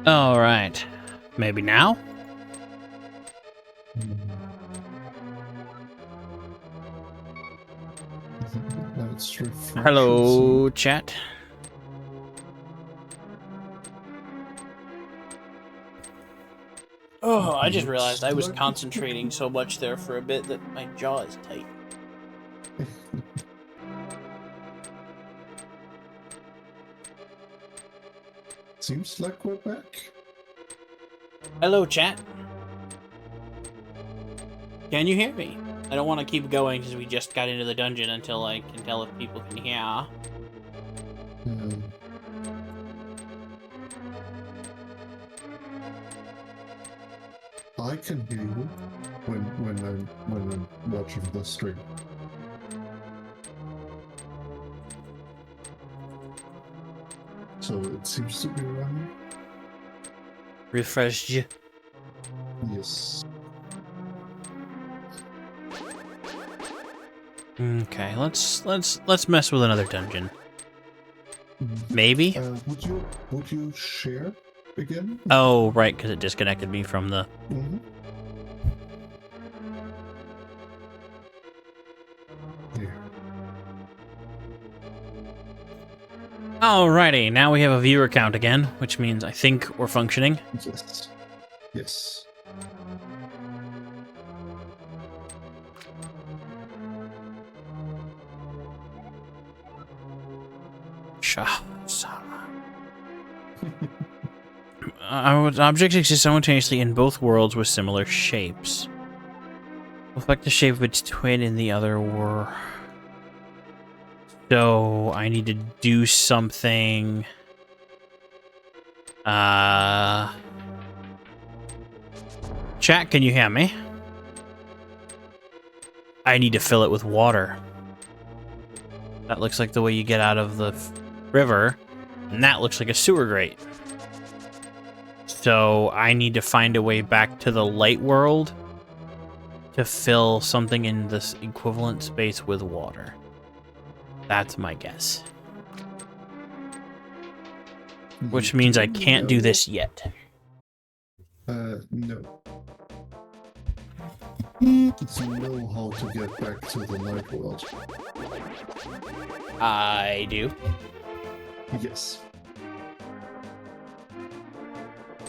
All right. Maybe now? Let's refresh and see. Hello, chat. Oh, I just realized I was concentrating so much there for a bit that my jaw is tight. Seems like we're back. Hello, chat. Can you hear me? I don't want to keep going because we just got into the dungeon until I can tell if people can hear. I can hear you when I'm watching the stream. So it seems to be running. Refreshed you. Yes. Okay, let's mess with another dungeon. Maybe? Would you share again? Oh, right, because it disconnected me from the... Mm-hmm. Yeah. Alrighty, now we have a viewer count again, which means I think we're functioning. Yes. Yes. Objects exist simultaneously in both worlds with similar shapes. Reflect the shape of its twin in the other world. So I need to do something. Chat, can you hear me? I need to fill it with water. That looks like the way you get out of the river, and that looks like a sewer grate. So I need to find a way back to the light world to fill something in this equivalent space with water. That's my guess. Which means I can't do this yet. No. You know how to get back to the light world. I do. Yes.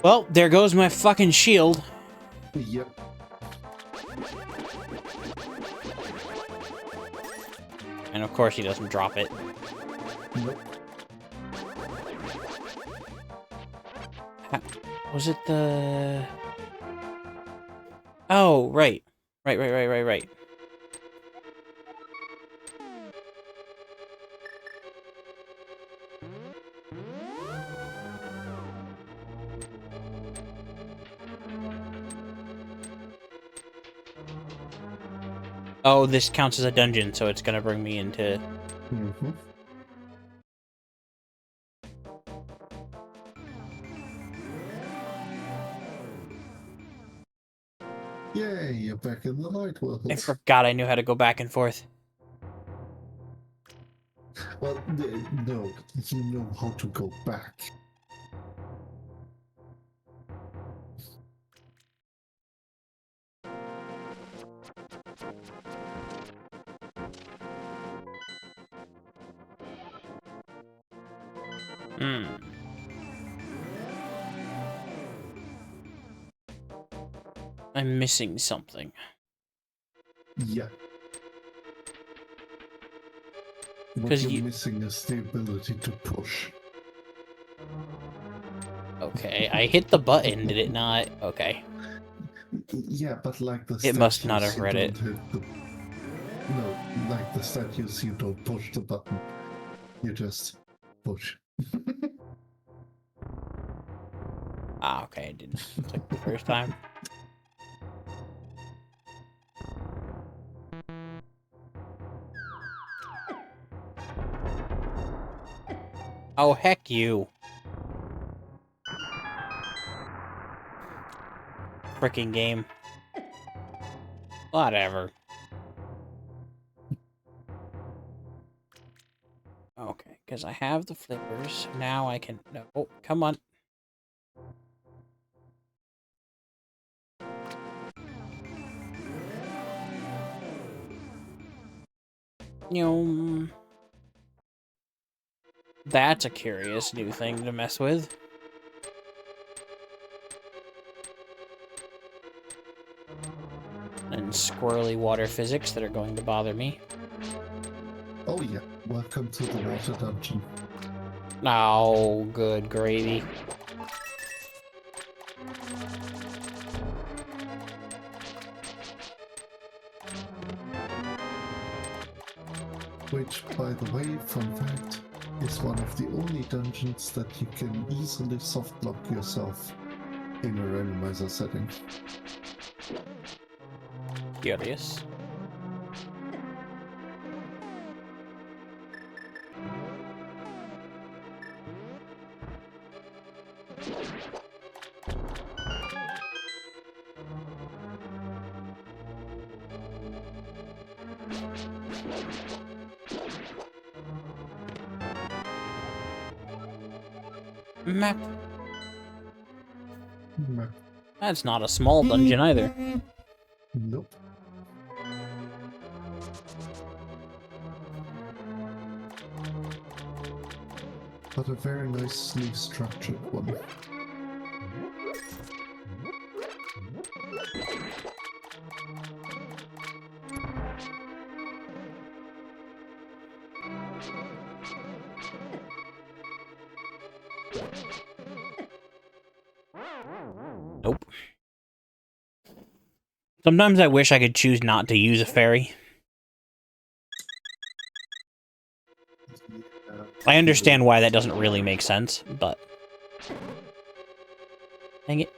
Well, there goes my fucking shield. Yep. And of course he doesn't drop it. Nope. Was it the... Oh, right. Right. Oh, this counts as a dungeon, so it's gonna bring me into... Mm-hmm. Yay, you're back in the light world. I forgot I knew how to go back and forth. Well, no, you know how to go back. I'm missing something. Yeah. What you're missing is the ability to push. Okay, I hit the button, did it not? Okay. Yeah, but like the It must not have read it. No, like the statues, you don't push the button. You just push. Ah, okay, I didn't click the first time. Oh, heck you. Frickin' game. Whatever. Okay, because I have the flippers. Now I can... No, oh, come on. That's a curious new thing to mess with. And squirrely water physics that are going to bother me. Oh yeah, welcome to the water dungeon. Oh, good gravy. Which, by the way, fun fact, is one of the only dungeons that you can easily soft lock yourself in a randomizer setting. Curious. Map. Map. That's not a small dungeon either. Nope. But a very nicely structured one. Nope. Sometimes I wish I could choose not to use a ferry. I understand why that doesn't really make sense, but... Dang it.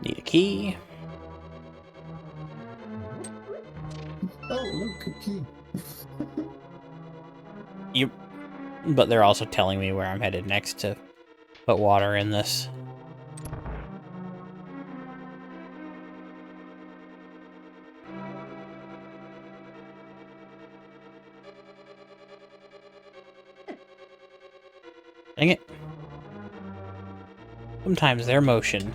Need a key. Oh, look, a key. Yep. But they're also telling me where I'm headed next to put water in this. Dang it. Sometimes their motion.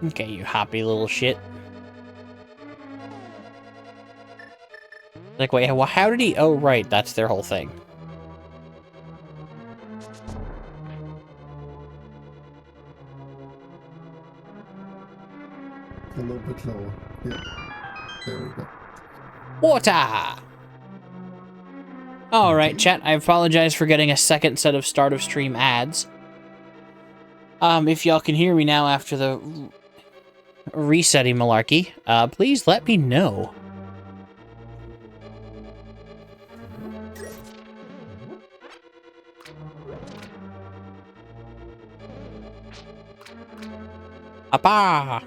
Okay, you hoppy little shit. Like, wait, well, how did he... Oh, right, that's their whole thing. A little bit lower. Yeah. There we go. Water! Alright, chat, I apologize for getting a second set of start of stream ads. If y'all can hear me now after the resetting malarkey, please let me know. Appa!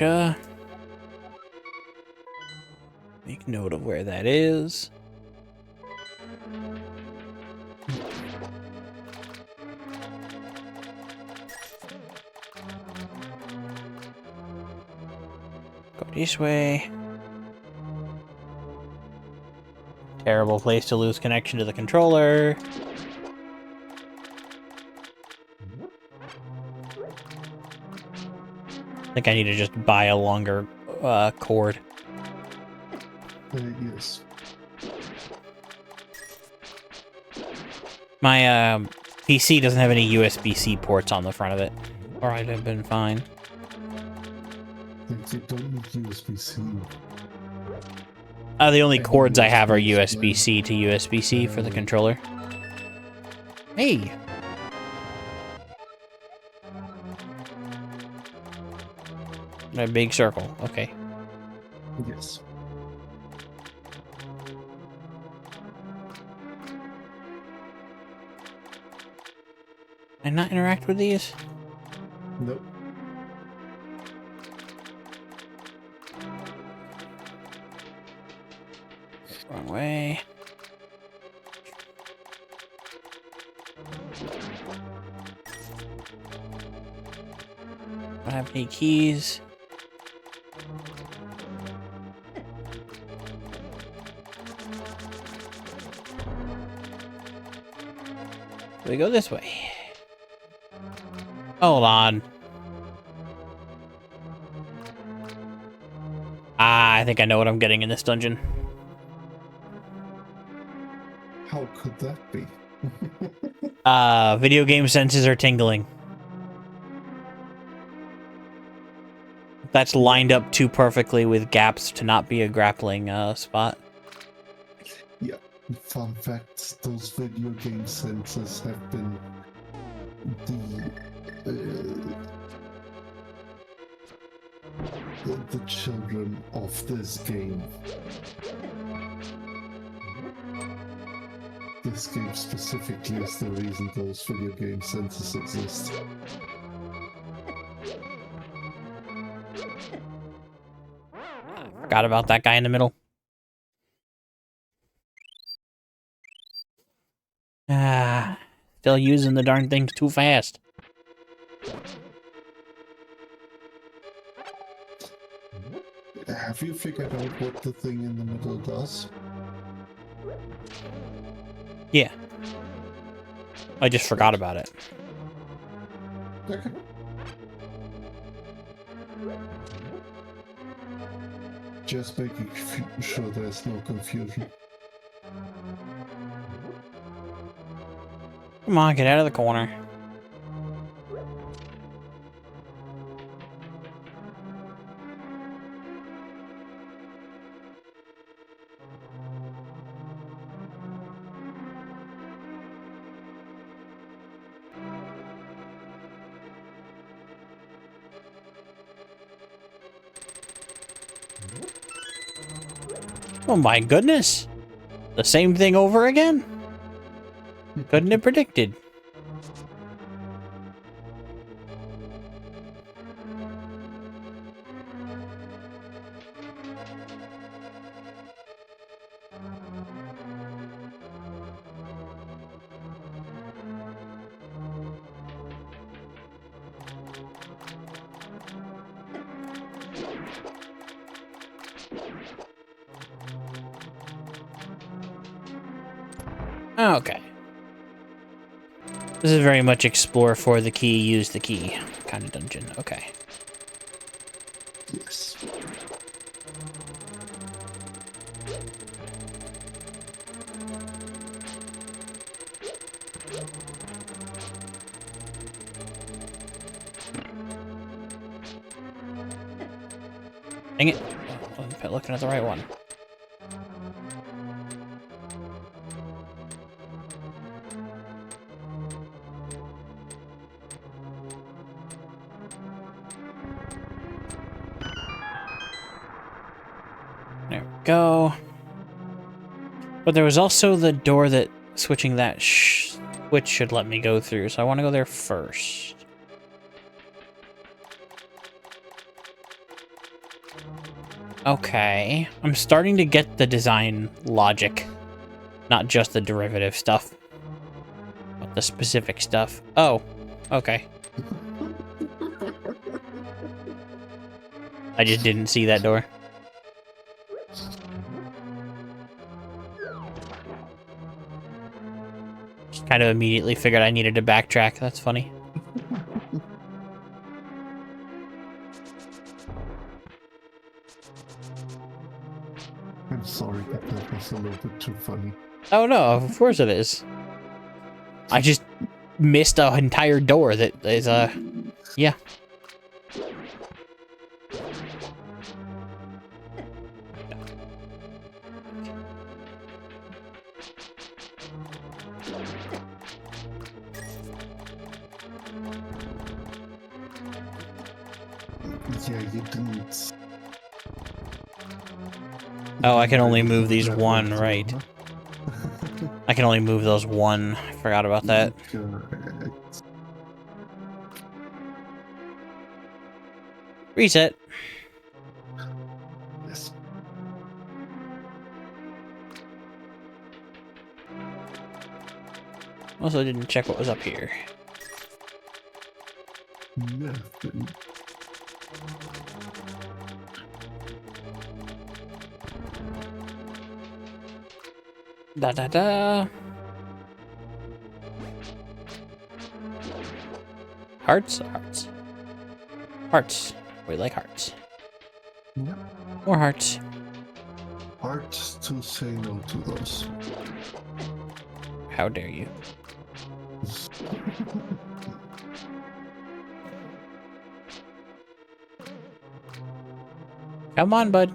Gotcha. Make note of where that is. Go this way. Terrible place to lose connection to the controller. I think I need to just buy a longer cord. Yes. My PC doesn't have any USB-C ports on the front of it, or I'd have been fine. You don't need USB-C. The only And cords I have are USB USB-C to USB-C for the controller. Hey! A big circle. Okay. Yes. Can I not interact with these? Nope. Wrong way. Don't have any keys. We go this way. Hold on. I think I know what I'm getting in this dungeon. How could that be? Video game senses are tingling. That's lined up too perfectly with gaps to not be a grappling spot. Yeah. Fun fact, those video game sensors have been the children of this game. This game specifically is the reason those video game sensors exist. Forgot about that guy in the middle. Still using the darn things too fast. Have you figured out what the thing in the middle does? Yeah. I just forgot about it. Okay. Just making sure there's no confusion. Come on, get out of the corner. Oh my goodness! The same thing over again? Couldn't have predicted. Okay. This is very much explore for the key, use the key kind of dungeon. Okay. Yes. Dang it. I wasn't looking at the right one. There we go. But there was also the door that switching that switch should let me go through, so I want to go there first. Okay. I'm starting to get the design logic. Not just the derivative stuff. But the specific stuff. Oh. Okay. I just didn't see that door. Just kind of immediately figured I needed to backtrack. That's funny. I'm sorry, but that was a little bit too funny. Oh no, of course it is. I just missed an entire door that is, yeah. Yeah, you didn't. Oh, I can only really move do these that one, well, right. huh? I can only move those one. I forgot about that. Correct. Reset. Yes. Also didn't check what was up here. Nothing. Da da da. Hearts? Hearts. Hearts. We like hearts. Yeah. More hearts. Hard to say no to those. How dare you? Come on, bud.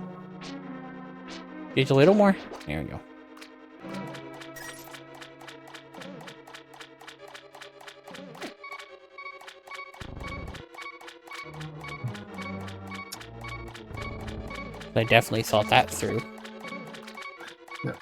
Just a little more. There we go. I definitely thought that through. Yeah.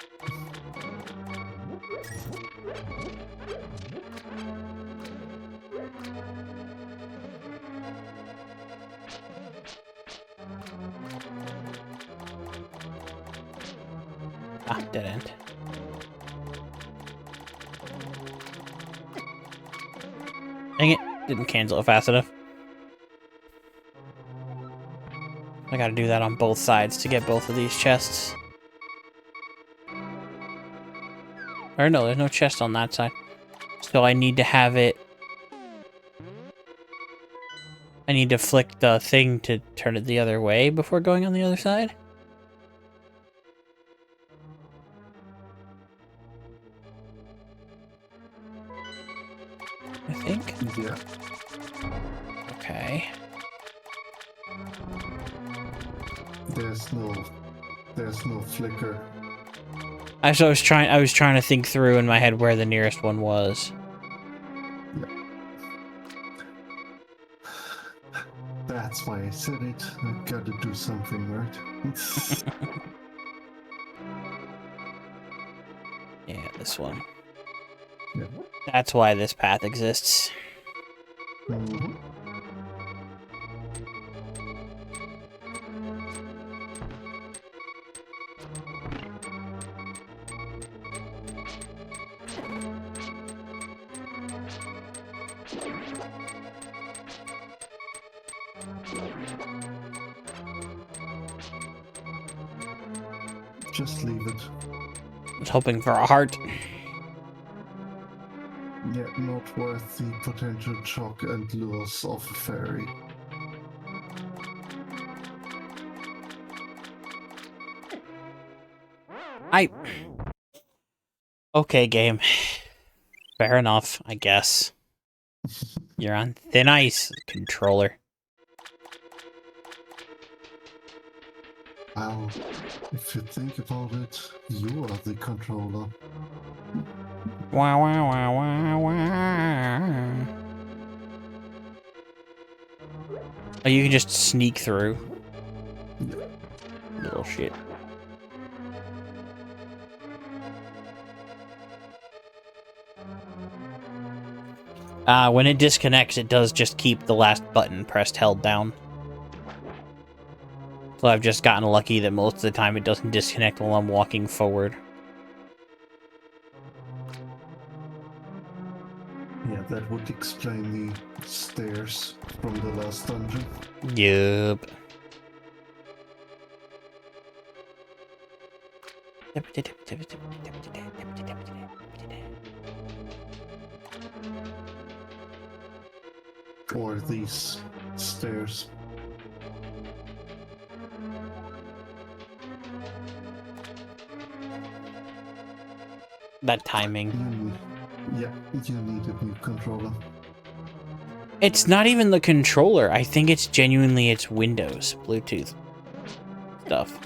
Ah, dead end. Dang it. Didn't cancel it fast enough. I gotta do that on both sides to get both of these chests. Or no, there's no chest on that side. So I need to have it... I need to flick the thing to turn it the other way before going on the other side? I think. Yeah. Okay. There's no flicker. I was trying to think through in my head where the nearest one was. That's why I said it. I gotta do something, right? Yeah, this one. Yeah. That's why this path exists. Mhm. Just leave it. I was hoping for a heart. Yeah, not worth the potential shock and loss of a fairy. Okay, game. Fair enough, I guess. You're on thin ice, controller. Well, if you think about it, you are the controller. Wow, wow, wow, wow, wow. Oh, you can just sneak through. Little shit. When it disconnects, it does just keep the last button pressed held down. So I've just gotten lucky that most of the time it doesn't disconnect while I'm walking forward. Yeah, that would explain the stairs from the last dungeon. Yup. Or these stairs. That timing. You need a new controller. It's not even the controller. I think it's genuinely its Windows Bluetooth stuff.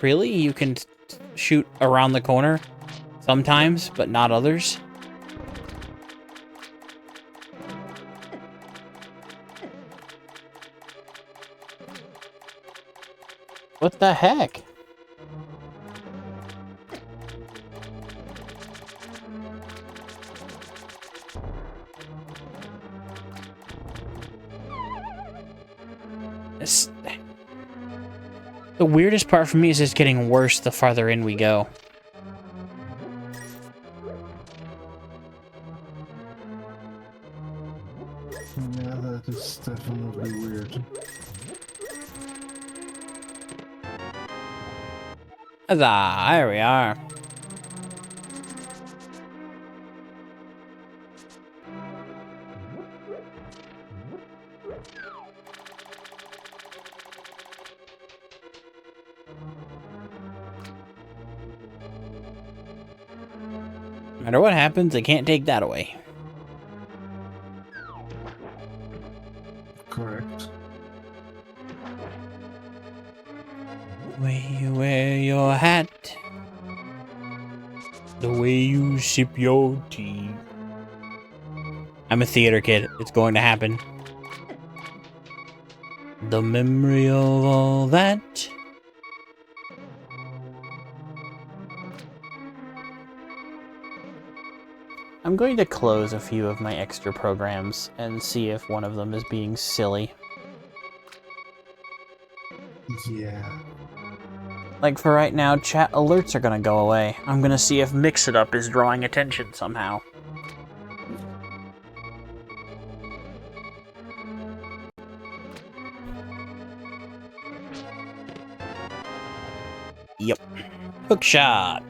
Really? You can shoot around the corner sometimes, but not others? What the heck? The weirdest part for me is it's getting worse the farther in we go. Yeah, that is definitely weird. Huzzah, there we are. No matter what happens, they can't take that away. Correct. The way you wear your hat, the way you sip your tea. I'm a theater kid. It's going to happen. The memory of all that. I'm going to close a few of my extra programs and see if one of them is being silly. Yeah. Like for right now, chat alerts are gonna go away. I'm gonna see if Mix It Up is drawing attention somehow. Yep. Hook shot.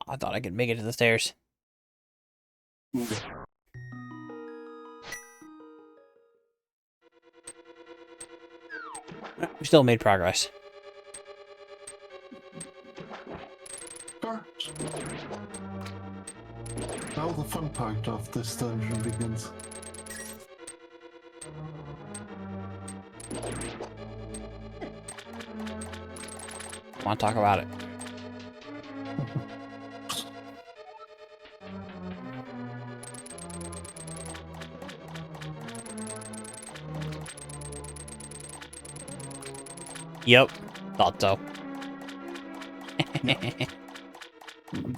I thought I could make it to the stairs. We still made progress. Now the fun part of this dungeon begins. I want to talk about it. Yep, thought so.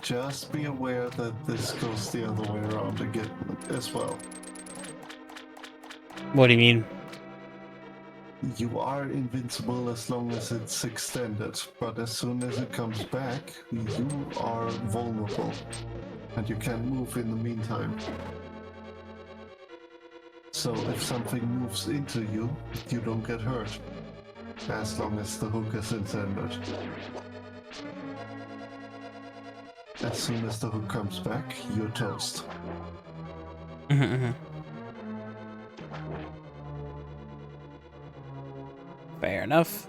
Just be aware that this goes the other way around again as well. What do you mean? You are invincible as long as it's extended, but as soon as it comes back, you are vulnerable, and you can't move in the meantime. So if something moves into you, you don't get hurt, as long as the hook is intended. As soon as the hook comes back, you're toast. Fair enough.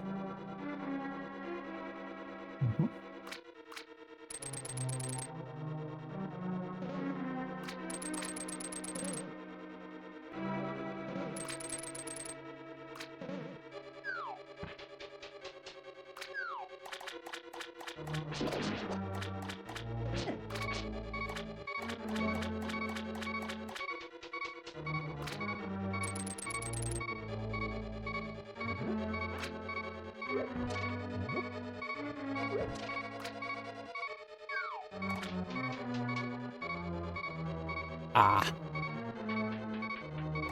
Ah.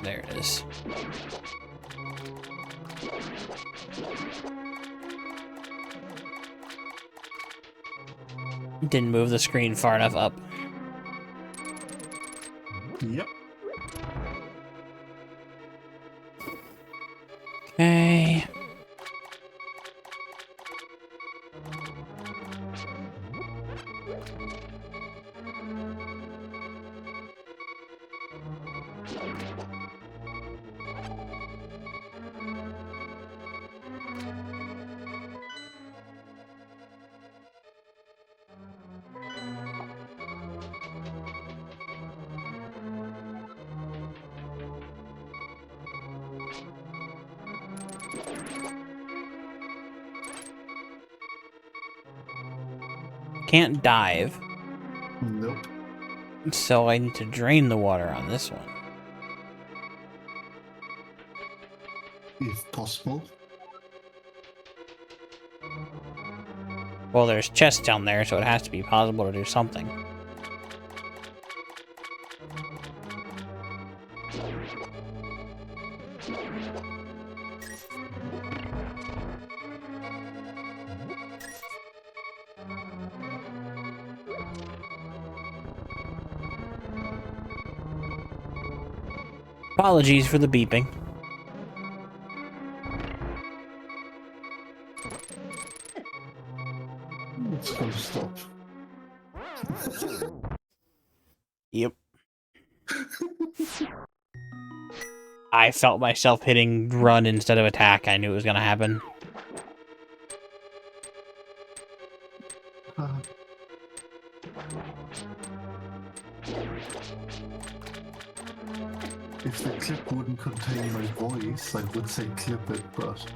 There it is. Didn't move the screen far enough up. Yep. Okay. can't dive. Nope. So I need to drain the water on this one. If possible. Well, there's chests down there, so it has to be possible to do something. Apologies for the beeping. It's gonna stop. Yep. I felt myself hitting run instead of attack. I knew it was gonna happen. If the clip wouldn't contain my voice, I would say clip it, but...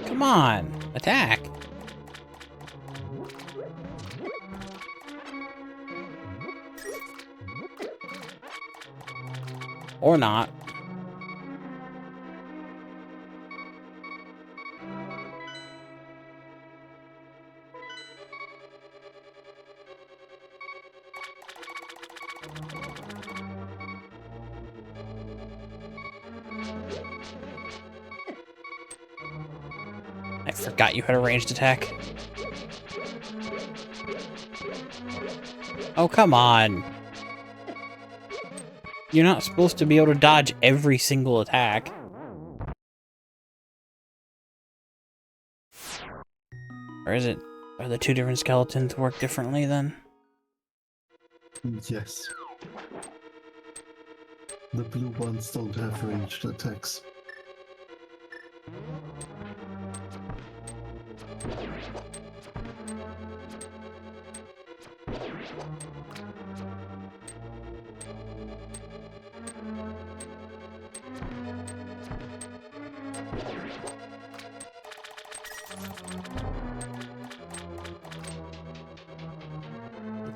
Come on, attack. Or not. I forgot you had a ranged attack. Oh, come on. You're not supposed to be able to dodge every single attack. Or is it... Are the two different skeletons work differently then? Yes. The blue ones don't have ranged attacks.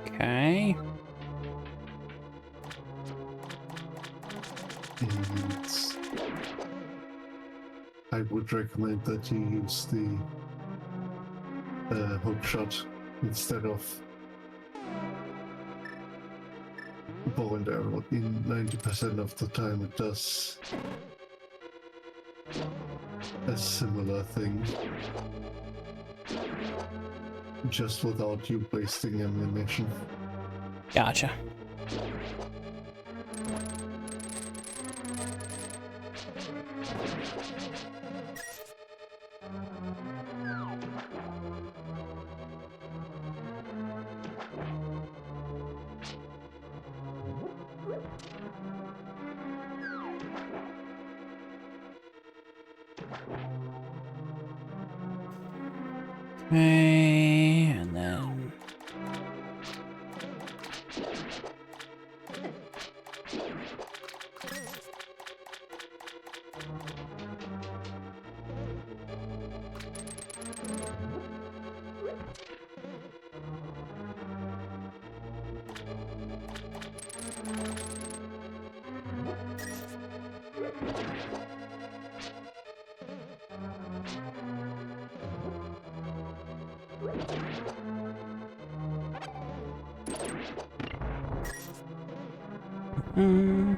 Okay. And I would recommend that you use the hook shot instead of bow and arrow. In 90% of the time it does a similar thing, just without you wasting ammunition. Gotcha. Okay, and then... Mm.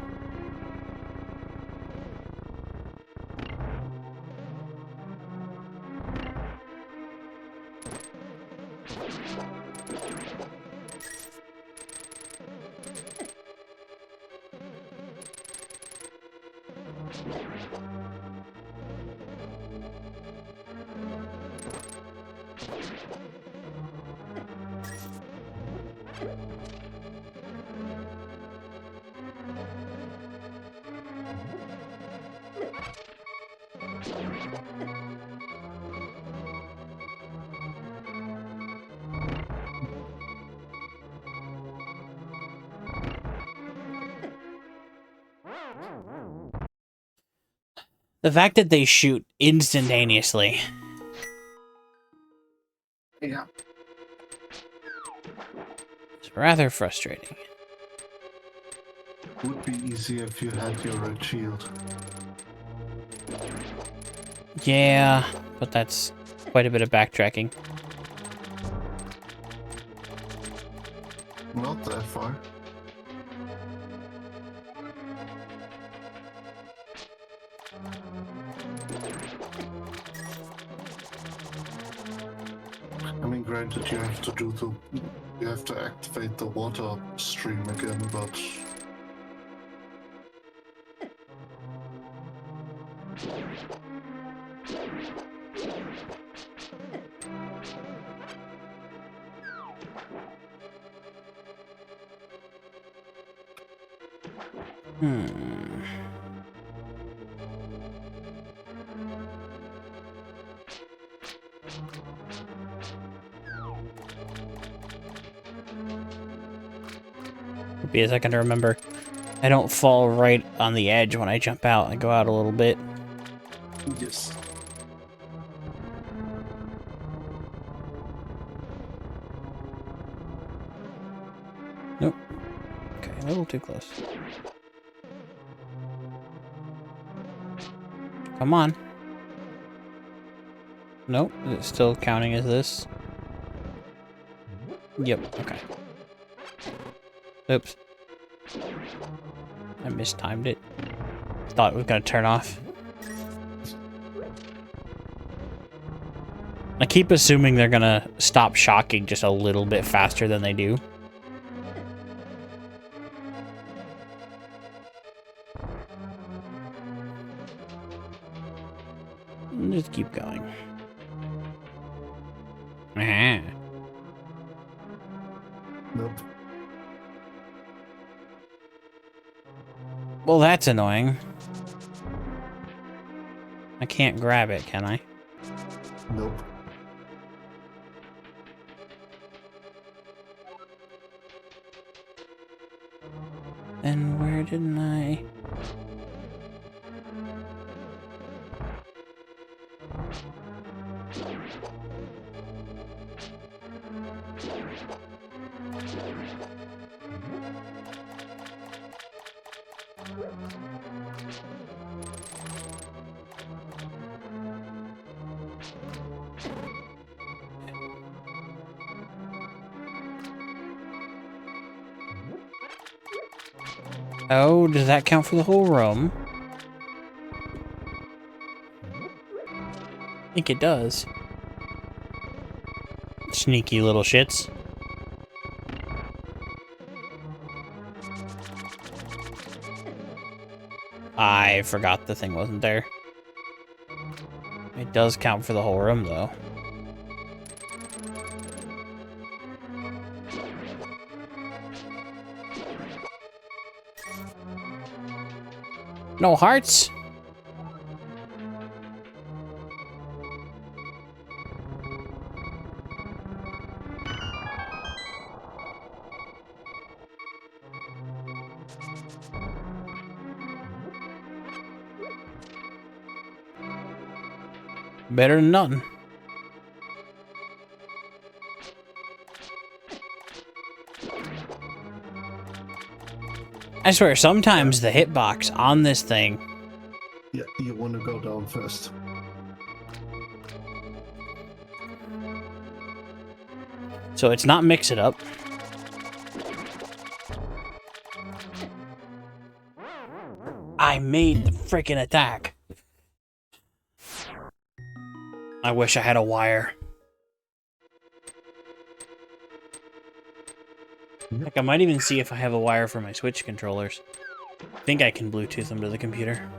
The fact that they shoot instantaneously. Yeah. It's rather frustrating. Would be easier if you had your red shield. Yeah, but that's quite a bit of backtracking. Not that far. I mean, granted, you have to activate the water stream again, but Be a second to remember. I don't fall right on the edge when I jump out. I go out a little bit. yes. Nope. Okay, a little too close. Come on. Nope. Is it still counting as this? Yep. Okay. Oops. I mistimed it. Thought it was gonna turn off. I keep assuming they're gonna stop shocking just a little bit faster than they do. Just keep going. Nope. Well, that's annoying. I can't grab it, can I? Nope. And where didn't I? Oh, does that count for the whole room? I think it does. Sneaky little shits. I forgot the thing wasn't there. It does count for the whole room, though. No hearts? Better than nothing. I swear, sometimes the hitbox on this thing... Yeah, you want to go down first. So it's not mix it up. I made the freaking attack. I wish I had a wire. Heck, I might even see if I have a wire for my Switch controllers. I think I can Bluetooth them to the computer.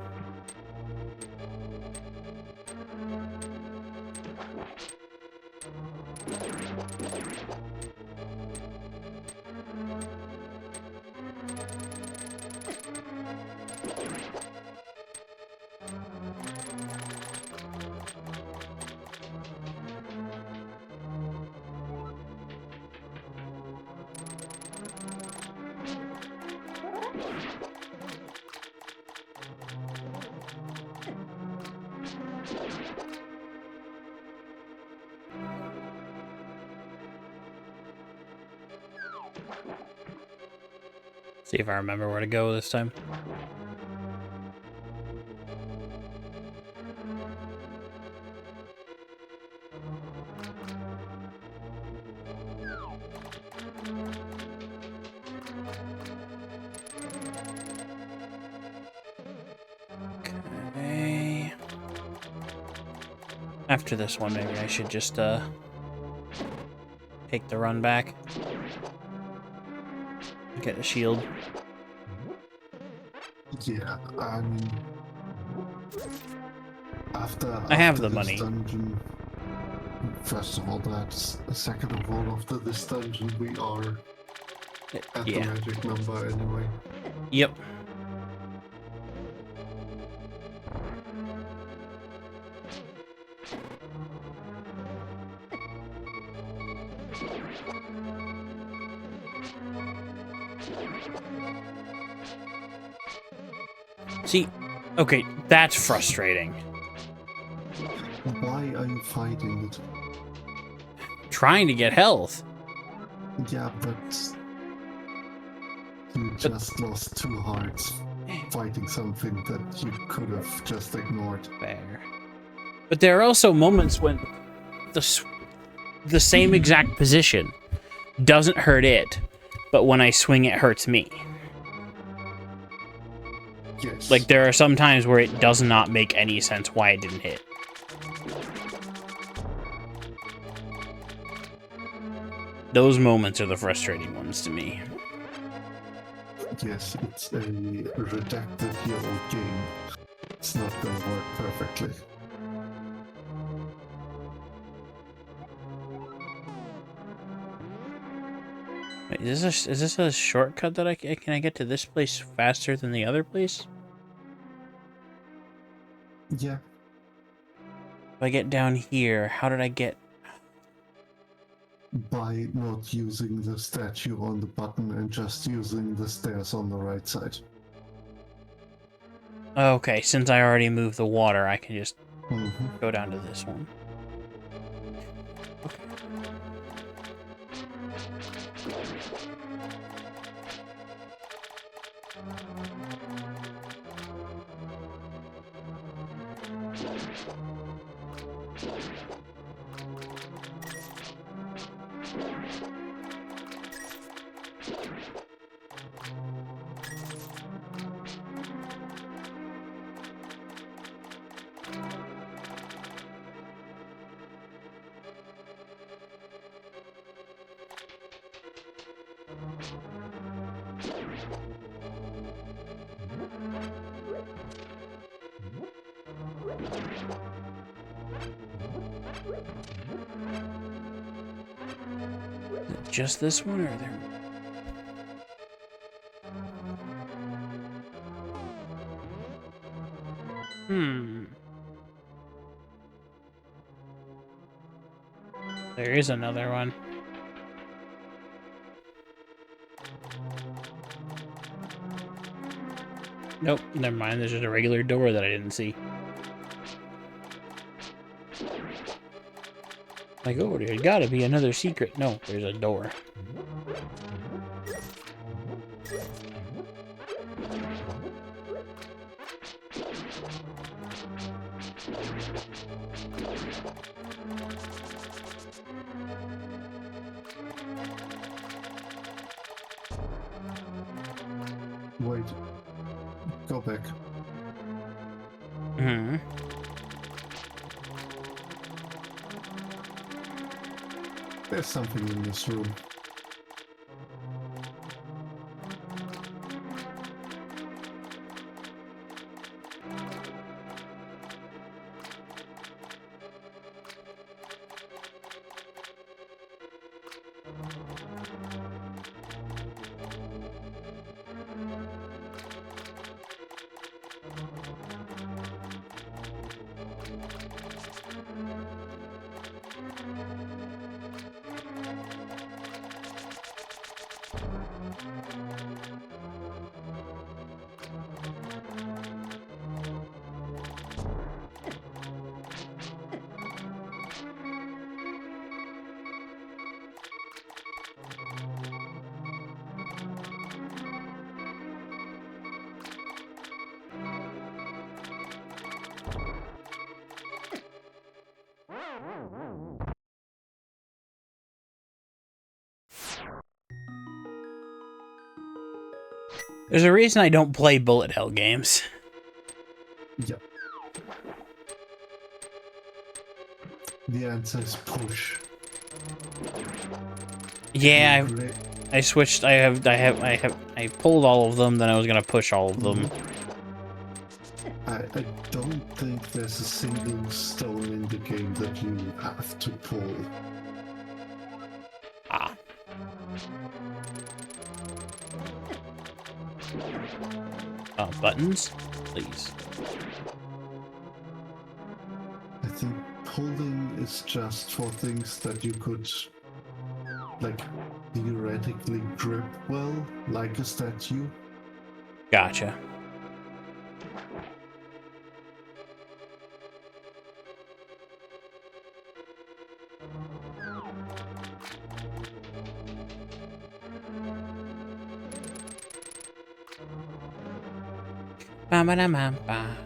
See if I remember where to go this time. Okay. After this one, maybe I should just take the run back. Get a shield. Yeah, I mean, after I have the this money. Dungeon, first of all, that. Second of all, after this dungeon, we are at the Yeah. magic number anyway. Yep. See, okay, that's frustrating. Why are you fighting it? Trying to get health. Yeah, but you just lost 2 hearts fighting something that you could have just ignored. Fair. But there are also moments when the same exact position doesn't hurt it, but when I swing it hurts me. Yes. Like, there are some times where it does not make any sense why it didn't hit. Those moments are the frustrating ones to me. Yes, it's a redacted year-old game. It's not gonna work perfectly. Wait, is this a shortcut that can I get to this place faster than the other place? Yeah, If I get down here, how did I get... by not using the statue on the button and just using the stairs on the right side. Okay, since I already moved the water, I can just Mm-hmm. go down to this one. Just this one, or are there... There is another one. Nope, never mind. There's just a regular door that I didn't see. Like, oh, there's gotta be another secret. No, there's a door. Wait. Go back. Hmm. There's something in this room. There's a reason I don't play bullet hell games. Yep. The answer is push. Yeah, I switched. I pulled all of them. Then I was gonna push all of them. I don't think there's a single stone in the game that you have to pull. Ah. Buttons, please. I think pulling is just for things that you could, like, theoretically grip well, like a statue. Gotcha. Ba-ba-da-ma-ba.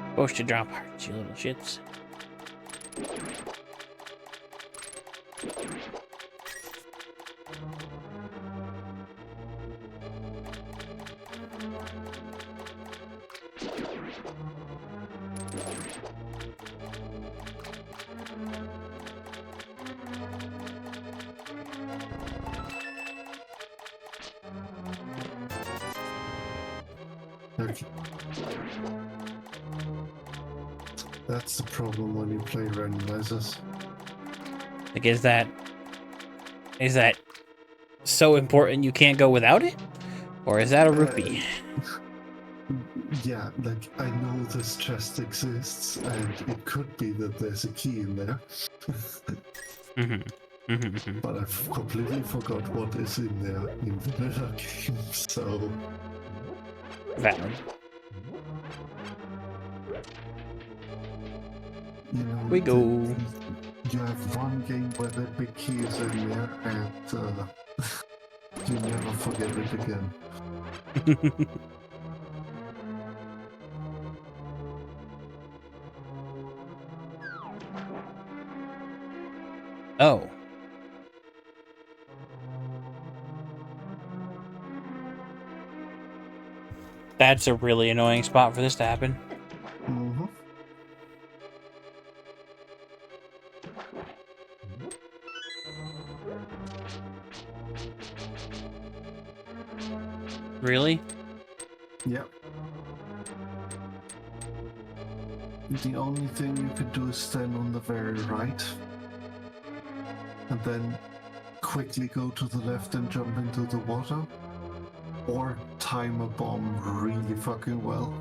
Supposed to drop hearts, you little shits. Okay. That's the problem when you play randomizers. Like, is that so important you can't go without it? Or is that a rupee? Yeah, like, I know this chest exists, and it could be that there's a key in there. But I've completely forgot what is in there in vanilla games, so... Valid. You know, We go. You have one game where the big key is in there, and you never forget it again. Oh. That's a really annoying spot for this to happen. Mm-hmm. Really? Yep. The only thing you could do is stand on the very right, and then quickly go to the left and jump into the water, or time a bomb really fucking well.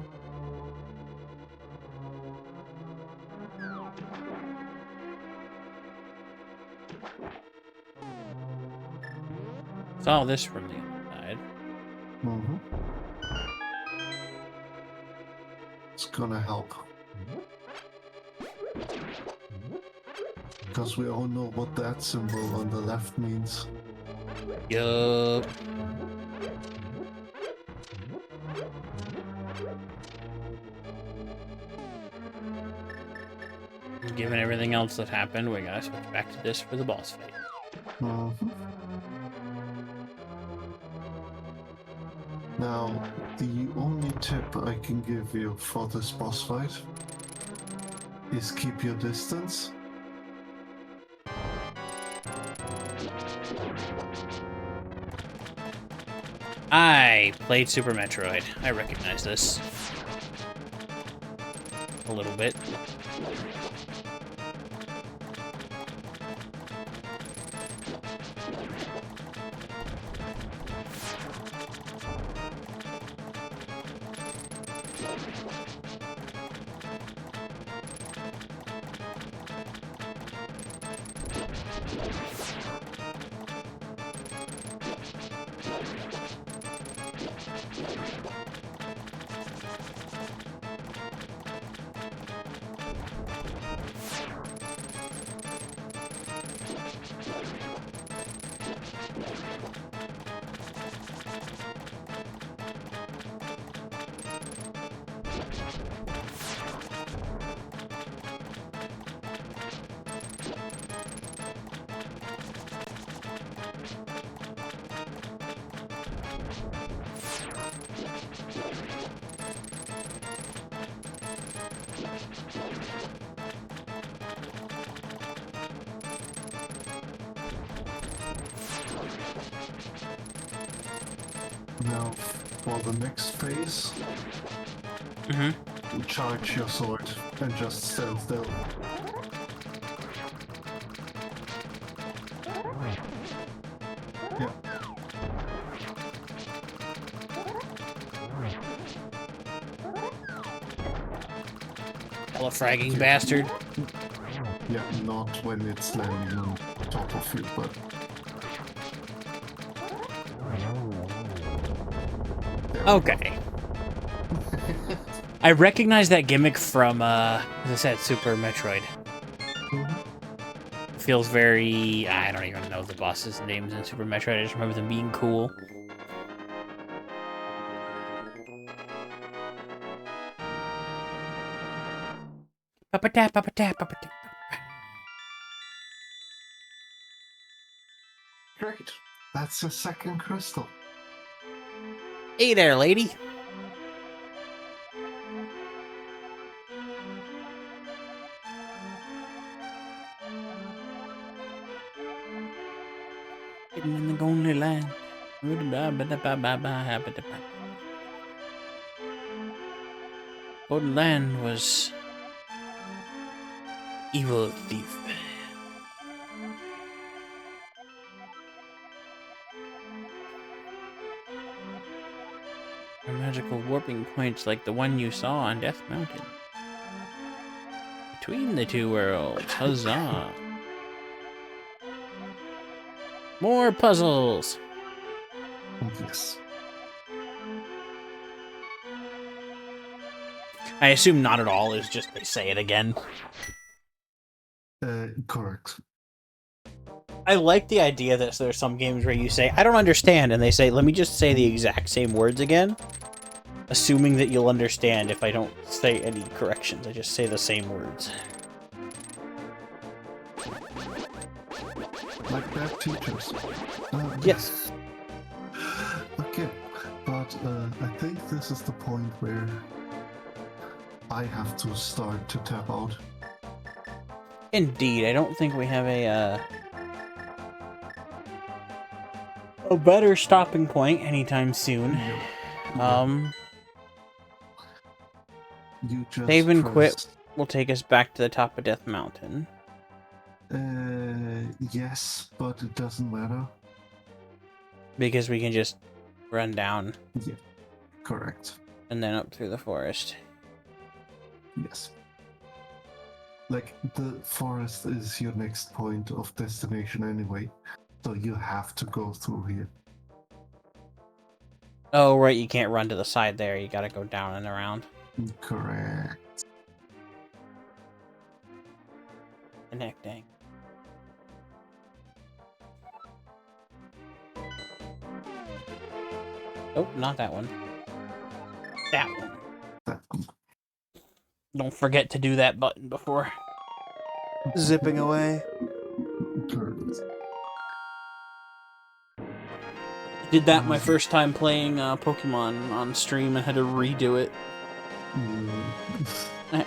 Saw this from the other side. Mm-hmm. It's gonna help. Because we all know what that symbol on the left means. Yup. Given everything else that happened, we gotta switch back to this for the boss fight. Mm-hmm. Now, the only tip I can give you for this boss fight is keep your distance. I played Super Metroid. I recognize this. A little bit. Now, for the next phase, Mm-hmm. charge your sword and just stand still. Yeah. Hella fragging bastard. Yeah, not when it's landing on top of you, but Okay. I recognize that gimmick from, as I said, Super Metroid. Feels very... I don't even know the boss's names in Super Metroid. I just remember them being cool. Papa-tap, papa-tap, papa-tap. great. That's your second crystal. Hey there, lady. Hidden in the Golden Land. Golden Land was evil thief. A magical warping points like the one you saw on Death Mountain. Between the two worlds, huzzah! More puzzles! Yes. I assume not at all is just they say it again. Correct. I like the idea that there's some games where you say, I don't understand, and they say, let me just say the exact same words again, assuming that you'll understand if I don't say any corrections. I just say the same words. Like bad teachers. Yes. Okay, but I think this is the point where I have to start to tap out. Indeed, I don't think we have a better stopping point anytime soon. You just Save and quit press... will take us back to the top of Death Mountain. Yes, but it doesn't matter. Because we can just run down. Yeah, correct. And then up through the forest. Yes. Like, the forest is your next point of destination anyway, so you have to go through here. Oh, right, you can't run to the side there. You gotta go down and around. Correct. Connecting. Oh, not that one. That one. That one. Don't forget to do that button before zipping away. Correct. Did that my first time playing Pokemon on stream and had to redo it.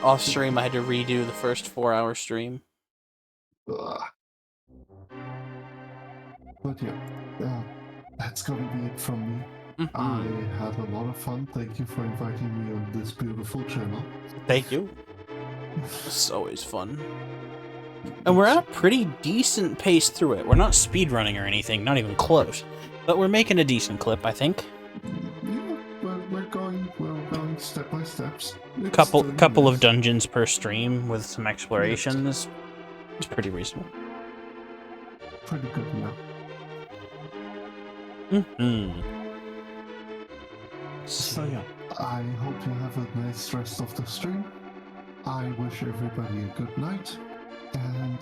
Off stream, I had to redo the first 4-hour stream. Ugh. But yeah, that's gonna be it from me. I had a lot of fun. Thank you for inviting me on this beautiful channel. Thank you. It's always fun. And we're at a pretty decent pace through it. We're not speedrunning or anything, not even close. But we're making a decent clip, I think. Yeah, we're going step by steps. It's Couple of dungeons per stream with some explorations. It's pretty reasonable. Pretty good now. So yeah, I hope you have a nice rest of the stream. I wish everybody a good night, and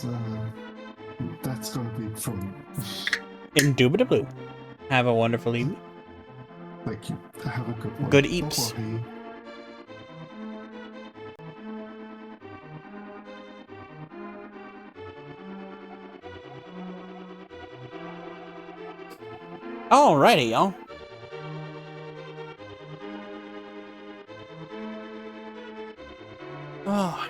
that's gonna be it from me. Indubitably. Have a wonderful evening. Thank you. Have a good one. Good eeps. Bye-bye. Alrighty, y'all. Oh.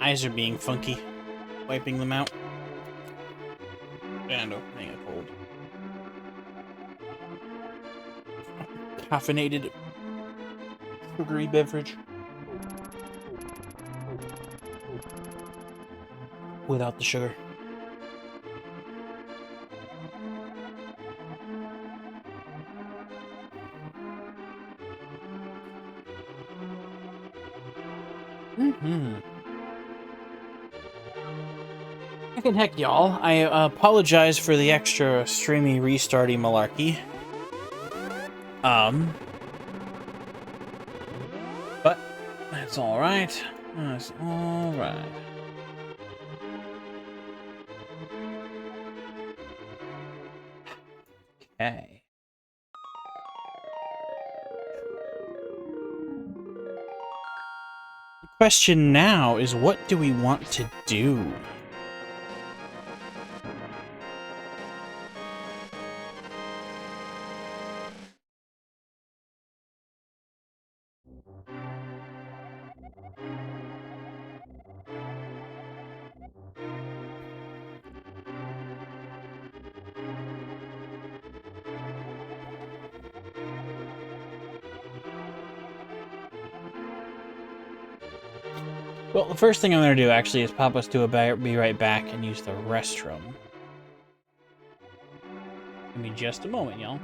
eyes are being funky. Wiping them out. And opening a cold. Caffeinated sugary beverage. Without the sugar. Fucking heck, y'all. I apologize for the extra streamy restarty malarkey. But that's alright. That's alright. Okay. The question now is, what do we want to do? Well, the first thing I'm going to do, actually, is pop us to a be right back and use the restroom. Give me just a moment, y'all.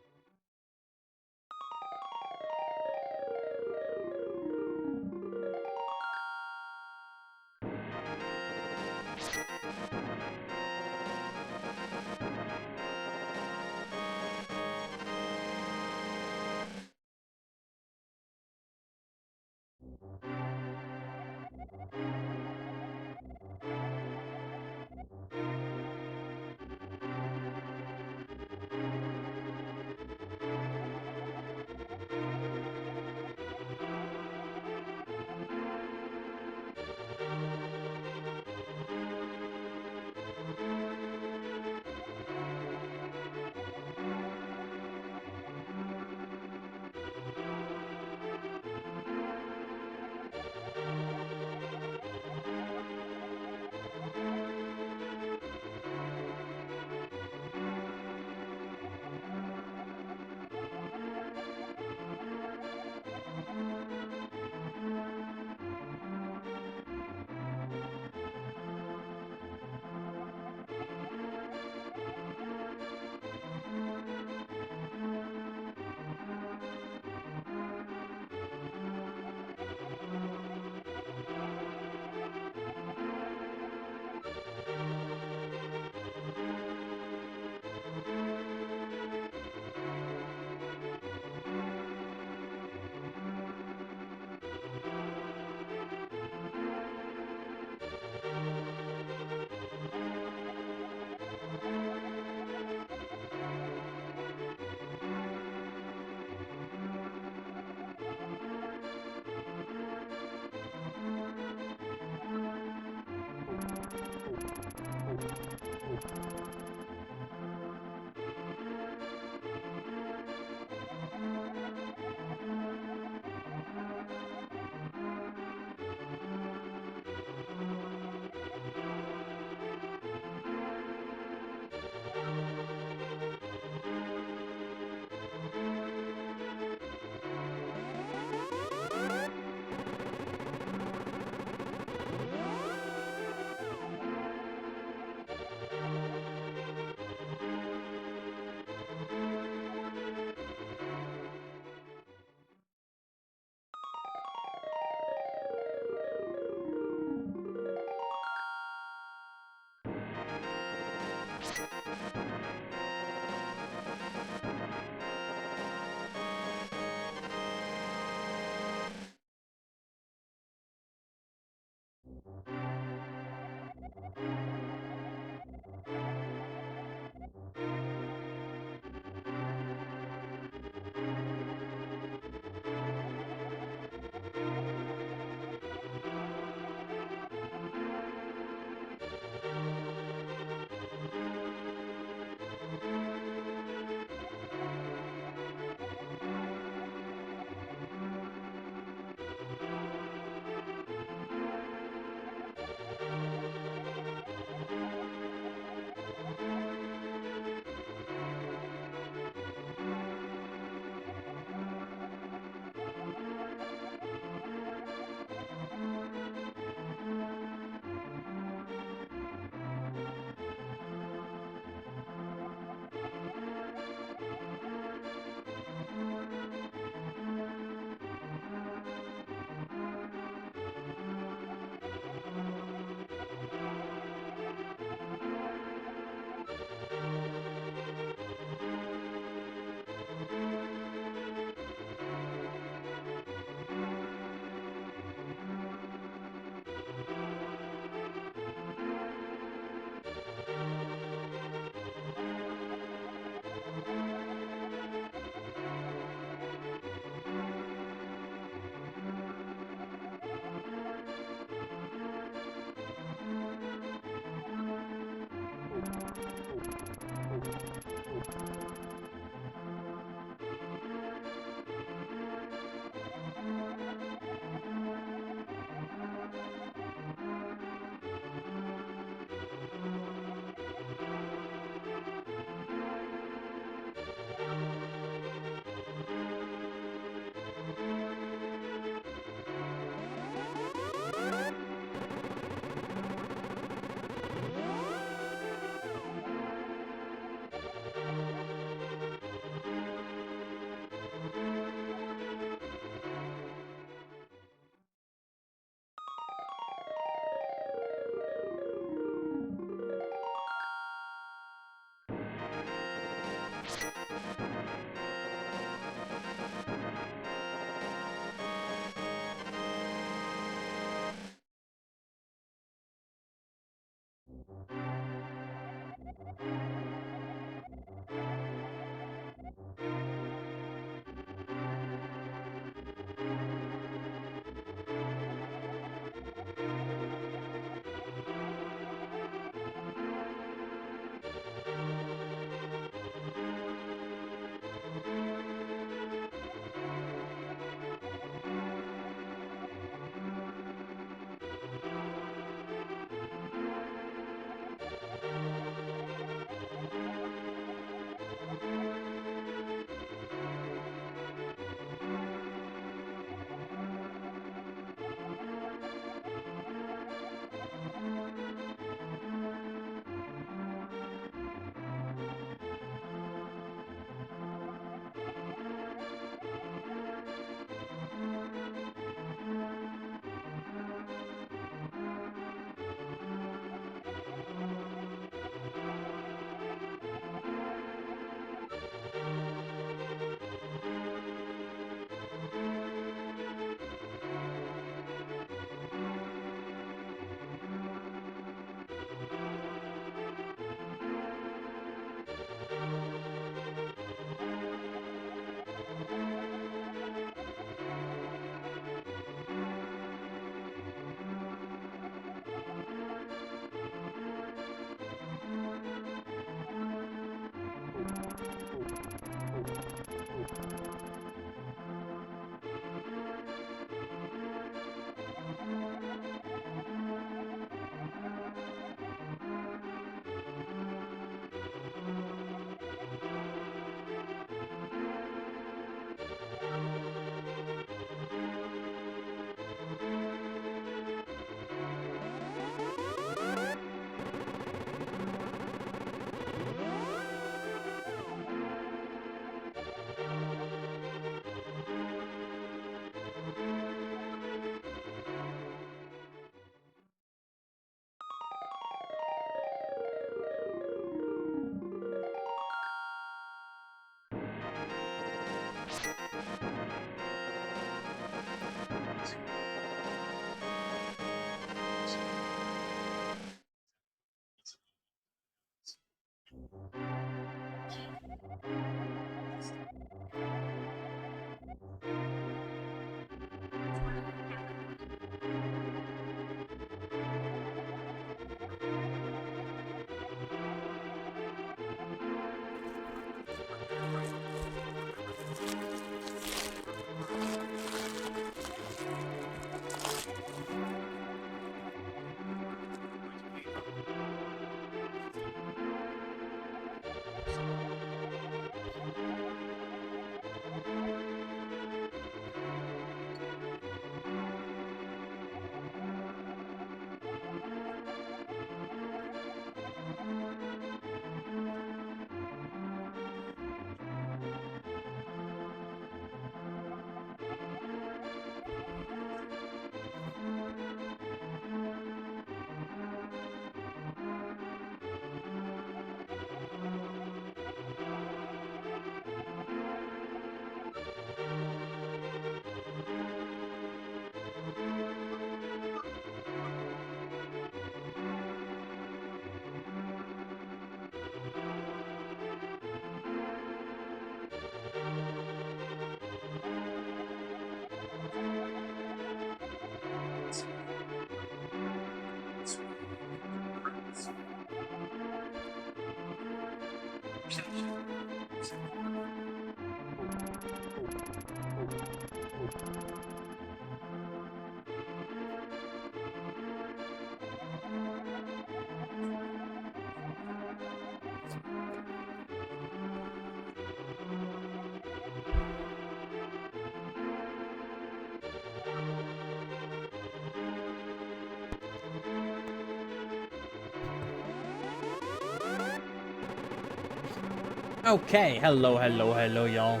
Okay, hello, y'all.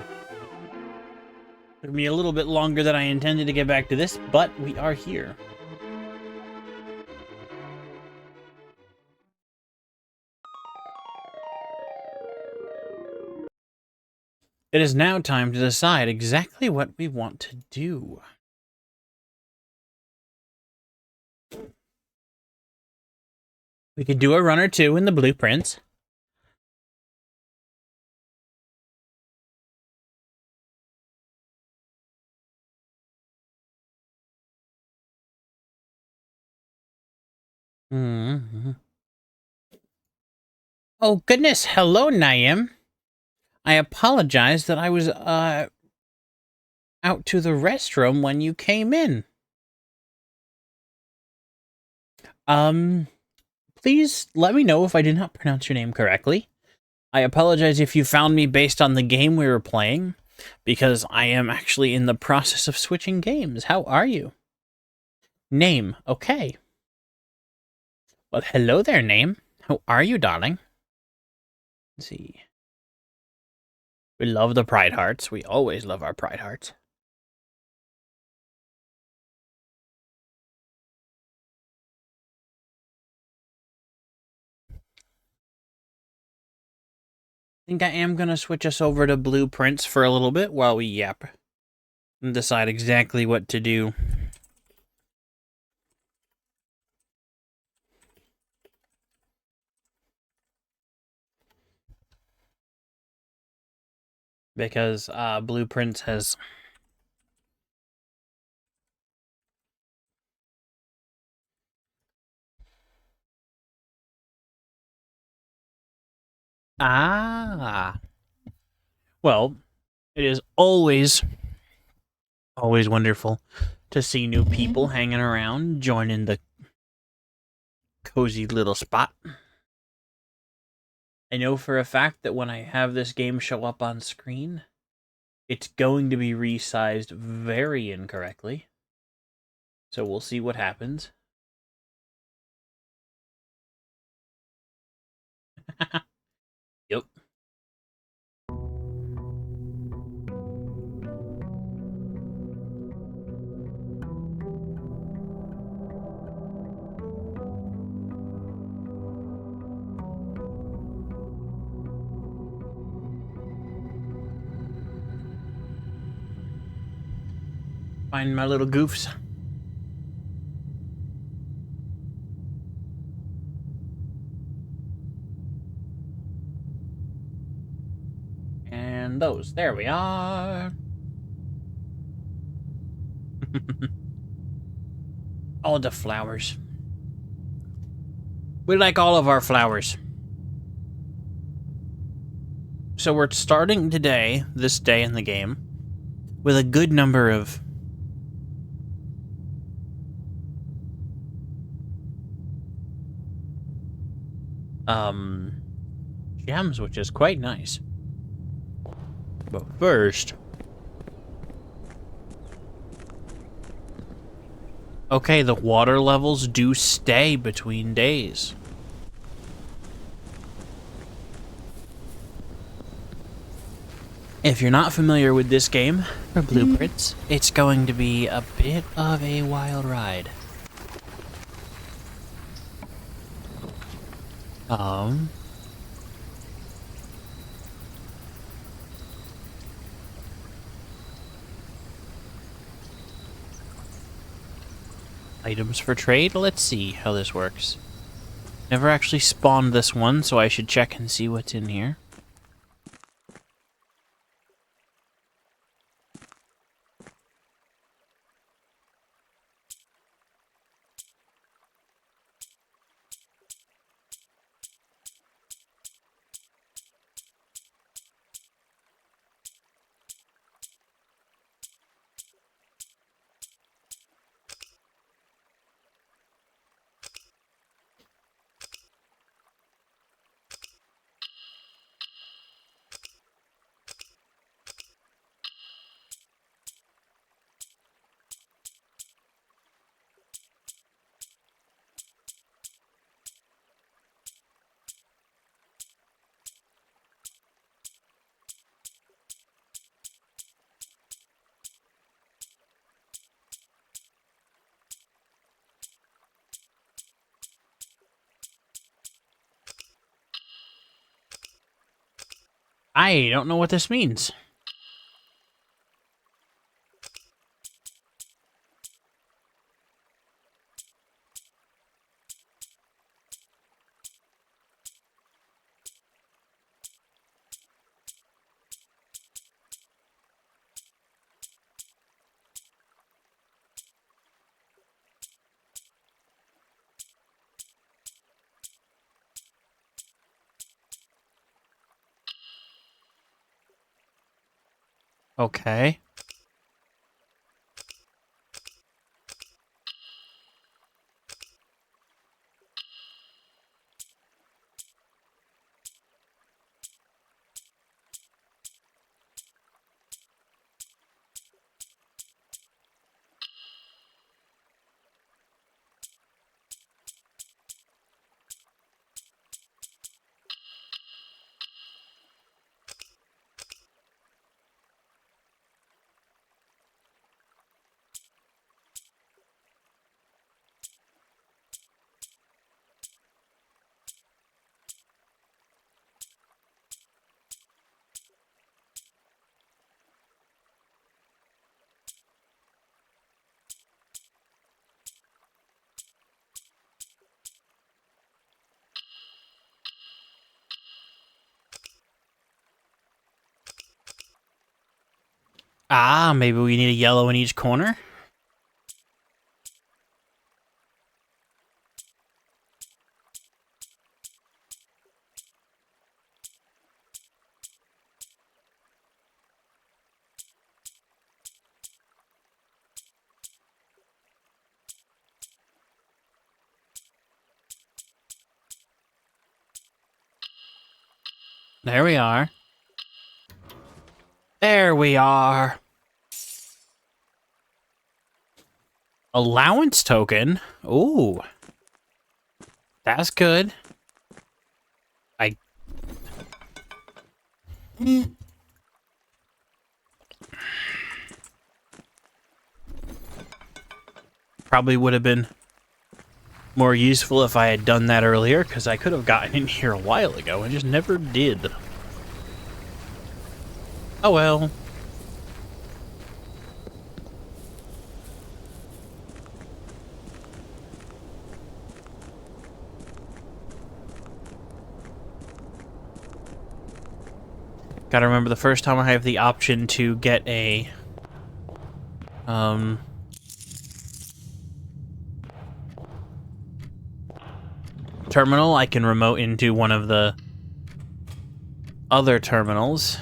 Took me a little bit longer than I intended to get back to this, but we are here. It is now time to decide exactly what we want to do. We could do a run or two in the blueprints. Mm-hmm. Oh, goodness. Hello, Naim. I apologize that I was, out to the restroom when you came in. Please let me know if I did not pronounce your name correctly. I apologize if you found me based on the game we were playing, because I am actually in the process of switching games. How are you? Name, okay. Well, hello there, Name. How are you, darling? Let's see. We love the Pride Hearts. We always love our Pride Hearts. I think I am going to switch us over to blueprints for a little bit while we yap and decide exactly what to do. Because blueprints has... Ah. Well, it is always wonderful to see new people hanging around, joining the cozy little spot. I know for a fact that when I have this game show up on screen, it's going to be resized very incorrectly. So we'll see what happens. Yep. Find my little goofs. And those. There we are. All the flowers. We like all of our flowers. So we're starting today, this day in the game, with a good number of gems, which is quite nice. But first, okay, the water levels do stay between days. If you're not familiar with this game, or blueprints, it's going to be a bit of a wild ride. Items for trade? Let's see how this works. Never actually spawned this one, so I should check and see what's in here. I don't know what this means. Okay. Ah, maybe we need a yellow in each corner? There we are. There we are. Allowance token? Ooh. That's good. Probably would have been more useful if I had done that earlier, because I could have gotten in here a while ago and just never did. Oh well. Gotta remember the first time I have the option to get a terminal, I can remote into one of the other terminals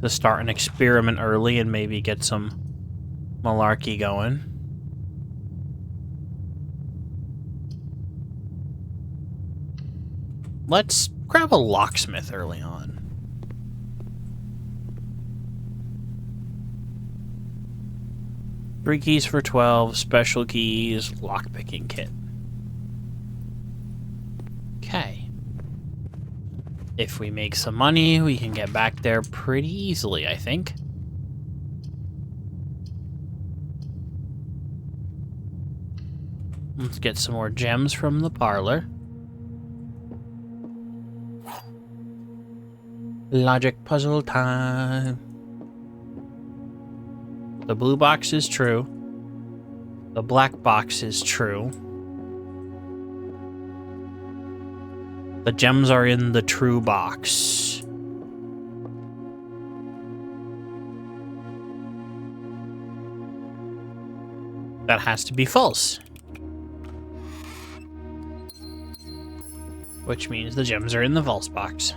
to start an experiment early and maybe get some malarkey going. Let's grab a locksmith early on. Three keys for 12, special keys, lockpicking kit. Okay. If we make some money, we can get back there pretty easily, I think. Let's get some more gems from the parlor. Logic puzzle time. The blue box is true. The black box is true. The gems are in the true box. That has to be false. Which means the gems are in the false box.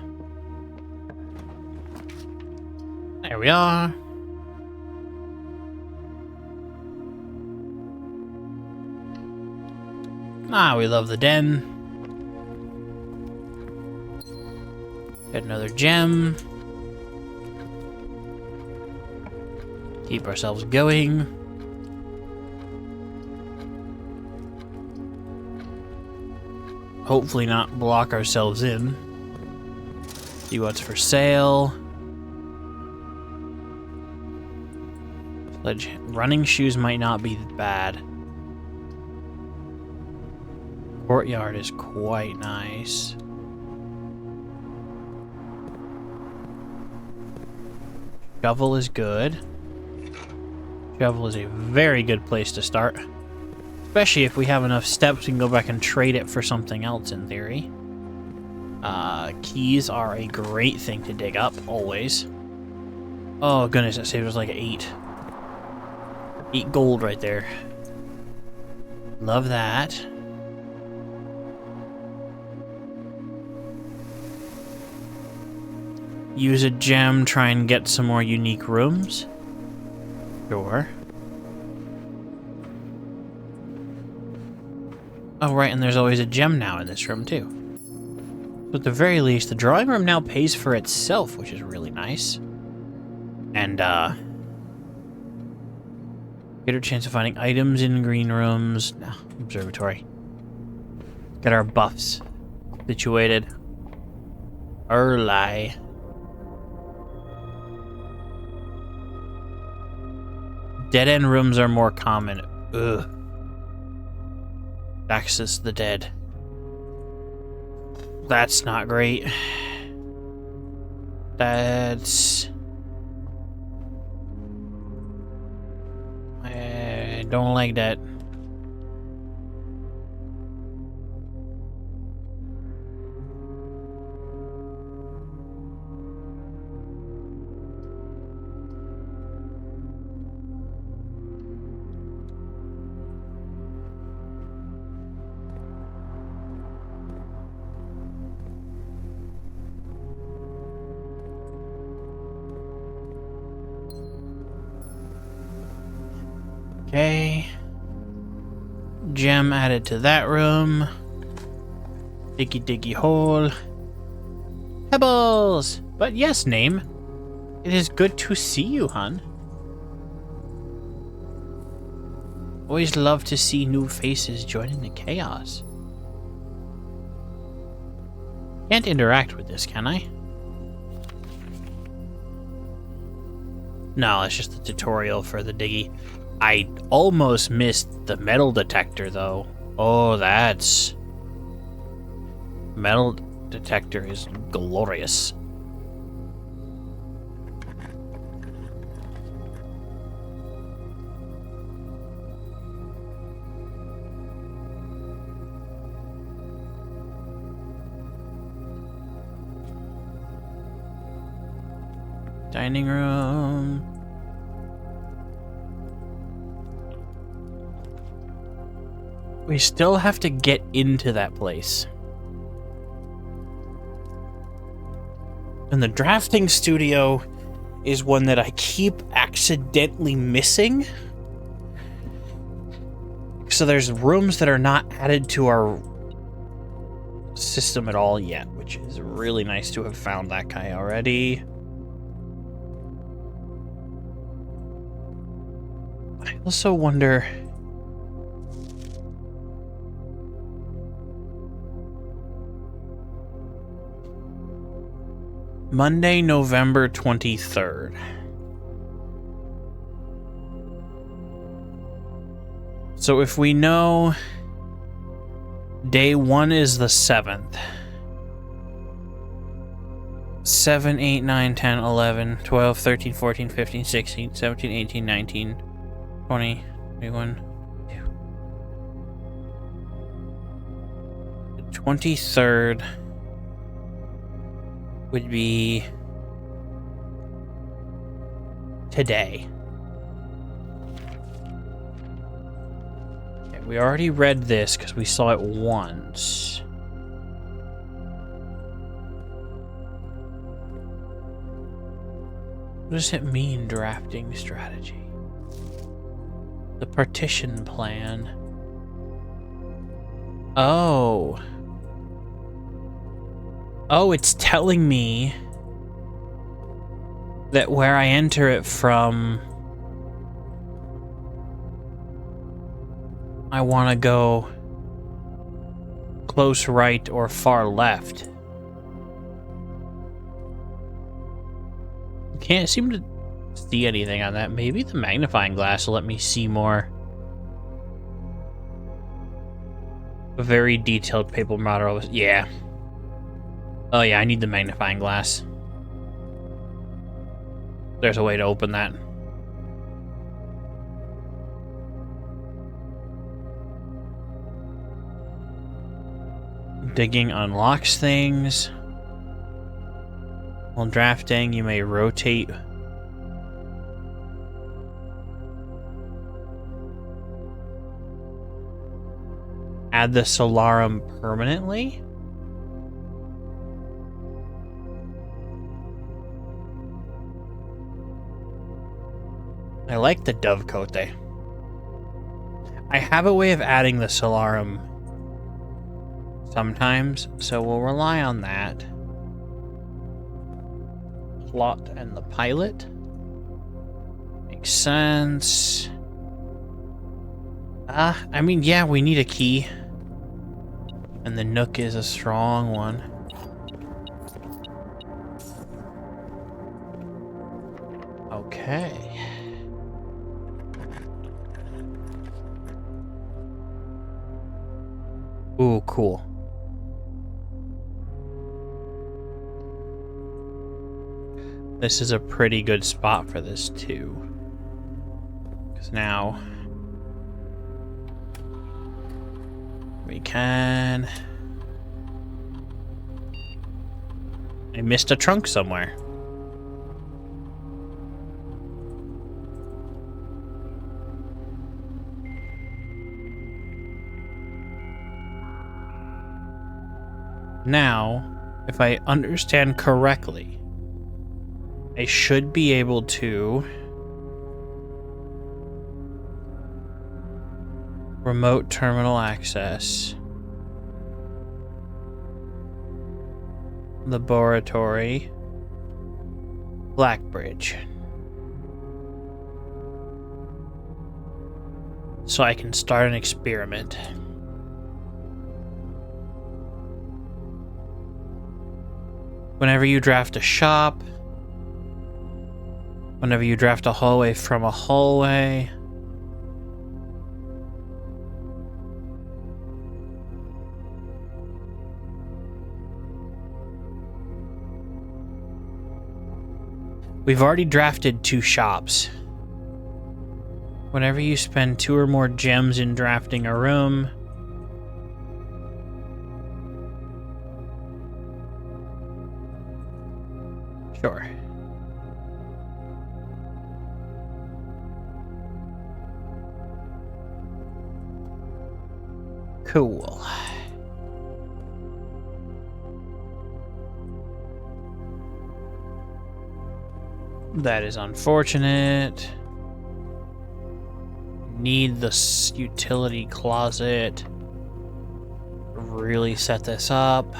There we are. Ah, we love the den. Get another gem. Keep ourselves going. Hopefully not block ourselves in. See what's for sale. Running shoes might not be bad. Courtyard is quite nice. Shovel is good. Shovel is a very good place to start. Especially if we have enough steps, we can go back and trade it for something else, in theory. Keys are a great thing to dig up, always. Oh, goodness, that saved us like 8. 8 gold right there. Love that. Use a gem, try and get some more unique rooms. Sure. Oh, right, and there's always a gem now in this room, too. So at the very least, the drawing room now pays for itself, which is really nice. And, greater chance of finding items in green rooms. No, observatory. Get our buffs situated. Early. Dead-end rooms are more common. Ugh. Access the dead. That's not great. That's... I don't like that. Okay. Gem added to that room. Diggy diggy hole. Pebbles! But yes, name. It is good to see you, hun. Always love to see new faces joining the chaos. Can't interact with this, can I? No, it's just the tutorial for the diggy. I almost missed the metal detector, though. Oh, that's... Metal detector is glorious. Dining room. We still have to get into that place. And the drafting studio is one that I keep accidentally missing. So there's rooms that are not added to our system at all yet, which is really nice to have found that guy already. I also wonder... Monday, November 23rd. So if we know day 1 is the 7th. 7, 8, 9, 10, 11, 12, 13, 14, 15, 16, 17, 18, 19, 20, 21, 22. The 23rd would be today. Okay, we already read this because we saw it once. What does it mean, drafting strategy? The partition plan. Oh. Oh, it's telling me that where I enter it from, I want to go close right or far left. Can't seem to see anything on that. Maybe the magnifying glass will let me see more. A very detailed paper model. Yeah. Oh yeah, I need the magnifying glass. There's a way to open that. Digging unlocks things. While drafting, you may rotate. Add the Solarum permanently? I like the Dovecote there. I have a way of adding the Solarum sometimes, so we'll rely on that. Plot and the pilot. Makes sense. I mean, yeah, we need a key. And the Nook is a strong one. Okay. Ooh, cool. This is a pretty good spot for this, too. Because now we can... I missed a trunk somewhere. Now, if I understand correctly, I should be able to remote terminal access, laboratory, Blackbridge. So I can start an experiment. Whenever you draft a shop, whenever you draft a hallway from a hallway, we've already drafted 2 shops. Whenever you spend 2 or more gems in drafting a room, sure. Cool. That is unfortunate. Need the utility closet. Really set this up.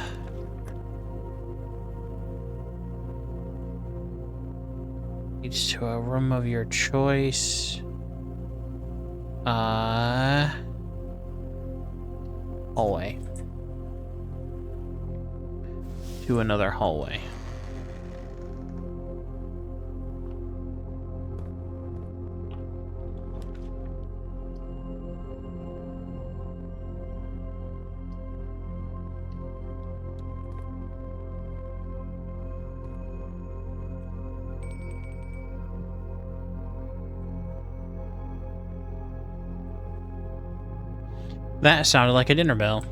Leads to a room of your choice. Hallway. To another hallway. That sounded like a dinner bell.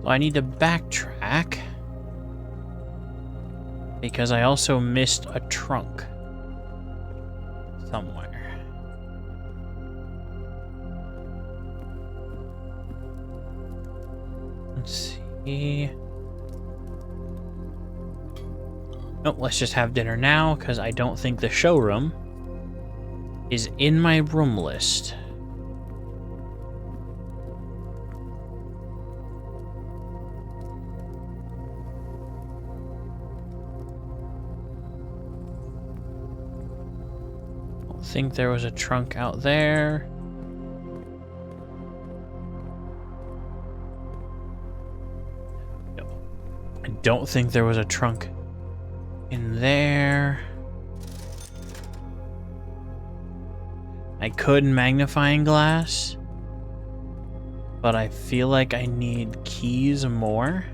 So I need to backtrack because I also missed a trunk somewhere. Let's see. Nope, let's just have dinner now, because I don't think the showroom is in my room list. Don't think there was a trunk out there. No, I don't think there was a trunk in there. I could magnifying glass, but I feel like I need keys more.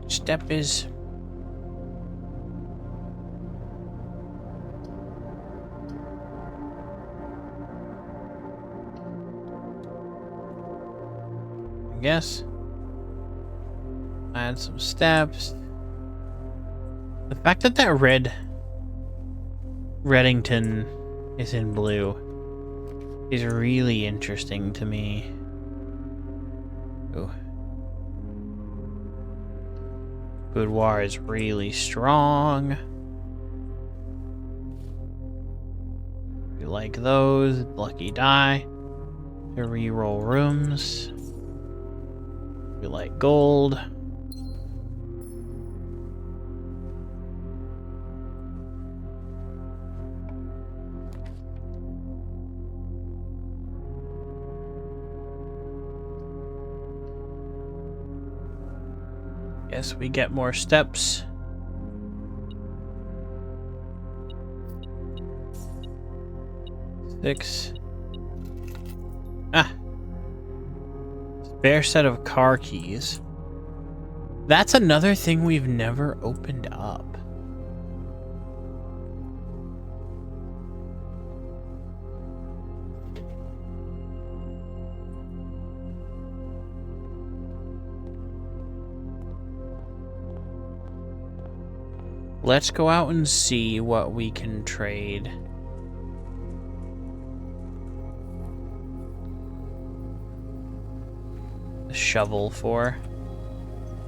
Step is... I guess. Add some steps. The fact that that Reddington is in blue is really interesting to me. Ooh. Boudoir is really strong. We like those. Lucky die. To reroll rooms. We like gold. Guess we get more steps. Six. Ah. Spare set of car keys. That's another thing we've never opened up. Let's go out and see what we can trade. The shovel for.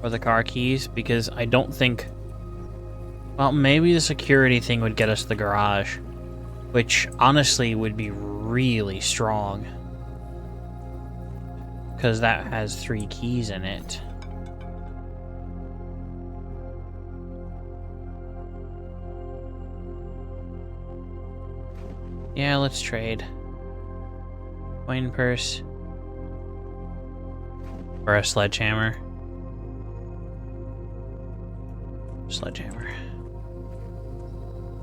Or the car keys, because I don't think... Well, maybe the security thing would get us the garage. Which, honestly, would be really strong. Because that has 3 keys in it. Yeah, let's trade. Coin purse. Or a sledgehammer. Sledgehammer.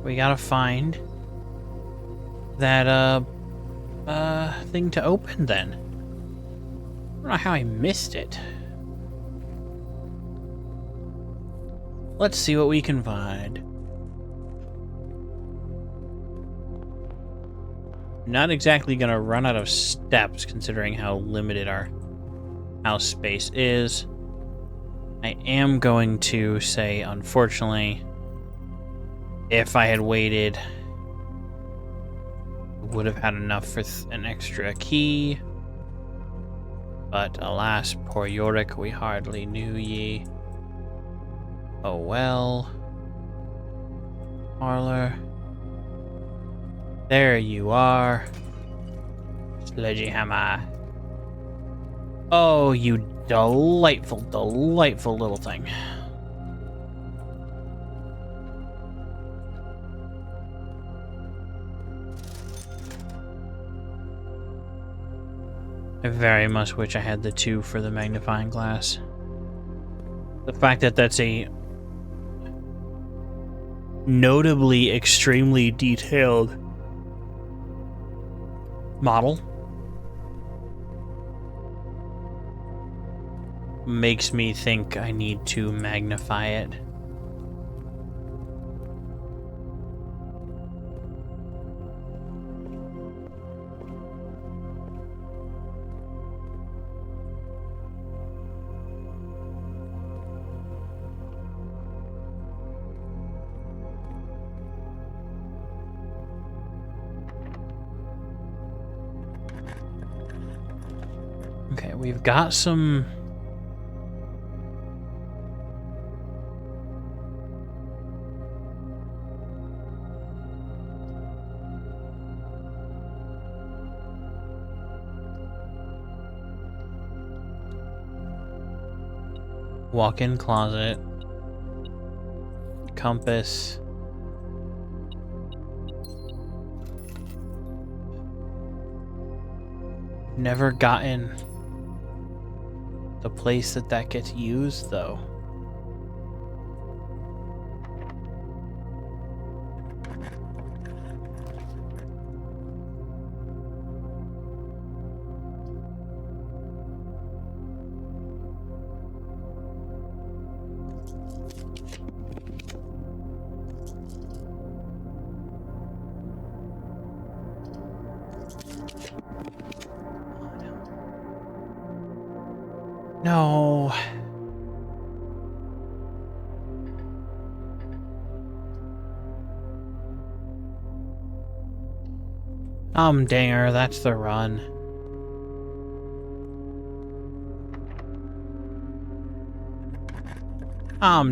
We gotta find that, thing to open then. I don't know how I missed it. Let's see what we can find. Not exactly gonna run out of steps considering how limited our house space is. I am going to say, unfortunately, if I had waited, would have had enough for an extra key. But alas, poor Yorick, we hardly knew ye. Oh well. Parlor. There you are. Sledgehammer. Oh, you delightful, delightful little thing. I very much wish I had the 2 for the magnifying glass. The fact that that's a notably extremely detailed model makes me think I need to magnify it. we've got some... walk-in closet. Compass. Never gotten the place that gets used, though. No. Dinger, that's the run.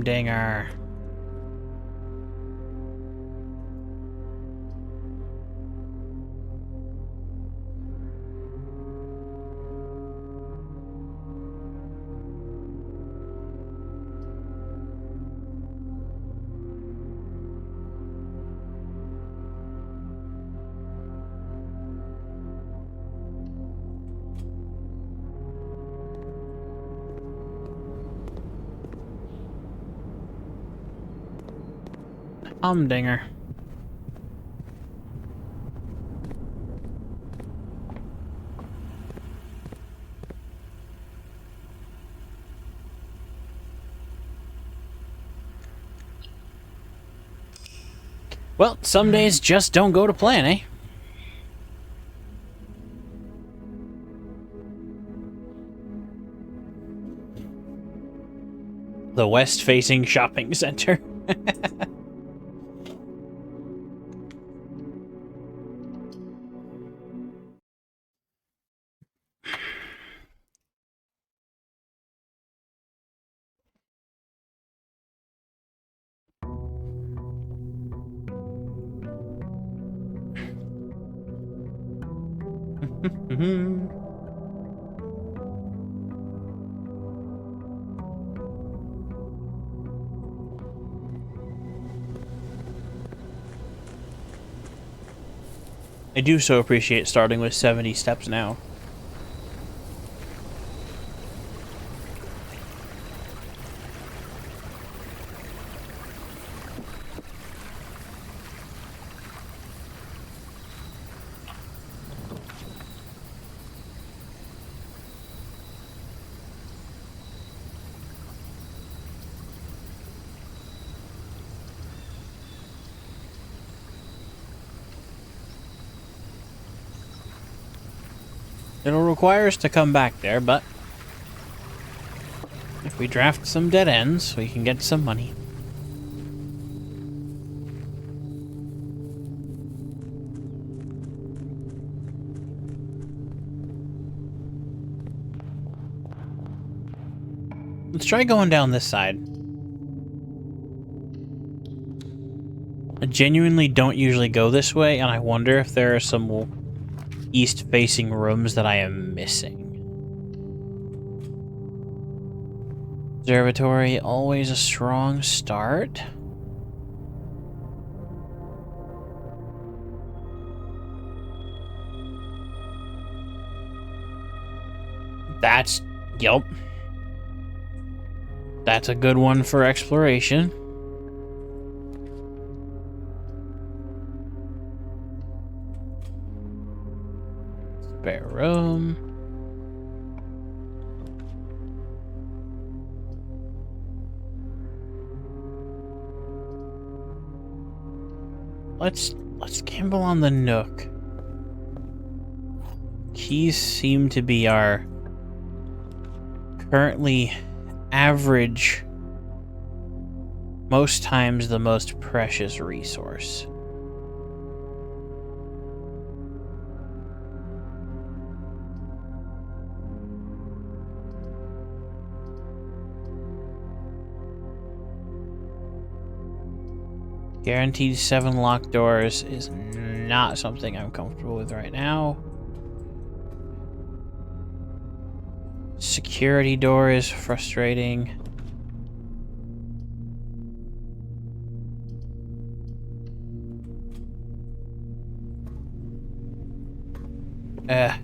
Dinger. Dinger. Well, some days just don't go to plan, eh? The west-facing shopping center. I do so appreciate starting with 70 steps now. It'll require us to come back there, but if we draft some dead ends, we can get some money. Let's try going down this side. I genuinely don't usually go this way, and I wonder if there are some east-facing rooms that I am missing. Observatory, always a strong start. Yup. That's a good one for exploration. Spare room. Let's gamble on the Nook. Keys seem to be our currently average, most times the most precious resource. Guaranteed 7 locked doors is not something I'm comfortable with right now. Security door is frustrating. Ugh.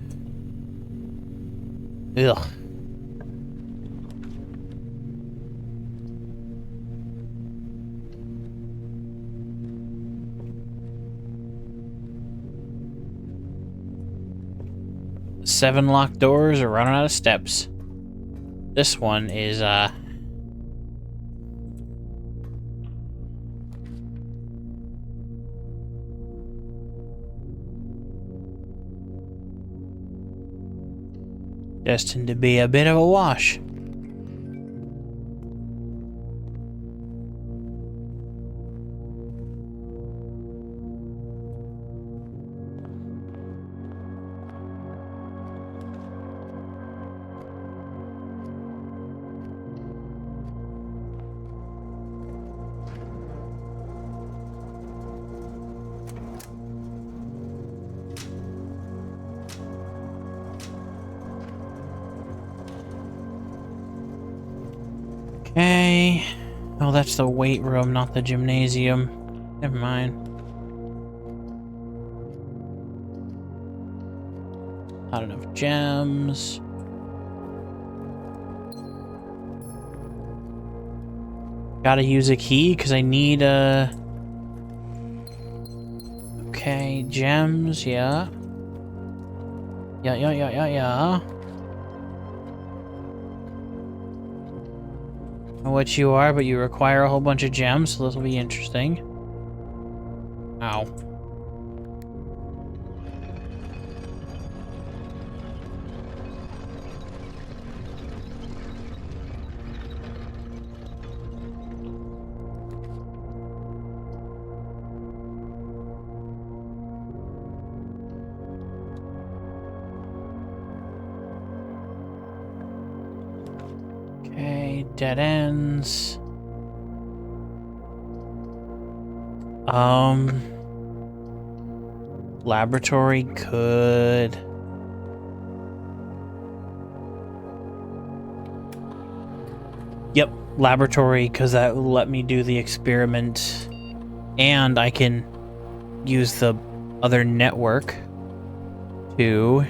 Seven locked doors are running out of steps. This one is, destined to be a bit of a wash. Okay. Oh, that's the weight room, not the gymnasium. Never mind. Not enough gems. Gotta use a key because I need a... Okay, gems, yeah. Yeah. Know what you are, but you require a whole bunch of gems, so this will be interesting. Ow. Okay, dead ends. Laboratory could... Yep, laboratory, because that will let me do the experiment. And I can use the other network to...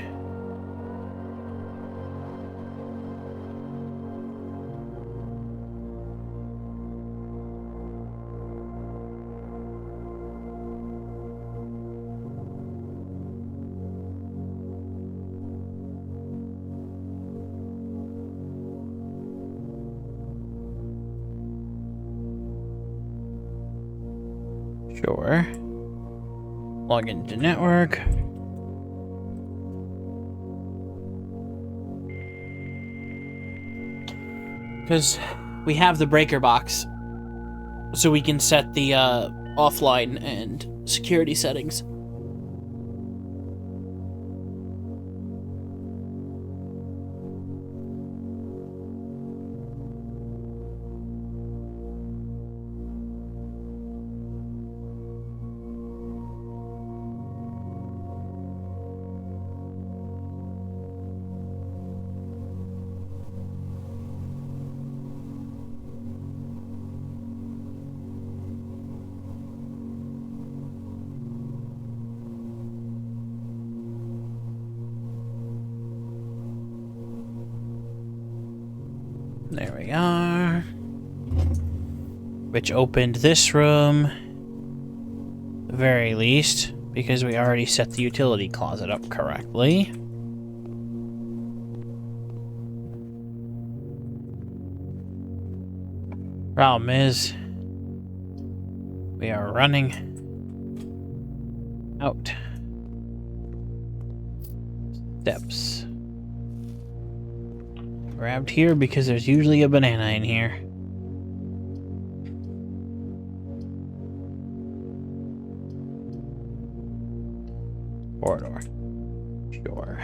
Sure. Log into network. Because we have the breaker box, so we can set the offline and security settings. There we are. Which opened this room, at the very least, because we already set the utility closet up correctly. Problem is, we are running out steps. Grabbed here because there's usually a banana in here. Corridor. Sure.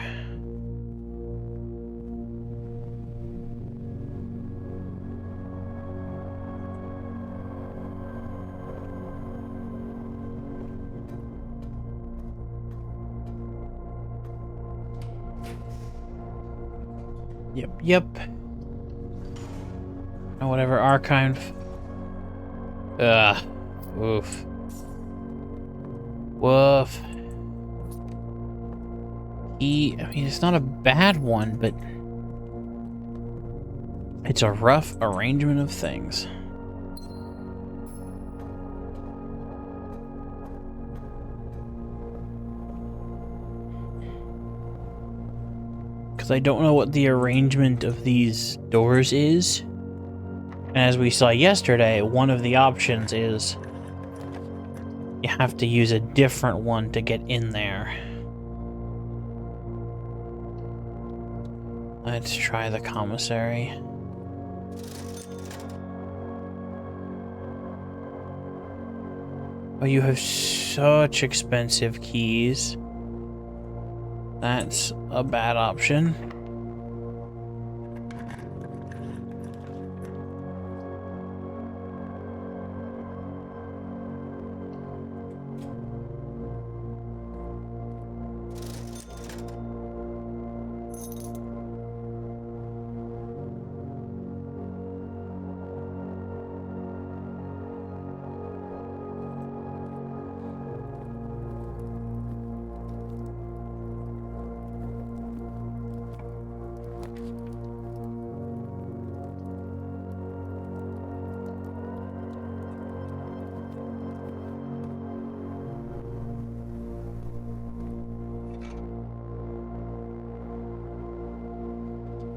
Yep. And whatever archive. Ugh. Woof. Woof. I mean, it's not a bad one, but it's a rough arrangement of things. Because I don't know what the arrangement of these doors is. And as we saw yesterday, one of the options is you have to use a different one to get in there. Let's try the commissary. Oh, you have such expensive keys. That's a bad option.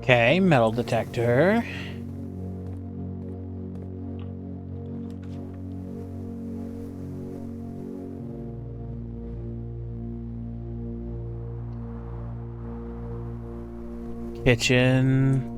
Okay, metal detector. Kitchen.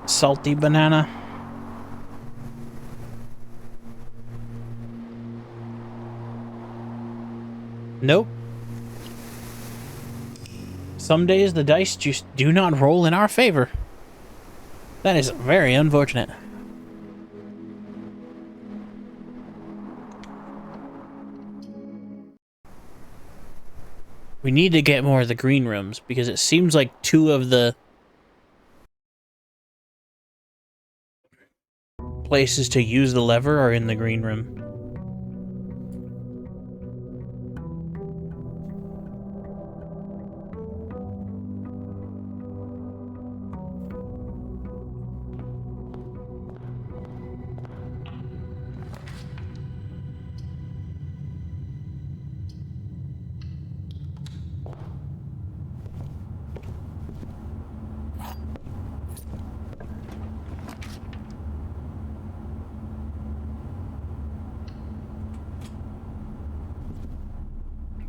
Salty banana. Nope. Some days the dice just do not roll in our favor. That is very unfortunate. We need to get more of the green rooms, because it seems like two of the places to use the lever are in the green room.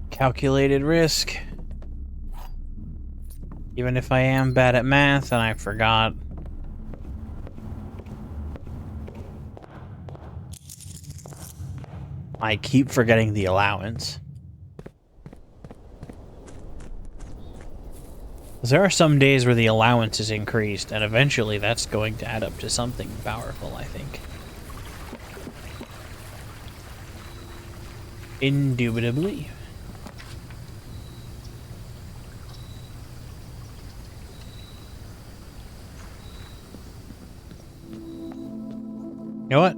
Calculated risk. Even if I am bad at math and I forgot. I keep forgetting the allowance. There are some days where the allowance is increased, and eventually that's going to add up to something powerful, I think. Indubitably. You know what?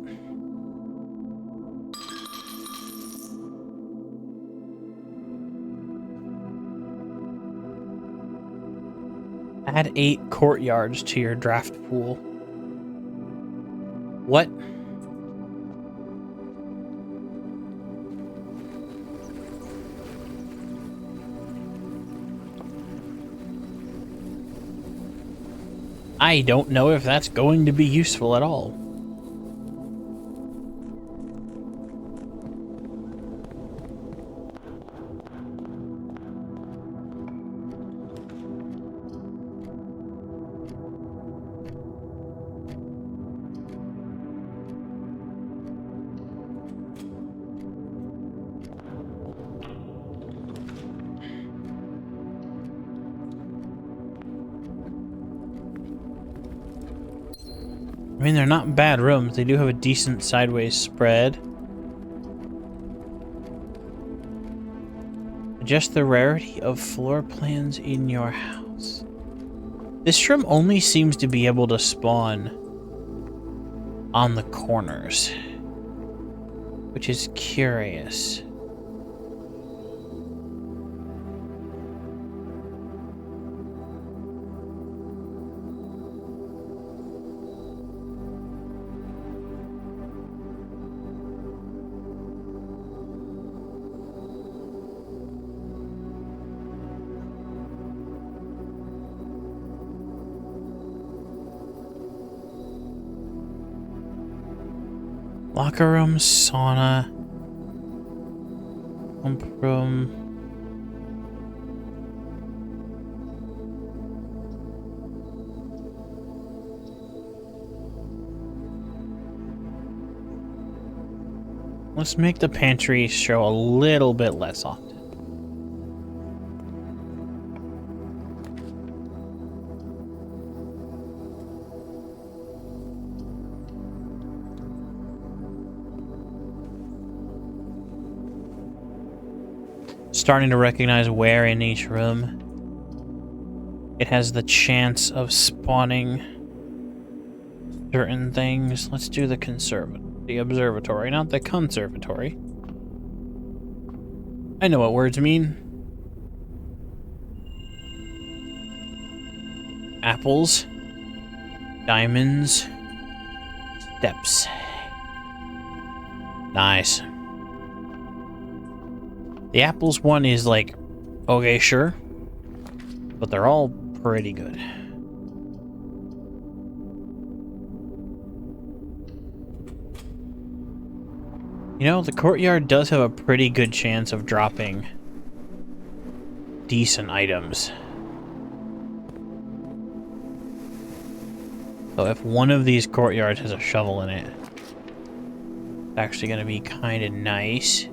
Add 8 courtyards to your draft pool. What? I don't know if that's going to be useful at all. I mean, they're not bad rooms. They do have a decent sideways spread. Adjust the rarity of floor plans in your house. This room only seems to be able to spawn on the corners, which is curious. Locker room, sauna, pump room. Let's make the pantry show a little bit less often. Starting to recognize where in each room it has the chance of spawning certain things. Let's do the observatory, not the conservatory. I know what words mean. Apples, diamonds, steps. Nice. The apples one is like, okay, sure, but they're all pretty good. You know, the courtyard does have a pretty good chance of dropping decent items. So if one of these courtyards has a shovel in it, it's actually going to be kind of nice.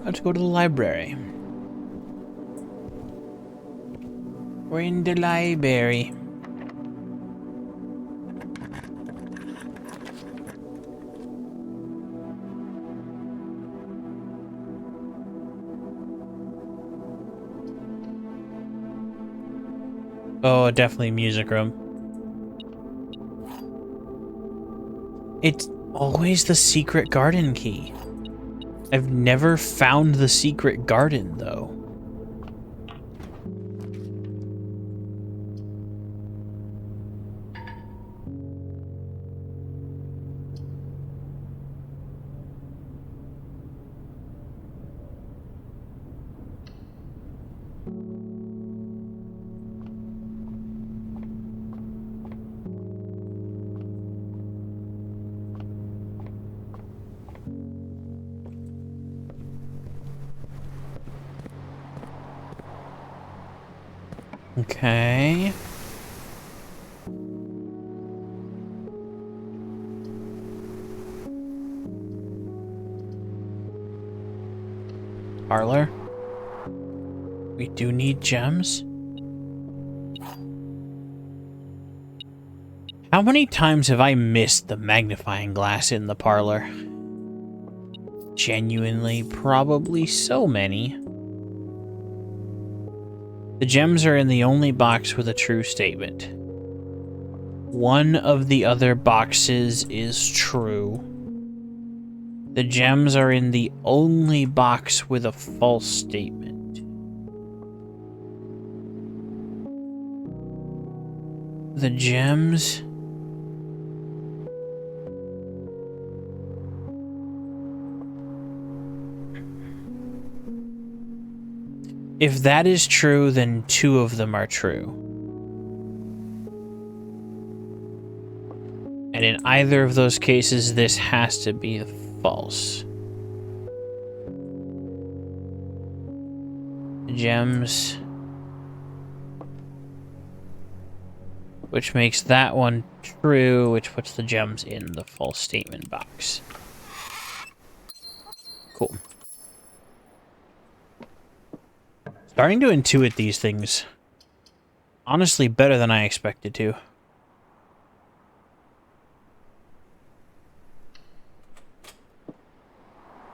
Let's go to the library. We're in the library. Oh, definitely music room. It's always the secret garden key. I've never found the secret garden, though. Okay. Parlor. We do need gems. How many times have I missed the magnifying glass in the parlor? Genuinely, probably so many. The gems are in the only box with a true statement. One of the other boxes is true. The gems are in the only box with a false statement. The gems... If that is true, then 2 of them are true. And in either of those cases, this has to be false. Gems. Which makes that one true, which puts the gems in the false statement box. Cool. Starting to intuit these things. Honestly, better than I expected to.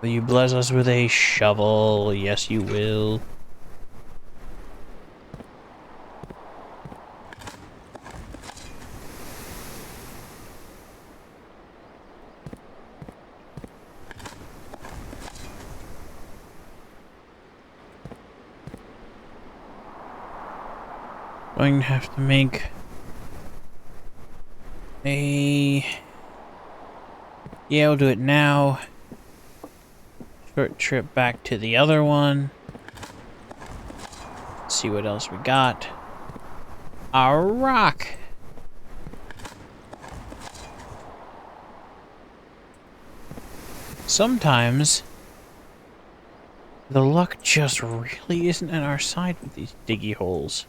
Will you bless us with a shovel? Yes, you will. Going to have to make a... Yeah, we'll do it now. Short trip back to the other one. Let's see what else we got. A rock! Sometimes the luck just really isn't on our side with these diggy holes.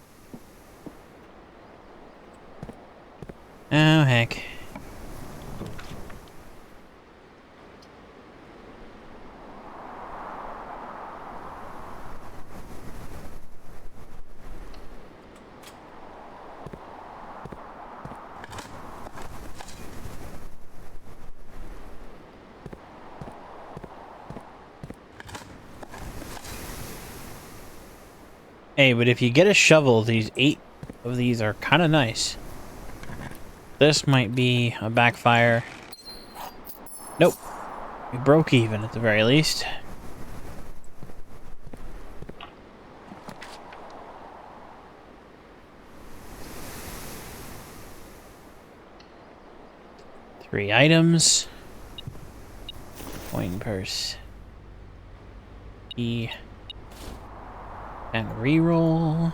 Oh, heck. Hey, but if you get a shovel, these 8 of these are kind of nice. This might be a backfire. Nope. We broke even at the very least. Three items. Coin purse. E. And reroll.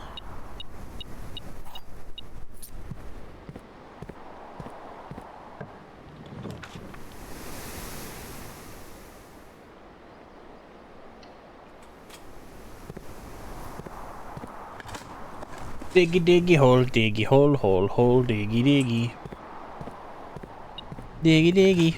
Diggy diggy hole, hole, diggy diggy. Diggy diggy.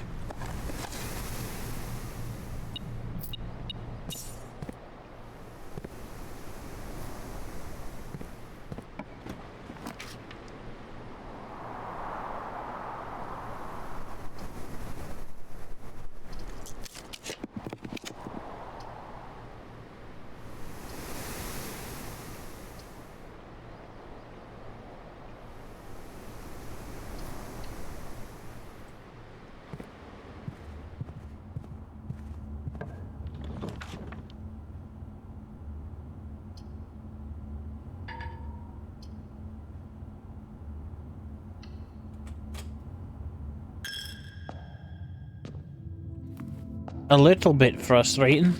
A little bit frustrating.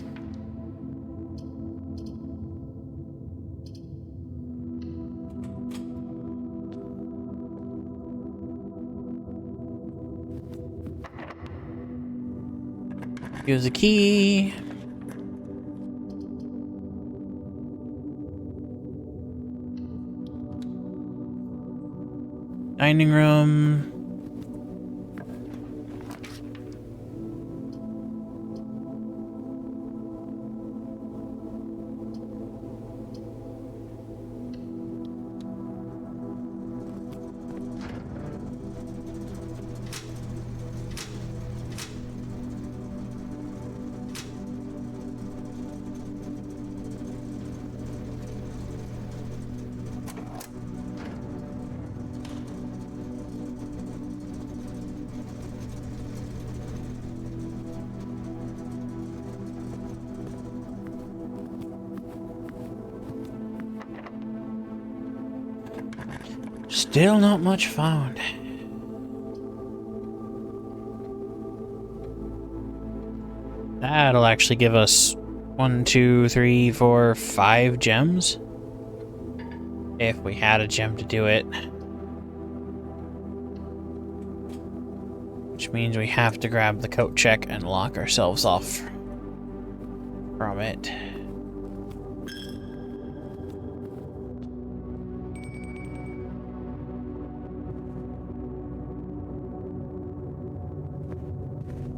Here's the key. Dining room. Still not much found. That'll actually give us 1, 2, 3, 4, 5 gems. If we had a gem to do it. Which means we have to grab the coat check and lock ourselves off from it.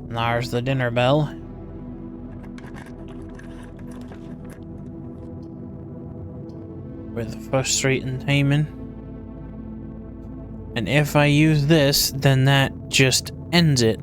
There's the dinner bell. With the first street in Taman. And if I use this, then that just ends it.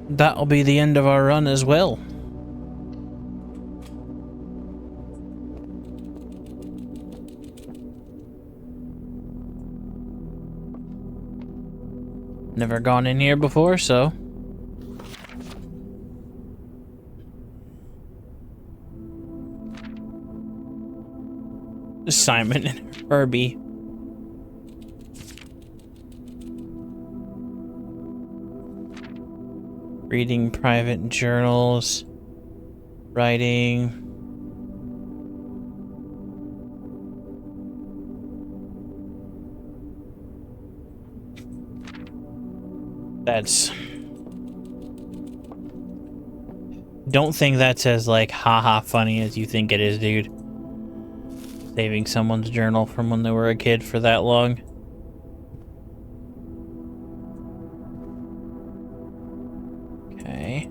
That'll be the end of our run as well. Never gone in here before, so... Simon and Herbie. Reading private journals. Writing. That's... Don't think that's as, like, haha funny as you think it is, dude. Saving someone's journal from when they were a kid for that long. Okay.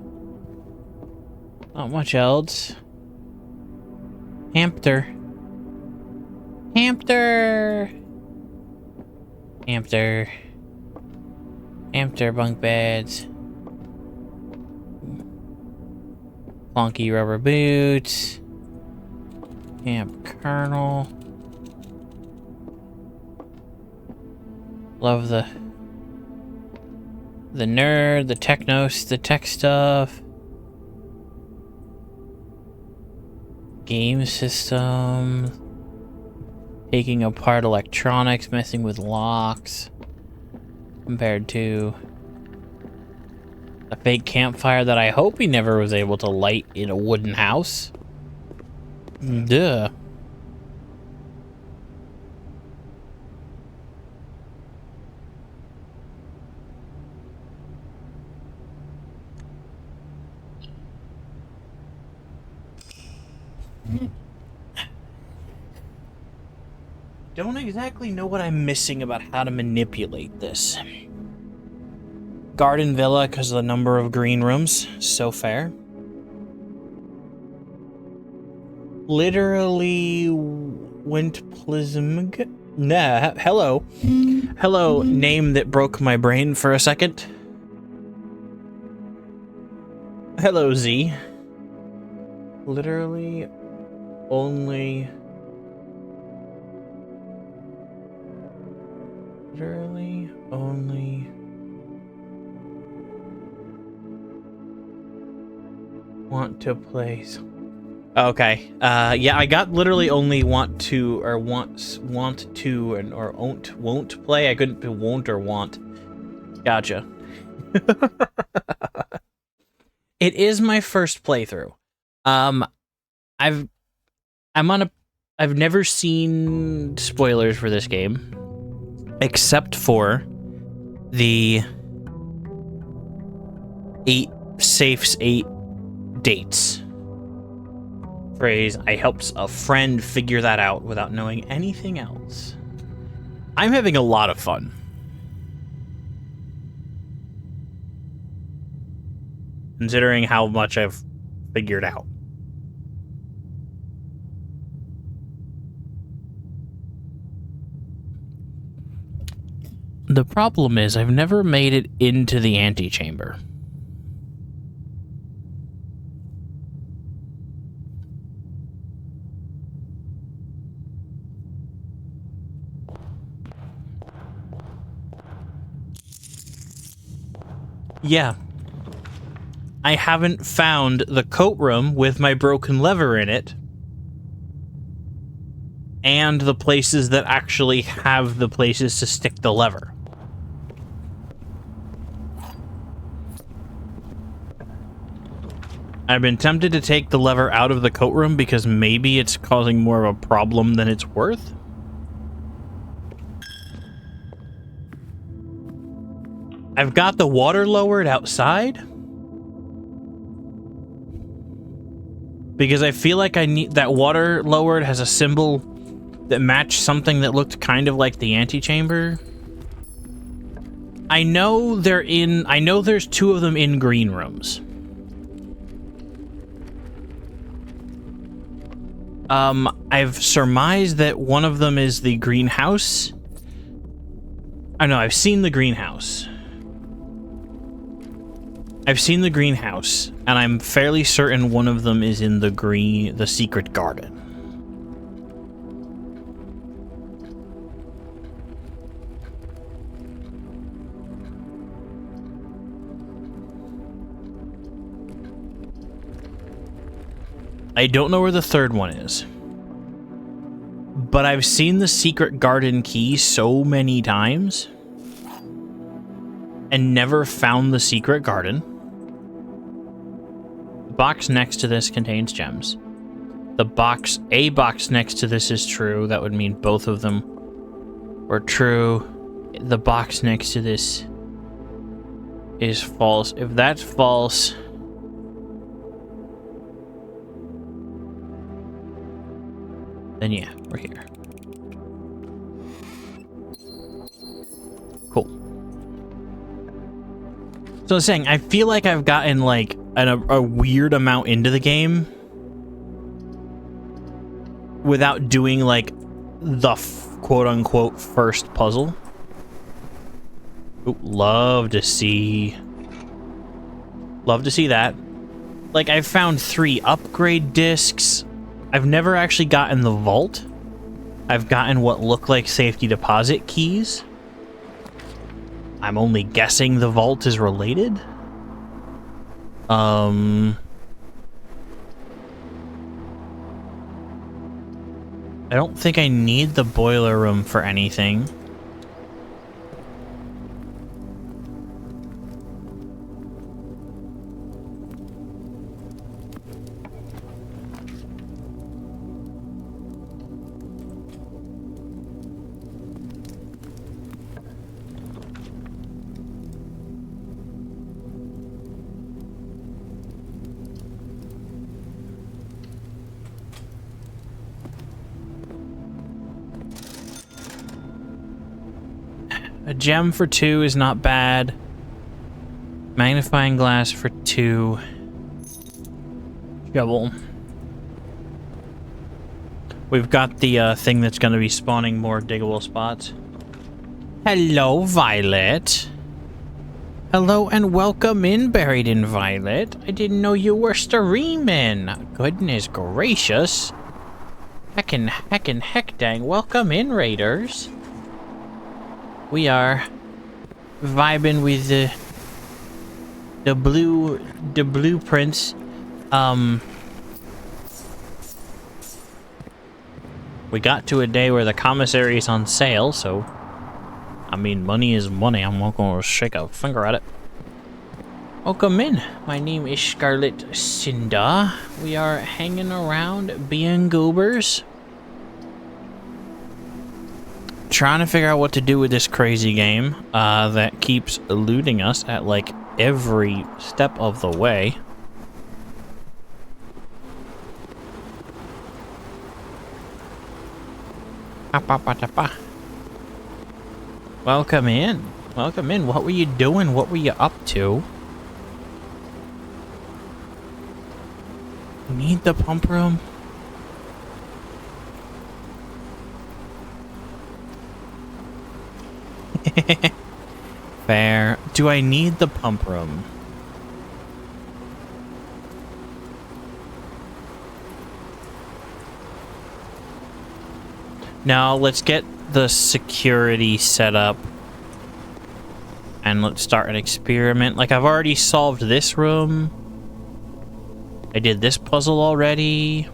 Not much else. Hamster. Hamster! Hamster. Hamster bunk beds. Clunky rubber boots. Camp Colonel. Love the nerd, the technos, the tech stuff. Game system. Taking apart electronics, messing with locks. Compared to a fake campfire that I hope he never was able to light in a wooden house. Duh. Don't exactly know what I'm missing about how to manipulate this. Garden Villa because of the number of green rooms. So fair. Literally went plism. Nah, hello. Hello, name that broke my brain for a second. Hello, Z. Literally only want to play. Okay. Yeah, I got literally only want to or want to and or won't play. I couldn't do won't or want. Gotcha. It is my first playthrough. I've never seen spoilers for this game except for the 8 dates phrase. I helped a friend figure that out without knowing anything else. I'm having a lot of fun. Considering how much I've figured out. The problem is I've never made it into the antechamber. Yeah. I haven't found the coat room with my broken lever in it. And the places that actually have the places to stick the lever. I've been tempted to take the lever out of the coat room because maybe it's causing more of a problem than it's worth. I've got the water lowered outside. Because I feel like I need that water lowered has a symbol that matched something that looked kind of like the antechamber. I know there's two of them in green rooms. I've surmised that one of them is the greenhouse. I know, I've seen the greenhouse. I've seen the greenhouse, and I'm fairly certain one of them is in the secret garden. I don't know where the third one is. But I've seen the secret garden key so many times and never found the secret garden. The box next to this contains gems. A box next to this is true. That would mean both of them were true. The box next to this is false. If that's false, then yeah, we're here. Cool. So I was saying, I feel like I've gotten like a weird amount into the game without doing like the quote-unquote first puzzle. Ooh, love to see that. Like, I've found 3 upgrade discs. I've never actually gotten the vault. I've gotten what look like safety deposit keys. I'm only guessing the vault is related. I don't think I need the boiler room for anything. A gem for 2 is not bad. Magnifying glass for 2. Shovel. We've got the thing that's going to be spawning more diggable spots. Hello, Violet. Hello and welcome in, Buried in Violet. I didn't know you were streaming. Goodness gracious. Heck dang. Welcome in, Raiders. We are vibing with the blueprints. We got to a day where the commissary is on sale, so I mean, money is money. I'm not gonna shake a finger at it. Welcome in. My name is Scarlet Cinda. We are hanging around being goobers. Trying to figure out what to do with this crazy game that keeps eluding us at like every step of the way. Welcome in. Welcome in. What were you doing? What were you up to? Need the pump room? Fair. Do I need the pump room? Now, let's get the security set up And let's start an experiment. Like, I've already solved this room. I did this puzzle already.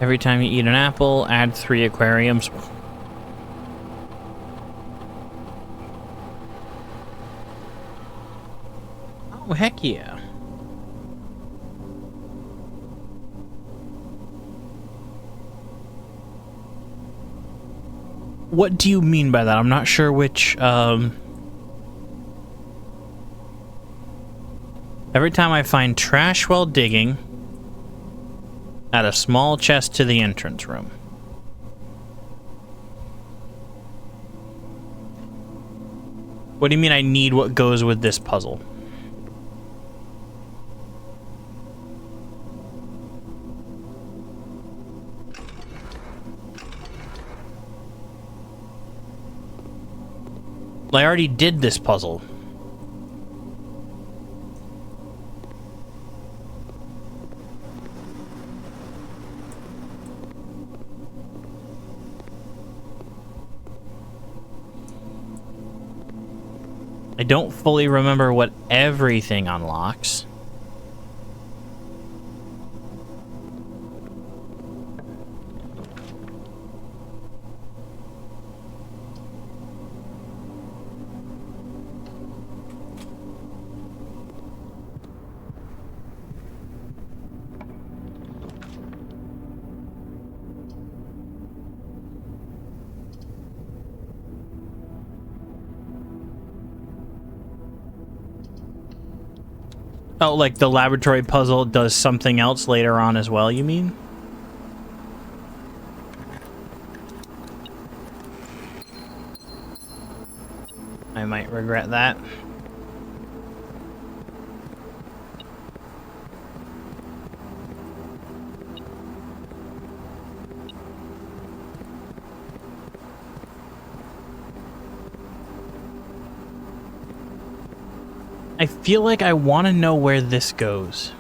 Every time you eat an apple, add 3 aquariums. Oh, heck yeah. What do you mean by that? I'm not sure which, Every time I find trash while digging, add a small chest to the entrance room. What do you mean I need what goes with this puzzle? I already did this puzzle. I don't fully remember what everything unlocks. Oh, like the laboratory puzzle does something else later on as well, you mean? I might regret that. I feel like I want to know where this goes.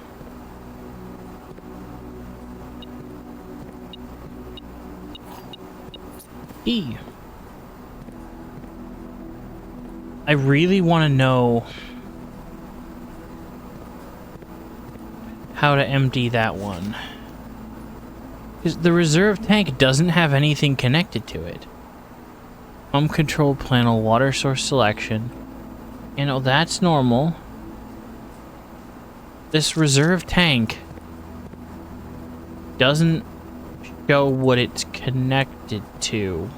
E. I really want to know how to empty that one. Because the reserve tank doesn't have anything connected to it. Pump control panel, water source selection. You know, that's normal. This reserve tank doesn't show what it's connected to.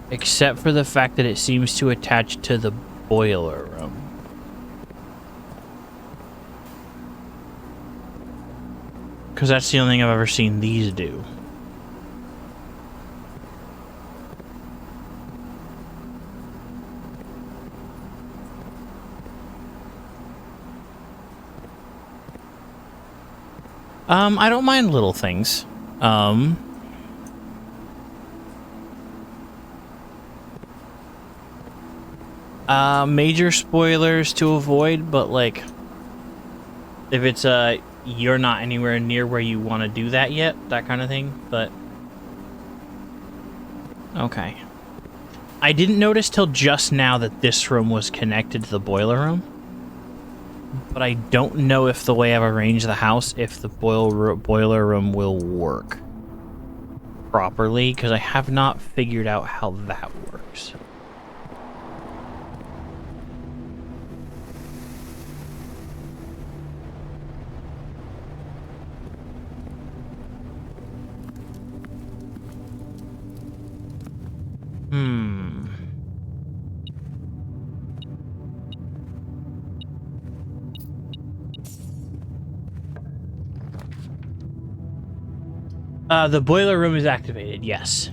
Except for the fact that it seems to attach to the boiler room. Because that's the only thing I've ever seen these do. I don't mind little things. Major spoilers to avoid, but like, if it's you're not anywhere near where you want to do that yet, that kind of thing, but okay. I didn't notice till just now that this room was connected to the boiler room, but I don't know if the way I've arranged the house, if the boiler room will work properly, because I have not figured out how that works. The boiler room is activated, yes.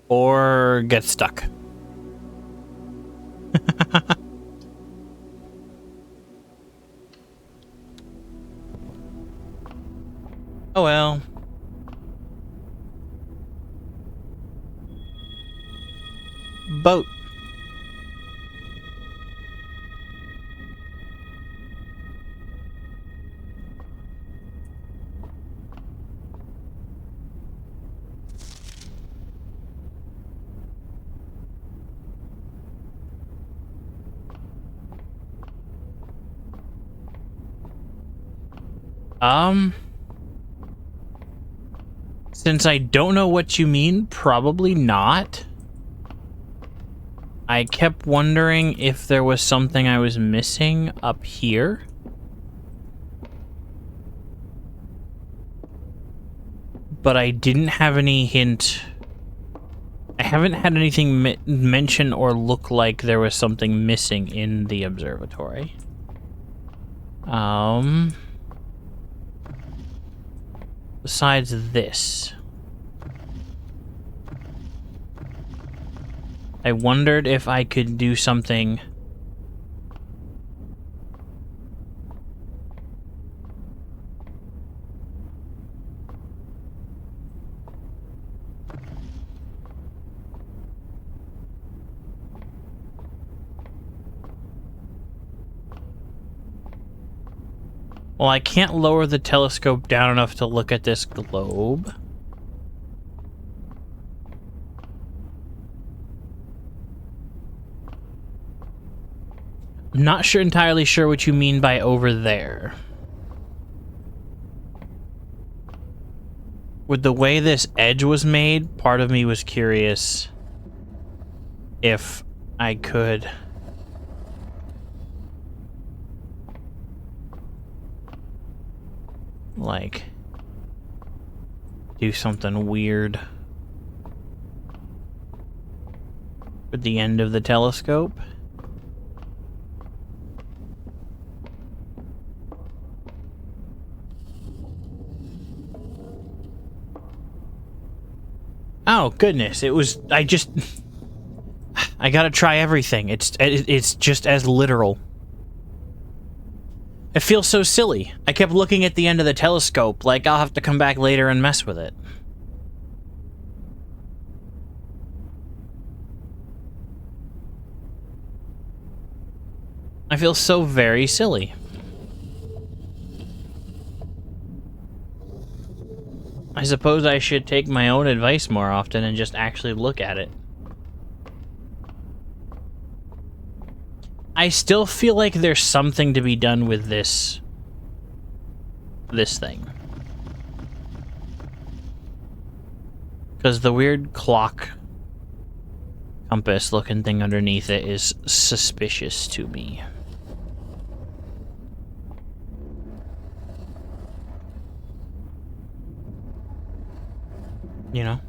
Or get stuck. Oh well. Boat. Since I don't know what you mean, probably not. I kept wondering if there was something I was missing up here. But I didn't have any hint. I haven't had anything mention or look like there was something missing in the observatory. Besides this. I wondered if I could do something. Well, I can't lower the telescope down enough to look at this globe. I'm not entirely sure what you mean by over there. With the way this edge was made, part of me was curious if I could... like... do something weird with the end of the telescope. Oh, goodness. It was... I gotta try everything. It's just as literal. It feels so silly. I kept looking at the end of the telescope, like I'll have to come back later and mess with it. I feel so very silly. I suppose I should take my own advice more often and just actually look at it. I still feel like there's something to be done with this thing. Because the weird clock compass looking thing underneath it is suspicious to me. You know?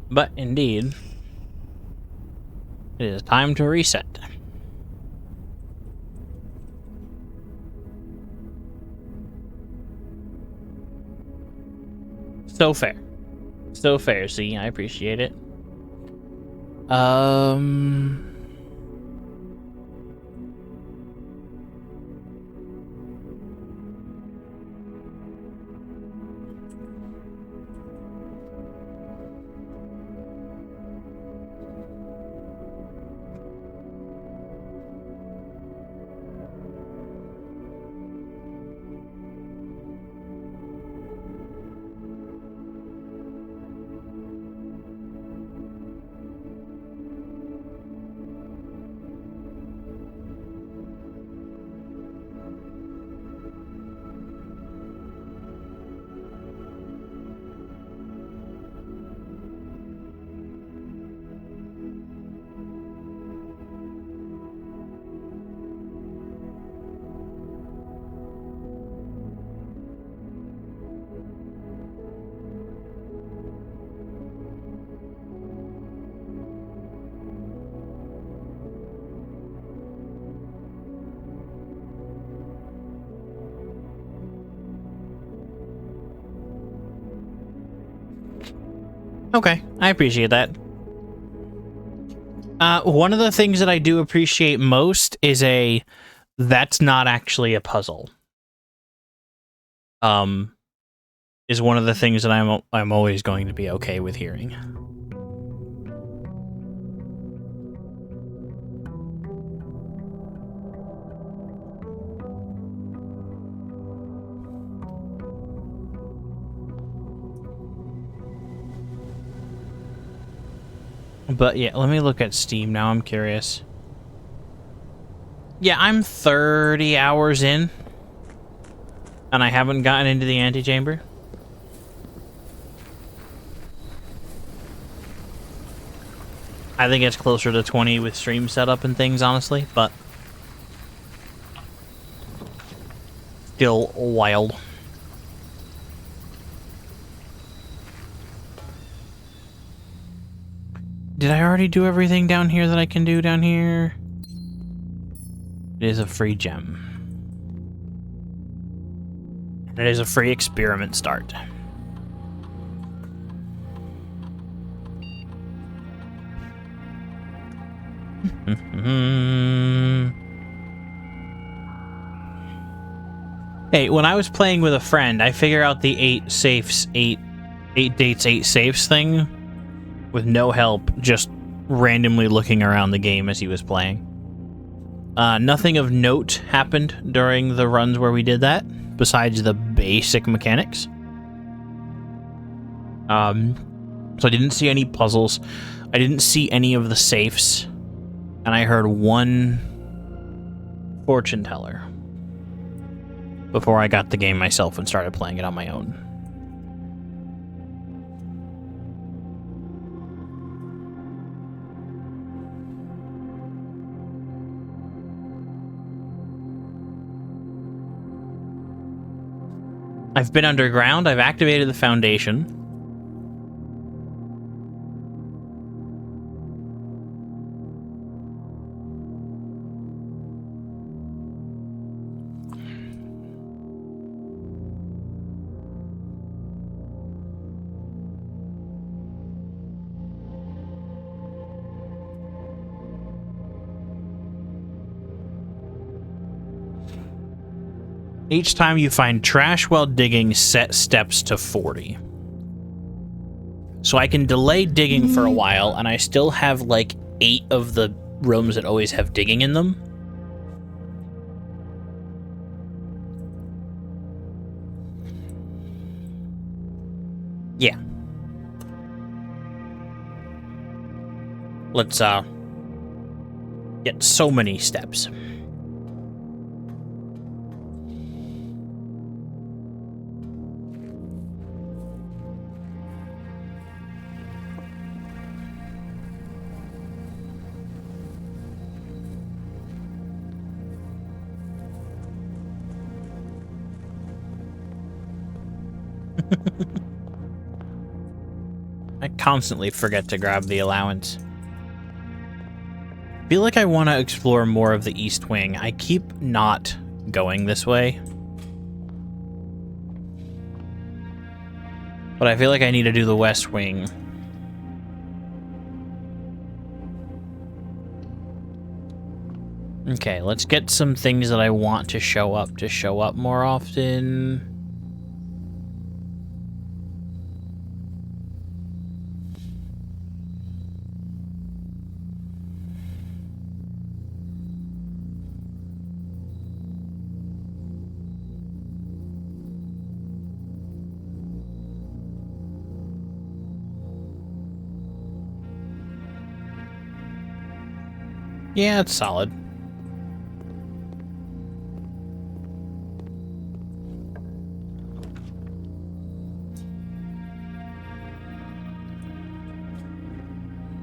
But indeed, it is time to reset. So fair. So fair, see, I appreciate it. Okay, I appreciate that. One of the things that I do appreciate most is that's not actually a puzzle. Is one of the things that I'm always going to be okay with hearing. But yeah, let me look at Steam now. I'm curious. Yeah, I'm 30 hours in, and I haven't gotten into the antechamber. I think it's closer to 20 with stream setup and things, honestly, but still wild. Did I already do everything down here that I can do down here? It is a free gem. And it is a free experiment start. Hey, when I was playing with a friend, I figured out the 8 dates, 8 safes thing with no help, just randomly looking around the game as he was playing. Nothing of note happened during the runs where we did that, besides the basic mechanics. So I didn't see any puzzles. I didn't see any of the safes. And I heard one fortune teller before I got the game myself and started playing it on my own. I've been underground. I've activated the foundation. Each time you find trash while digging, set steps to 40. So I can delay digging for a while, and I still have like 8 of the rooms that always have digging in them. Yeah. Let's get so many steps. I constantly forget to grab the allowance. I feel like I want to explore more of the East Wing. I keep not going this way. But I feel like I need to do the West Wing. Okay, let's get some things that I want to show up more often. Yeah, it's solid.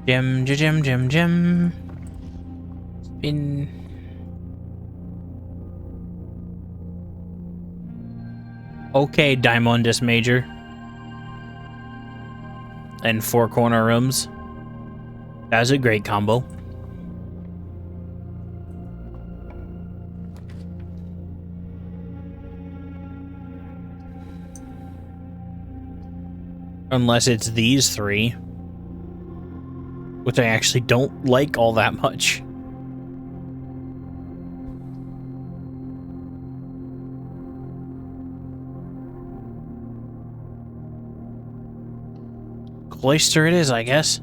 Gem. Spin. Okay, Diamondus Major. And 4 corner rooms. That was a great combo. Unless it's these three. Which I actually don't like all that much. Cloister it is, I guess.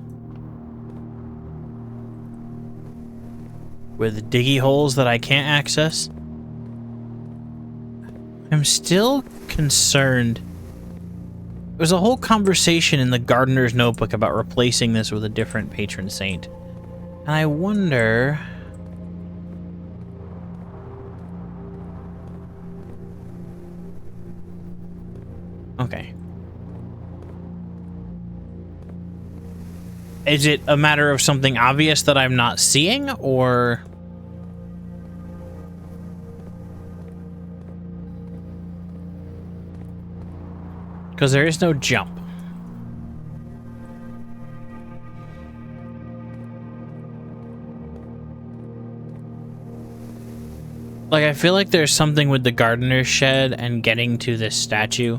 With diggy holes that I can't access. I'm still concerned. There's a whole conversation in the Gardener's Notebook about replacing this with a different patron saint. And I wonder... Okay. Is it a matter of something obvious that I'm not seeing, or... Because there is no jump. Like, I feel like there's something with the gardener's shed and getting to this statue.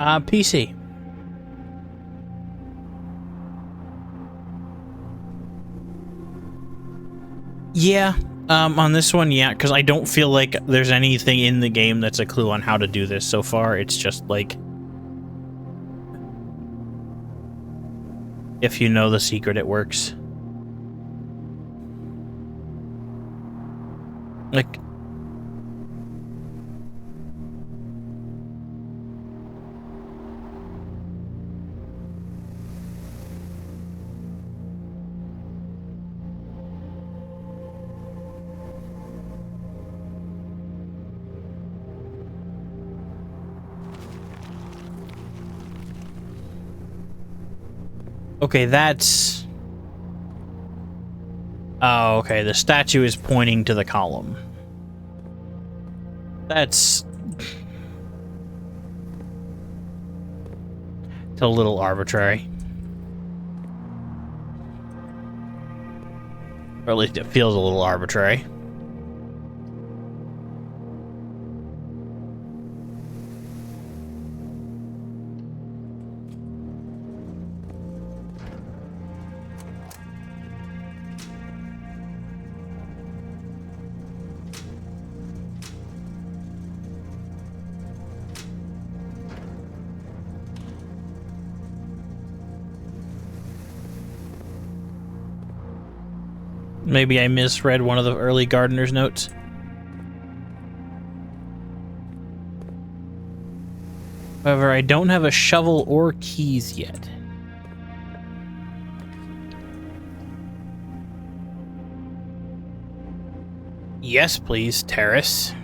PC. Yeah, on this one, yeah, because I don't feel like there's anything in the game that's a clue on how to do this so far. It's just like, if you know the secret, it works. Like, okay, that's... Oh, okay, the statue is pointing to the column. That's... It's a little arbitrary. Or at least it feels a little arbitrary. Maybe I misread one of the early gardener's notes. However, I don't have a shovel or keys yet. Yes, please, Terrace.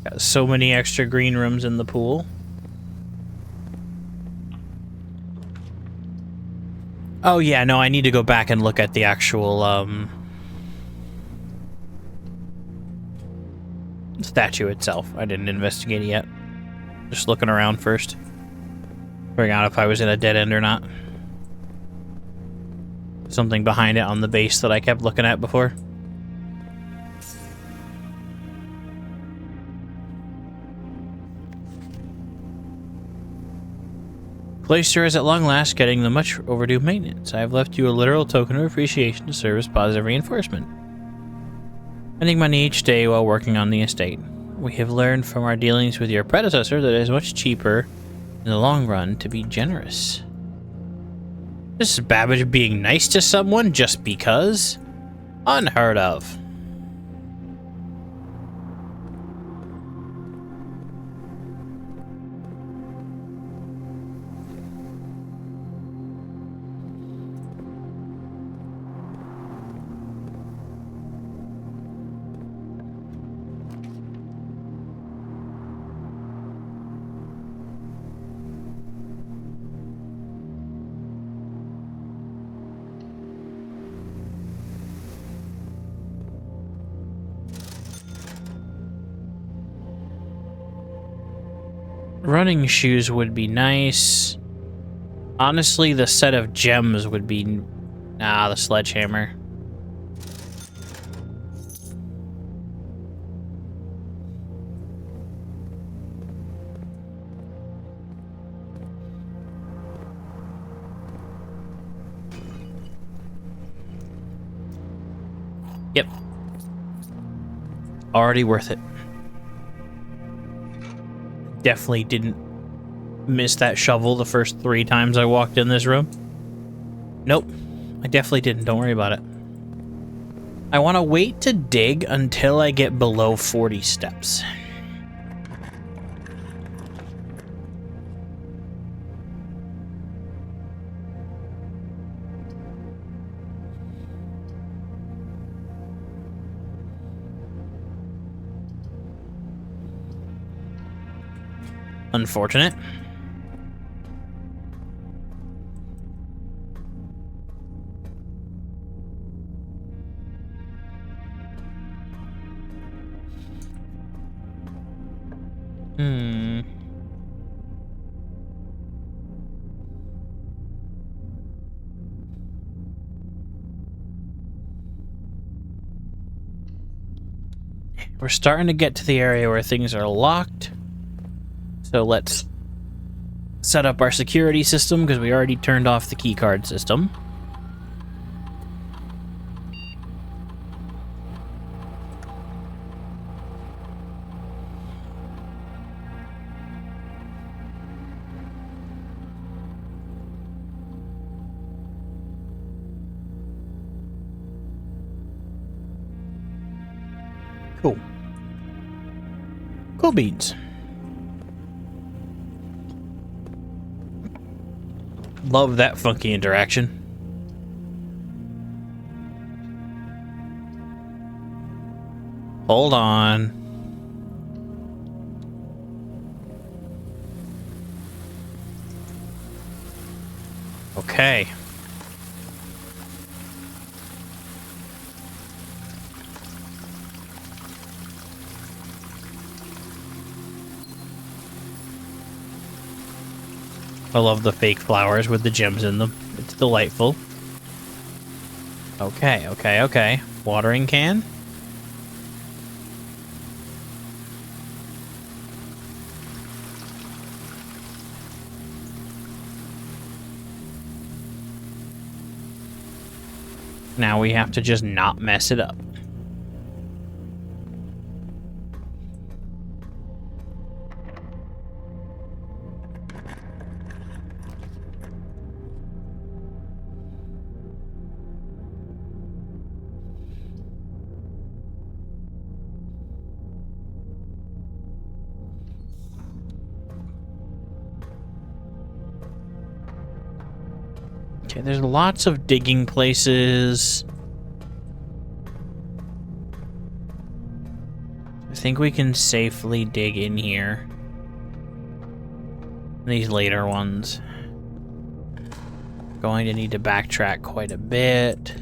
Got so many extra green rooms in the pool. Oh yeah, no, I need to go back and look at the actual, statue itself. I didn't investigate it yet. Just looking around first. Figuring out if I was in a dead end or not. Something behind it on the base that I kept looking at before. Cloister is at long last getting the much overdue maintenance. I have left you a literal token of appreciation to serve as positive reinforcement. Spending money each day while working on the estate. We have learned from our dealings with your predecessor that it is much cheaper in the long run to be generous. This is Babbage being nice to someone just because? Unheard of. Running shoes would be nice. Honestly, the set of gems would be... Nah, the sledgehammer. Yep. Already worth it. Definitely didn't miss that shovel the first 3 times I walked in this room. Nope. I definitely didn't. Don't worry about it. I want to wait to dig until I get below 40 steps. Unfortunate. We're starting to get to the area where things are locked. So let's set up our security system because we already turned off the keycard system. Cool. Cool beans. Love that funky interaction. Hold on. Okay. I love the fake flowers with the gems in them. It's delightful. Okay, okay, okay. Watering can. Now we have to just not mess it up. Okay, there's lots of digging places. I think we can safely dig in here. These later ones. Going to need to backtrack quite a bit.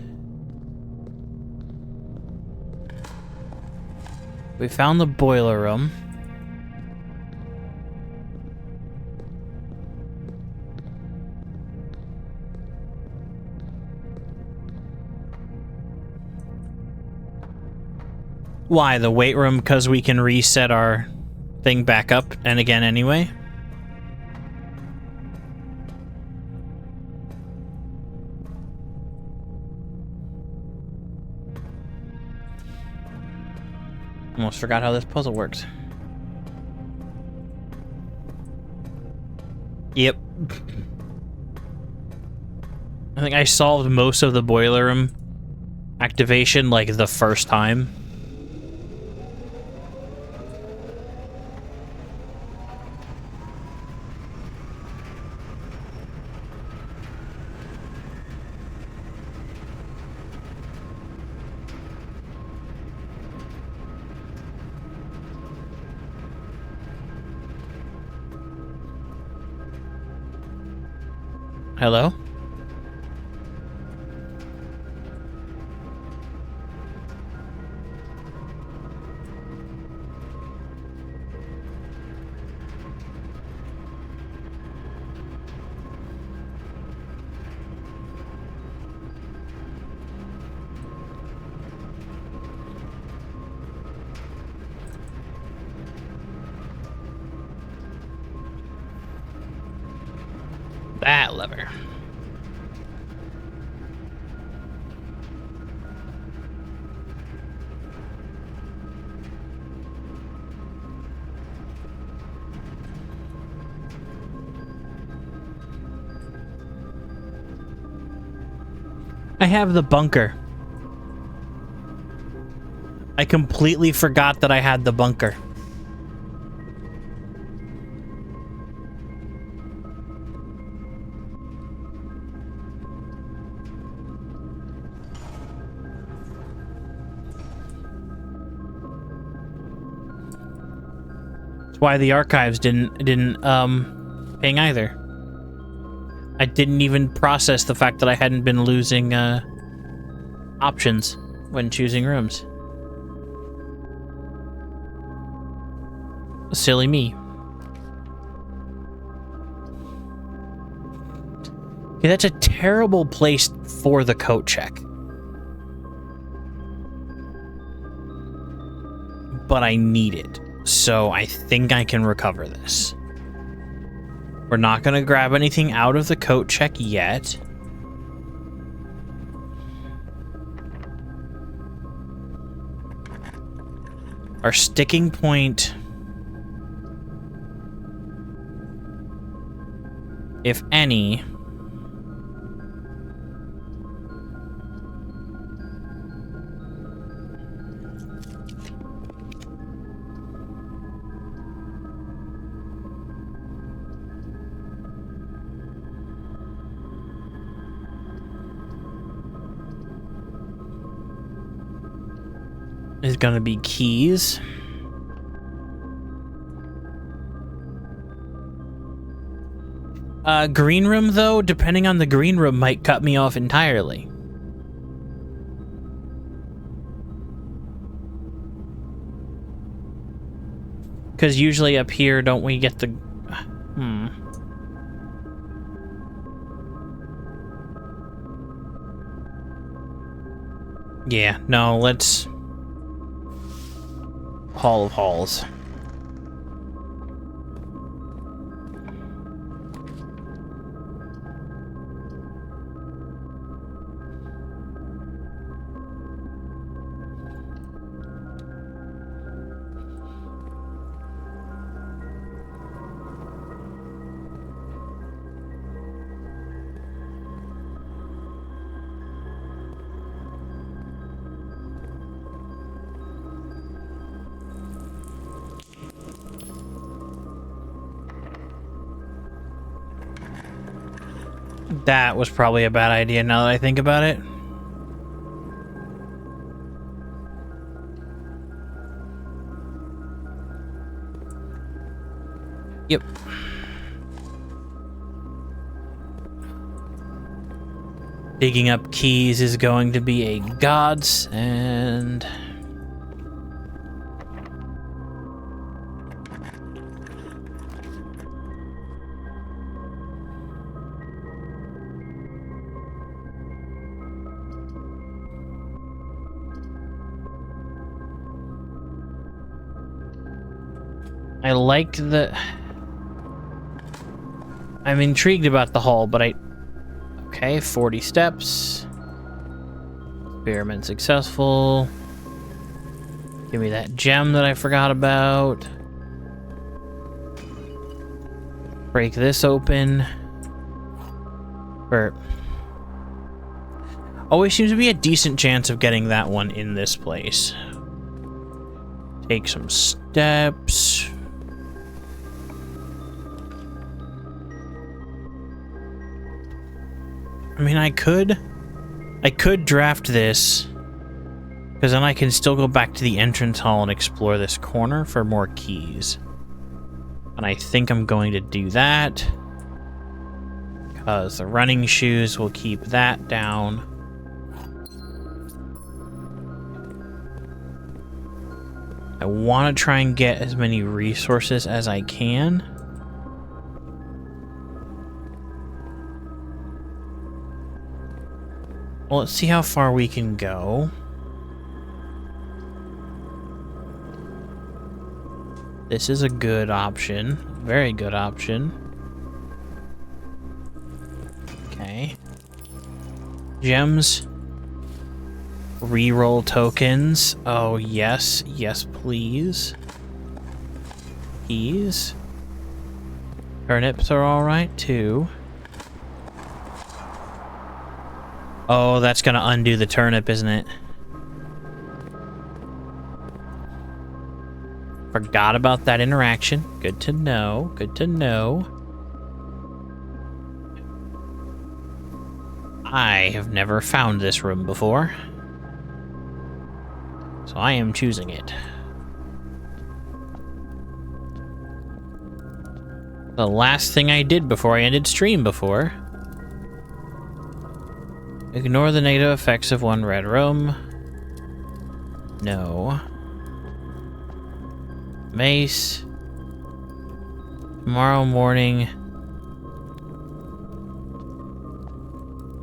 We found the boiler room. Why, the weight room? Because we can reset our thing back up and again anyway? Almost forgot how this puzzle works. Yep. I think I solved most of the boiler room activation like the first time. Hello? That lever. I have the bunker. I completely forgot that I had the bunker. That's why the archives didn't ping either. I didn't even process the fact that I hadn't been losing options when choosing rooms. Silly me. Okay, that's a terrible place for the coat check. But I need it, so I think I can recover this. We're not going to grab anything out of the coat check yet. Our sticking point, if any, is going to be keys. Green room, though, depending on the green room, might cut me off entirely. Because usually up here, don't we get the... Yeah, no, let's... Hall of Halls. That was probably a bad idea now that I think about it. Yep. Digging up keys is going to be a godsend. I liked the... I'm intrigued about the hall, but Okay, 40 steps. Experiment successful. Give me that gem that I forgot about. Break this open. Always seems to be a decent chance of getting that one in this place. Take some steps. I mean, I could draft this, because then I can still go back to the entrance hall and explore this corner for more keys. And I think I'm going to do that, because the running shoes will keep that down. I want to try and get as many resources as I can. Well, let's see how far we can go. This is a good option. Very good option. Okay. Gems. Reroll tokens. Oh, yes. Yes, please. Keys. Turnips are alright, too. Oh, that's gonna undo the turnip, isn't it? Forgot about that interaction. Good to know. Good to know. I have never found this room before, so I am choosing it. The last thing I did before I ended stream before. Ignore the negative effects of one red room. No. Mace. Tomorrow morning.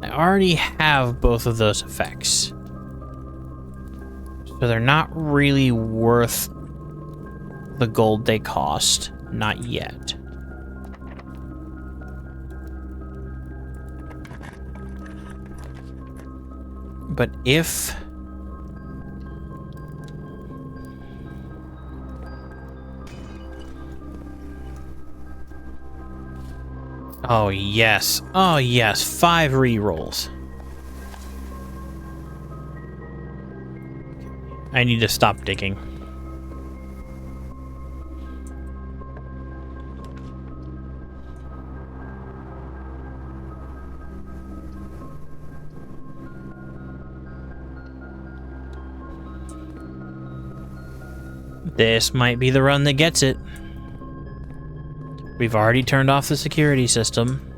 I already have both of those effects, so they're not really worth the gold they cost. Not yet. But if... Oh, yes. Oh, yes. 5 rerolls. I need to stop digging. This might be the run that gets it. We've already turned off the security system.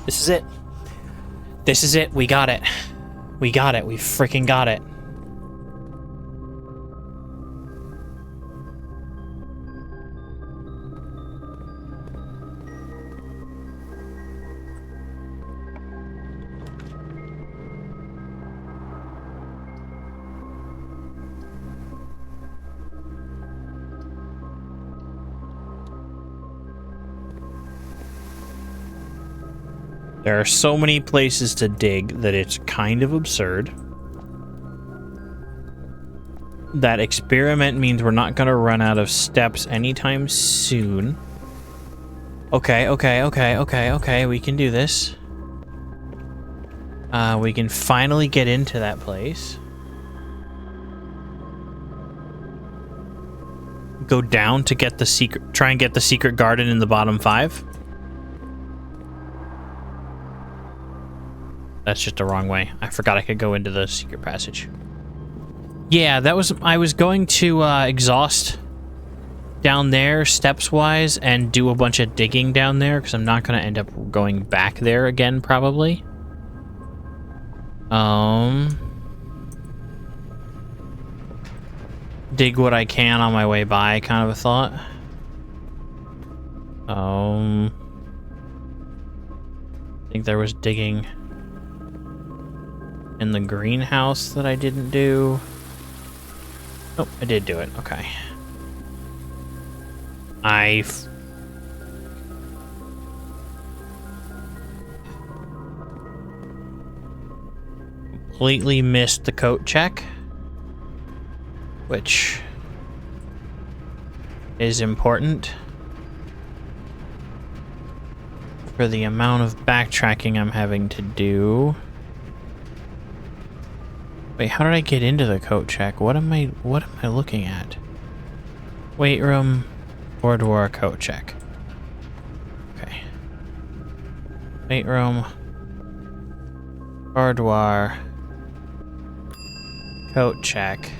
This is it. This is it. We got it. We got it. We freaking got it. There are so many places to dig that it's kind of absurd. That experiment means we're not going to run out of steps anytime soon. Okay, we can do this. We can finally get into that place. Go down to get the secret, try and get the secret garden in the bottom 5. That's just the wrong way. I forgot I could go into the secret passage. Yeah, that was... I was going to exhaust down there steps-wise and do a bunch of digging down there, because I'm not going to end up going back there again, probably. Dig what I can on my way by, kind of a thought. I think there was digging in the greenhouse that I didn't do. Oh, I did do it. Okay. I completely missed the coat check, which is important for the amount of backtracking I'm having to do. Wait, how did I get into the coat check? What am I looking at? Weight room, boudoir, coat check. Okay. Weight room, boudoir, coat check.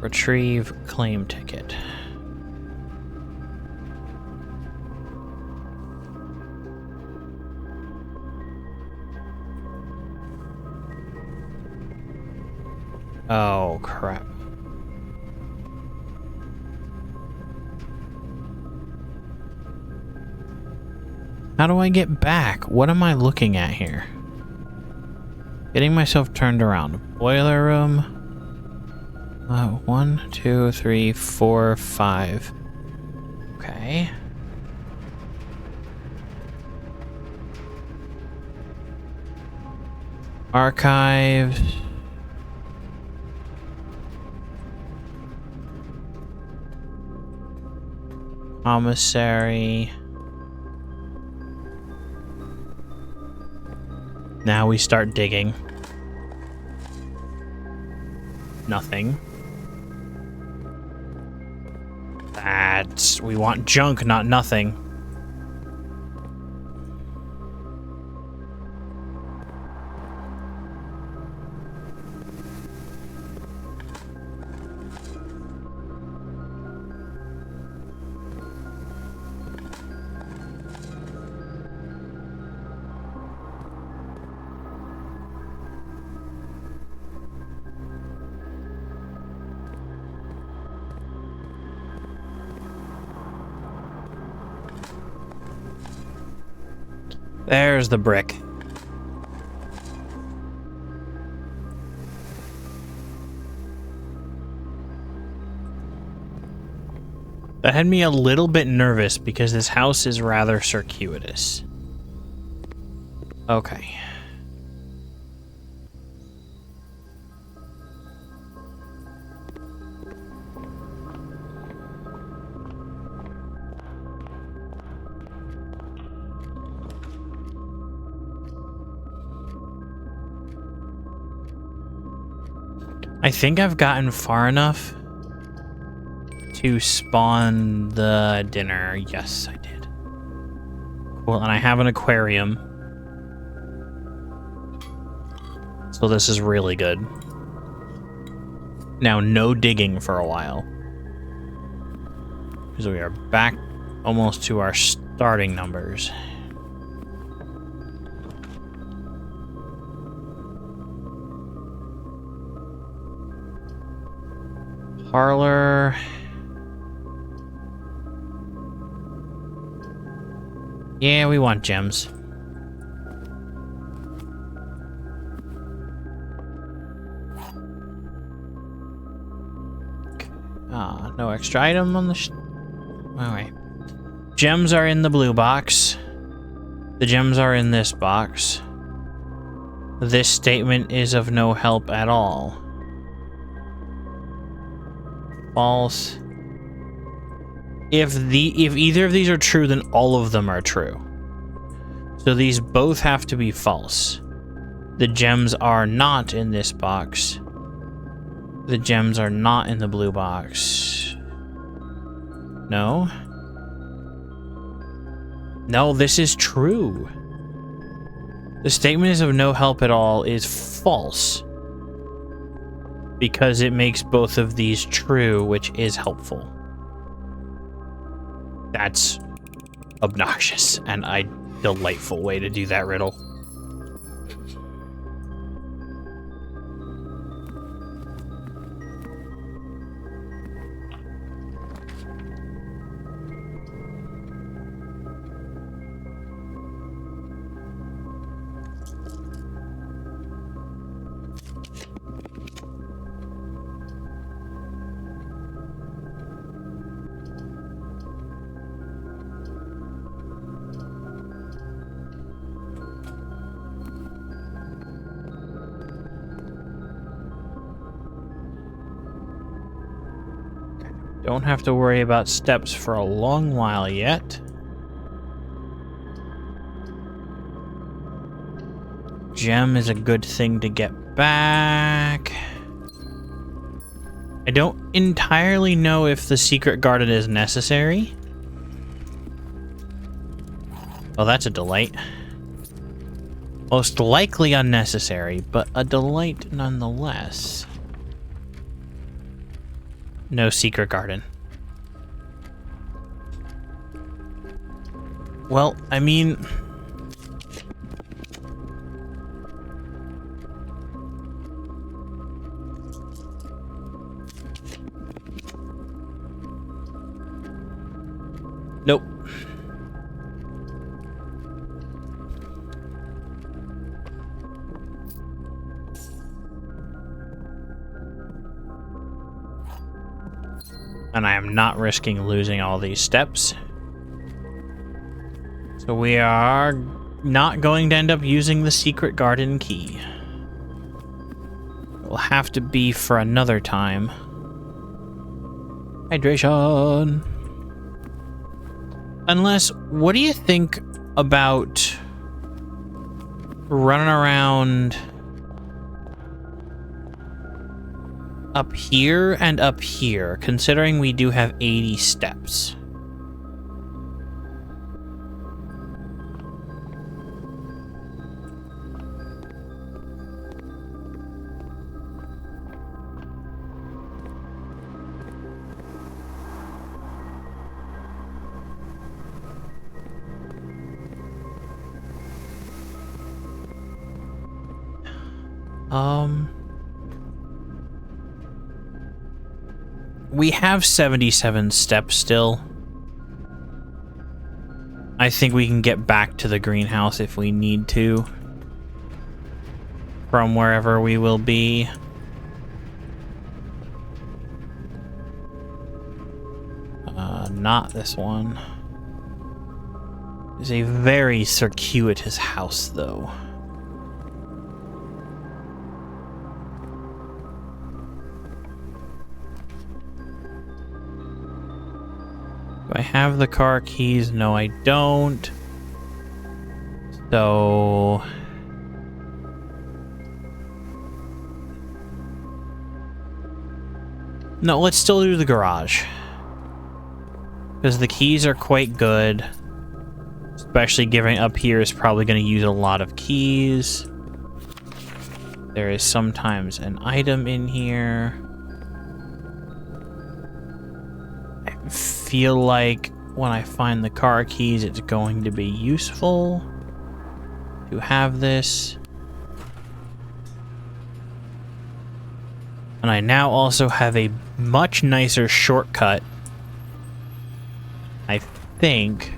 Retrieve claim ticket. Oh, crap. How do I get back? What am I looking at here? Getting myself turned around. Boiler room. 1, 2, 3, 4, 5. Okay. Archives. Commissary. Now we start digging. Nothing. We want junk, not nothing. There's the brick. That had me a little bit nervous because this house is rather circuitous. Okay. I think I've gotten far enough to spawn the dinner. Yes, I did. Cool, and I have an aquarium. So this is really good. Now, no digging for a while. Because we are back almost to our starting numbers. Parlor. Yeah, we want gems. No extra item on the alright. Gems are in the blue box. The gems are in this box. This statement is of no help at all. False. If either of these are true, then all of them are true. So these both have to be false. The gems are not in this box. The gems are not in the blue box. No. No, this is true. The statement is of no help at all is false. because it makes both of these true, which is helpful. That's obnoxious and a delightful way to do that riddle. Don't have to worry about steps for a long while yet. Gem is a good thing to get back. I don't entirely know if the secret garden is necessary. Well, that's a delight. Most likely unnecessary, but a delight nonetheless. No secret garden. Well, I mean... Nope. And I am not risking losing all these steps. So we are not going to end up using the secret garden key. It will have to be for another time. Hydration. Unless, what do you think about running around up here and up here, considering we do have 80 steps? We have 77 steps still. I think we can get back to the greenhouse if we need to. From wherever we will be. Not this one. It's a very circuitous house, though. Do I have the car keys? No, I don't. So... no, let's still do the garage. Because the keys are quite good. Especially given up here is probably going to use a lot of keys. There is sometimes an item in here. I feel like when I find the car keys, it's going to be useful to have this. And I now also have a much nicer shortcut, I think,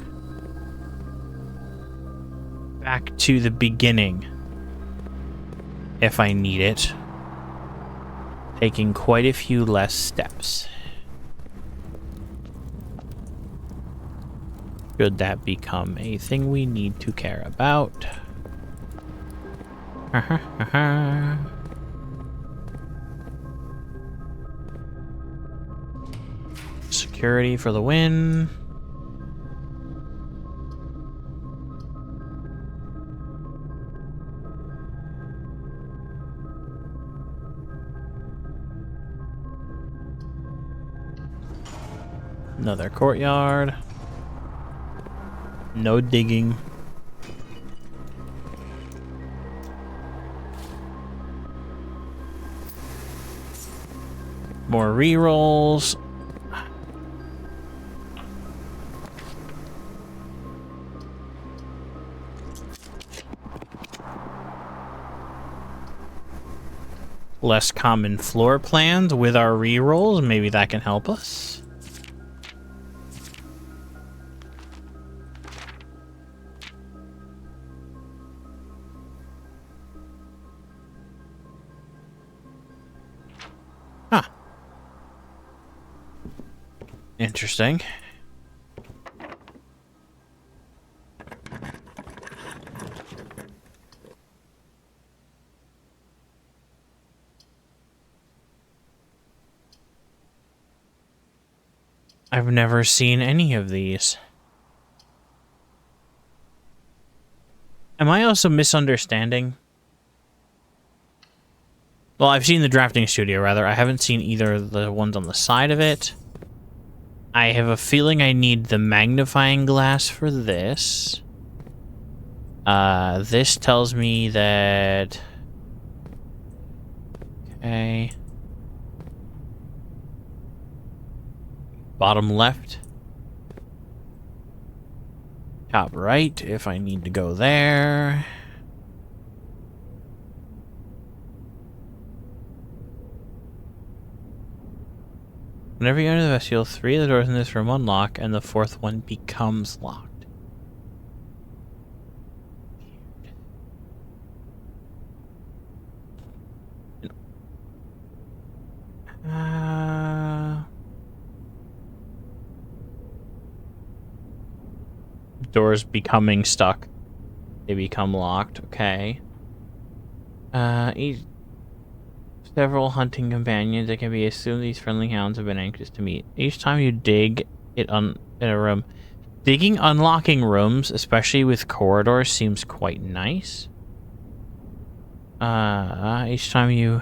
back to the beginning, if I need it, taking quite a few less steps. Should that become a thing we need to care about? Security for the win. Another courtyard. No digging. more rerolls. Less common floor plans with our rerolls. Maybe that can help us. Huh. Interesting. I've never seen any of these. Am I also misunderstanding? Well, I've seen the drafting studio, rather. I haven't seen either of the ones on the side of it. I have a feeling I need the magnifying glass for this. This tells me that... Okay. Bottom left. Top right, if I need to go there. Whenever you enter the vestibule, 3 of the doors in this room unlock, and the 4th one becomes locked. Doors becoming stuck. They become locked. Okay. Several hunting companions. It can be assumed these friendly hounds have been anxious to meet. Each time you dig it in a room, digging unlocking rooms, especially with corridors, seems quite nice. Each time you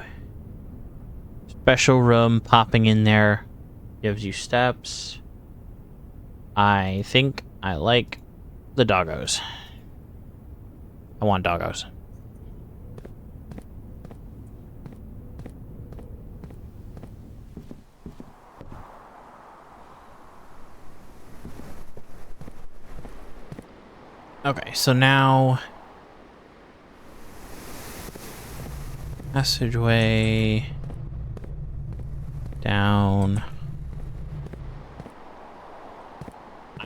special room popping in there gives you steps. I think I like the doggos. I want doggos. Okay, so now passageway down.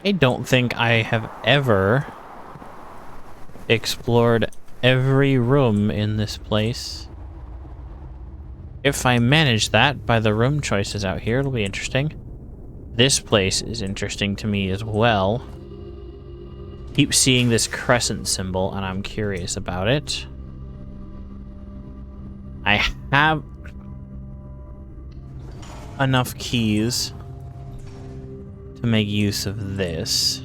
I don't think I have ever explored every room in this place. If I manage that by the room choices out here, it'll be interesting. This place is interesting to me as well. Keep seeing this crescent symbol, and I'm curious about it. I have enough keys to make use of this.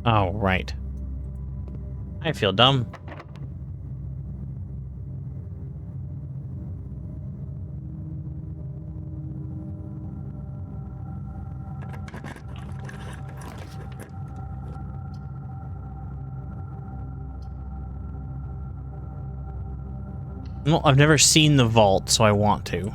Oh, right. I feel dumb. Well, I've never seen the vault, so I want to.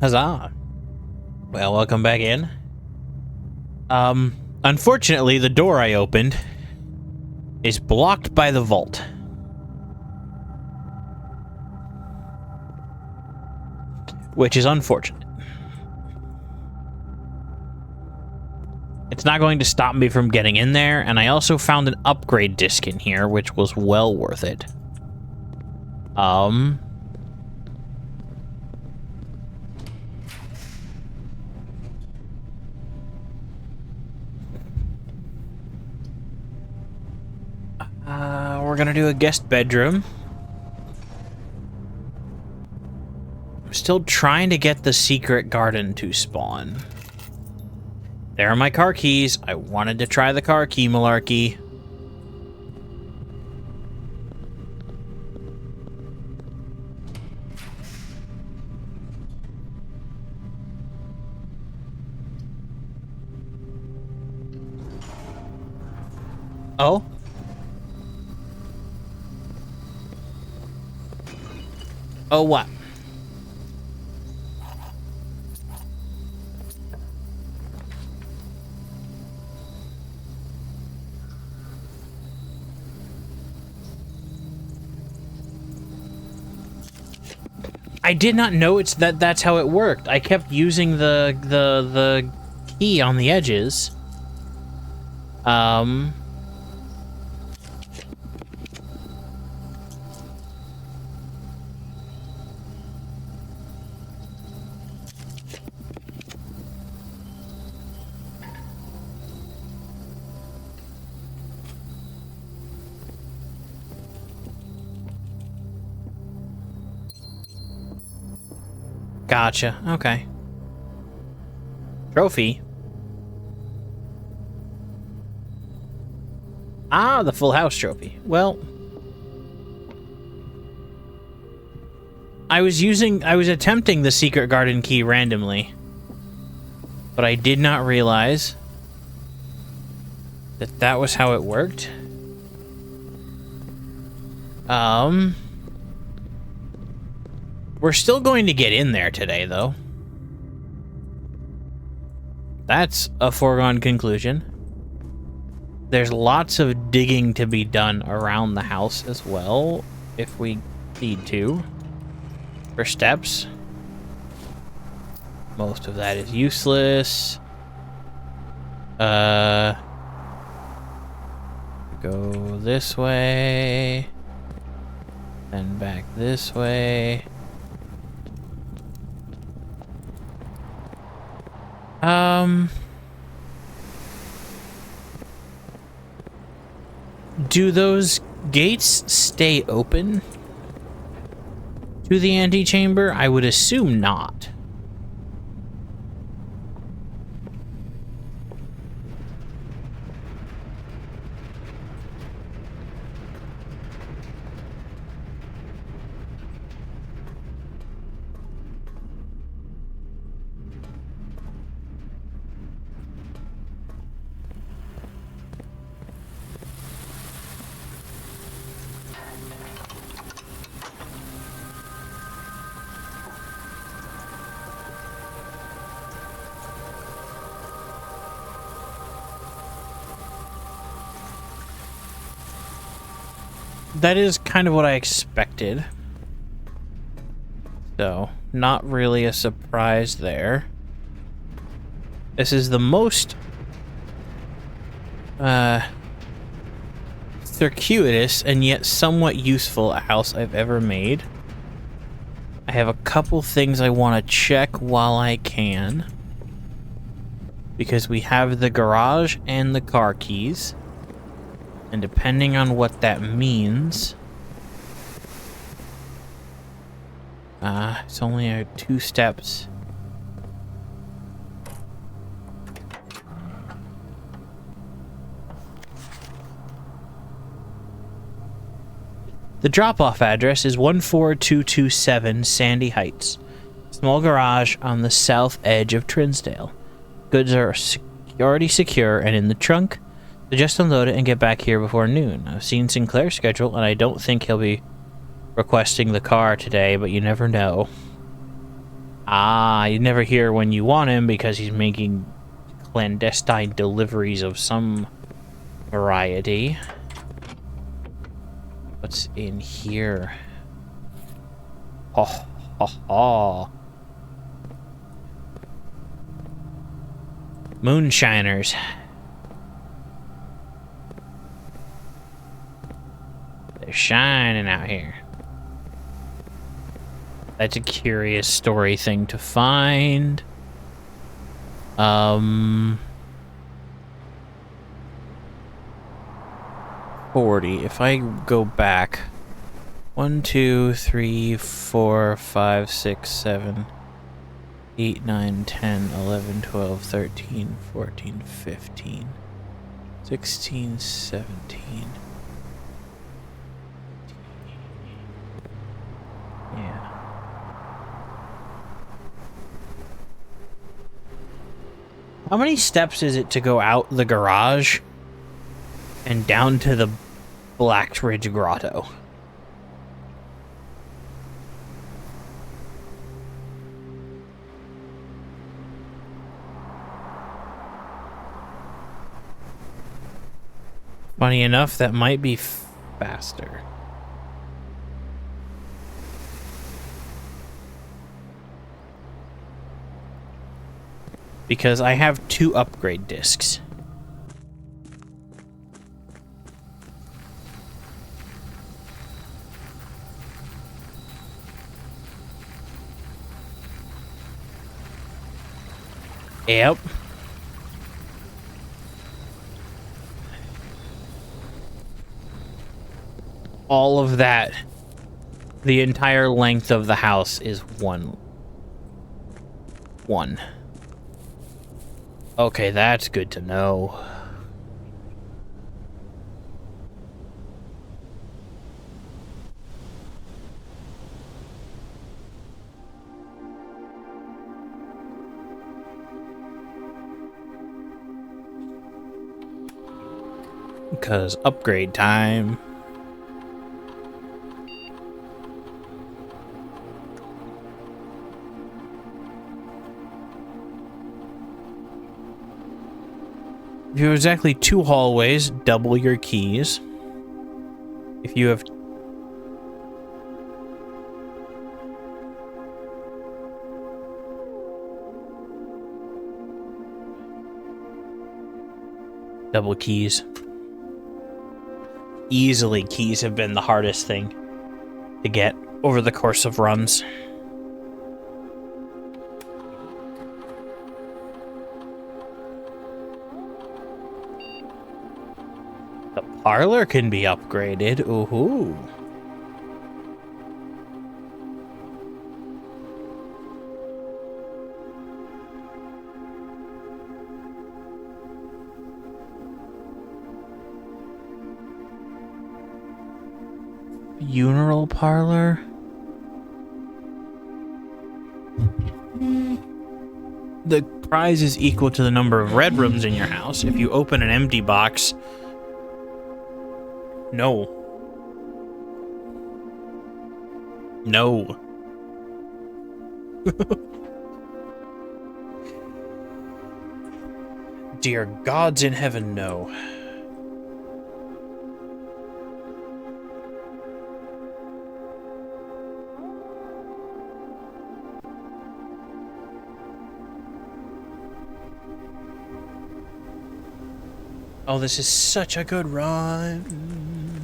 Huzzah. Well, welcome back in. Unfortunately, the door I opened is blocked by the vault. Which is unfortunate. It's not going to stop me from getting in there, and I also found an upgrade disc in here, which was well worth it. We're gonna do a guest bedroom. I'm still trying to get the secret garden to spawn. There are my car keys. I wanted to try the car key malarkey. Oh? Oh, what? I did not know that's how it worked. I kept using the key on the edges. Gotcha. Okay. Trophy. Ah, the full house trophy. Well, I was attempting the secret garden key randomly, but I did not realize that was how it worked. We're still going to get in there today, though. That's a foregone conclusion. There's lots of digging to be done around the house as well, if we need to, for steps. Most of that is useless. Go this way, then back this way. Do those gates stay open to the antechamber? I would assume not. That is kind of what I expected. So, not really a surprise there. This is the most circuitous and yet somewhat useful house I've ever made. I have a couple things I want to check while I can. Because we have the garage and the car keys. And depending on what that means... it's only 2 steps. The drop-off address is 14227 Sandy Heights. Small garage on the south edge of Trinsdale. Goods are already secure and in the trunk. So just unload it and get back here before noon. I've seen Sinclair's schedule, and I don't think he'll be requesting the car today, but you never know. Ah, you never hear when you want him because he's making clandestine deliveries of some variety. What's in here? Oh, oh, oh. Moonshiners. They're shining out here. That's a curious story thing to find. 40. If I go back 1, 2, 3, 4, 5, 6, 7, 8, 9, 10, 11, 12, 13, 14, 15, 16, 17. Yeah. How many steps is it to go out the garage and down to the Black Ridge Grotto? Funny enough, that might be faster. Because I have 2 upgrade discs. Yep. All of that, the entire length of the house is one. Okay, that's good to know. Because upgrade time. If you have exactly 2 hallways, double your keys. If you have double keys. Easily, keys have been the hardest thing to get over the course of runs. The parlor can be upgraded. Ooh. Funeral parlor? The prize is equal to the number of red rooms in your house. If you open an empty box... No. No. Dear gods in heaven, no. Oh, this is such a good run.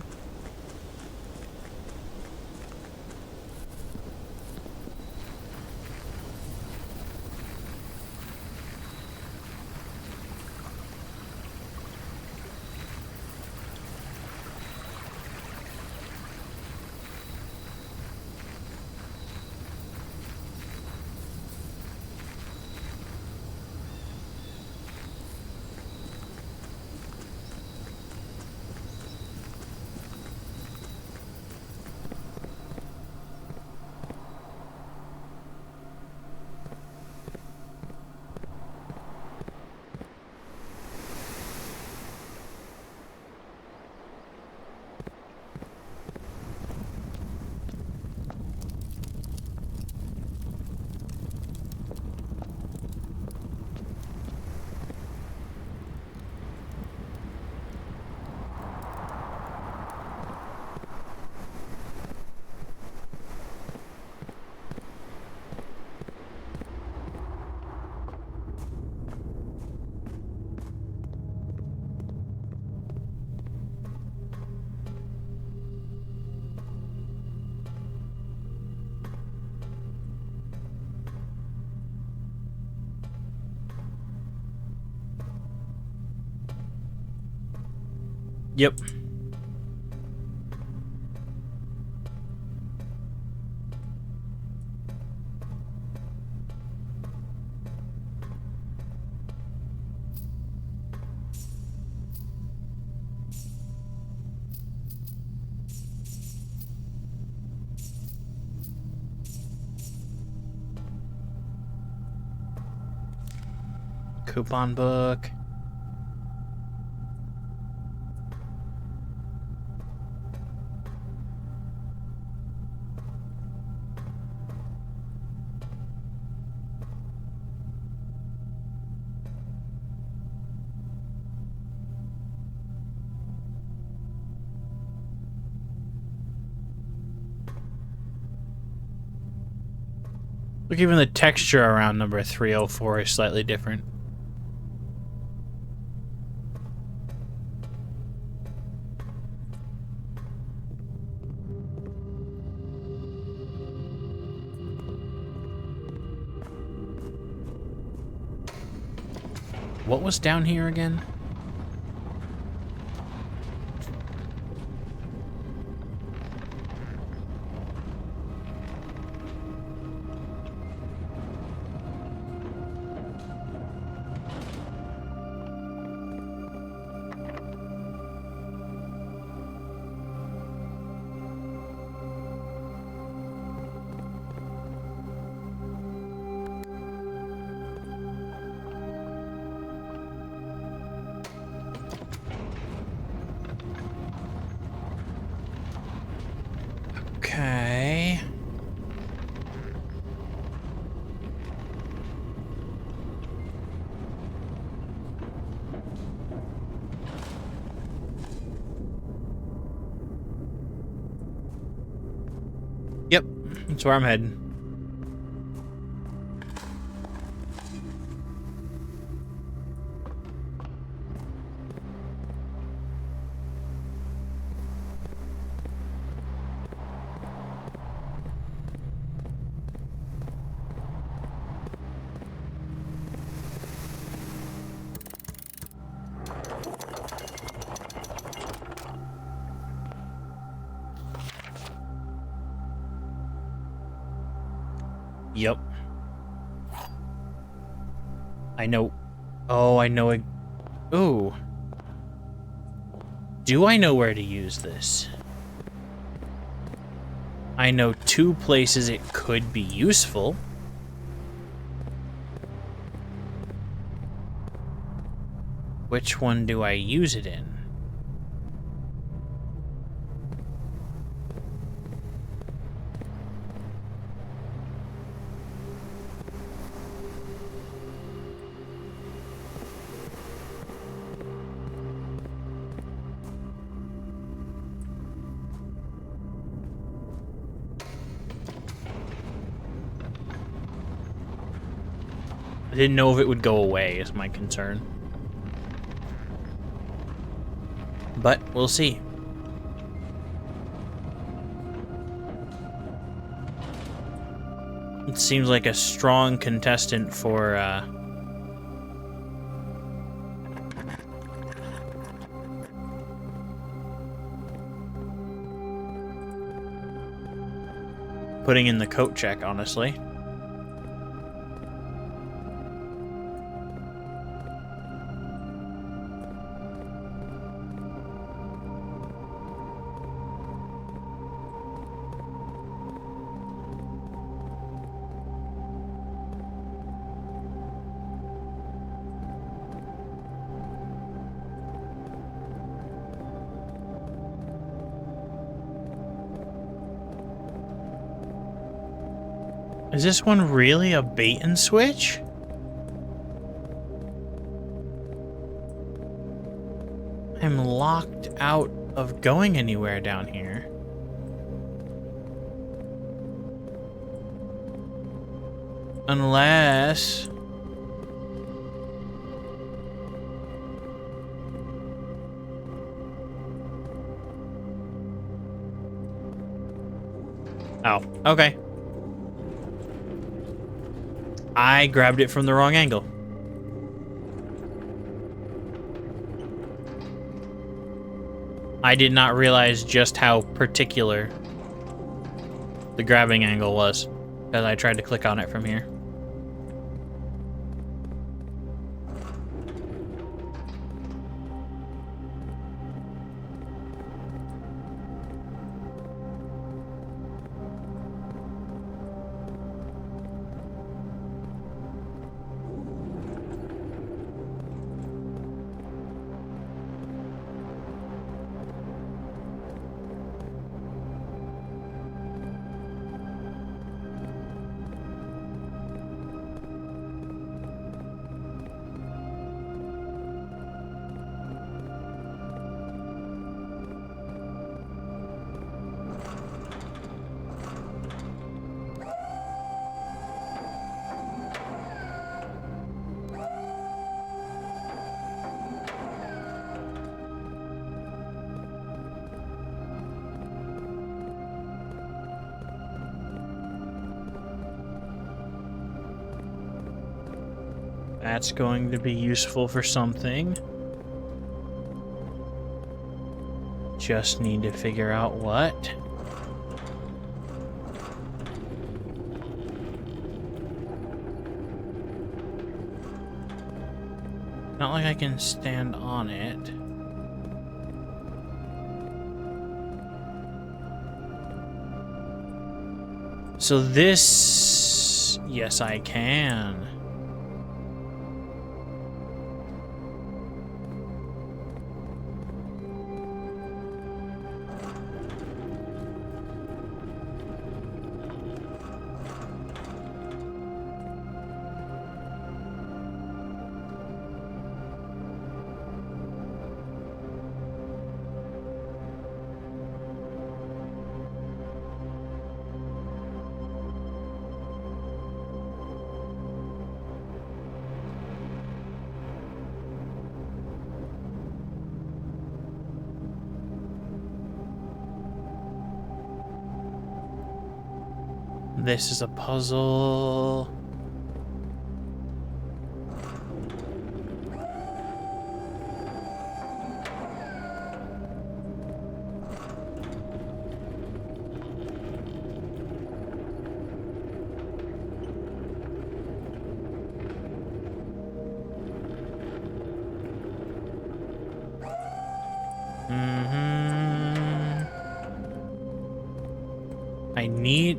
Yep. Coupon book. Look, even the texture around number 304 is slightly different. What was down here again? Okay. Yep, that's where I'm heading. Yep. I know. Oh, I know it. Ooh. Do I know where to use this? I know 2 places it could be useful. Which one do I use it in? I didn't know if it would go away, is my concern. But we'll see. It seems like a strong contestant for putting in the coat check, honestly. Is this one really a bait and switch? I'm locked out of going anywhere down here. Unless... Oh, okay. I grabbed it from the wrong angle. I did not realize just how particular the grabbing angle was as I tried to click on it from here. That's going to be useful for something. Just need to figure out what. Not like I can stand on it. So this... Yes, I can. This is a puzzle.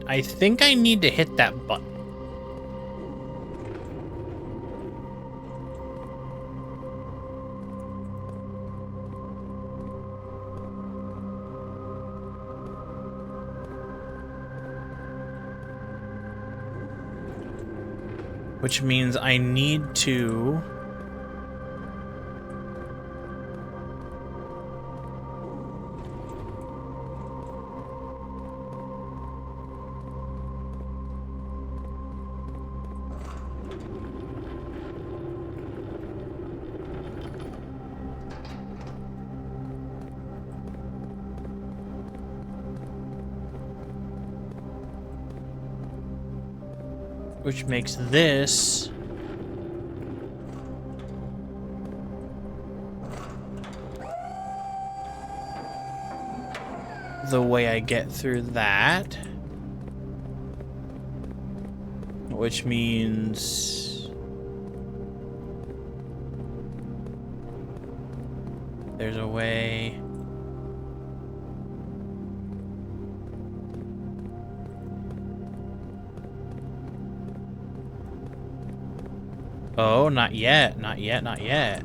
I think I need to hit that button. Which means I need to... Which makes this the way I get through that. Which means there's a way. Oh, not yet, not yet, not yet.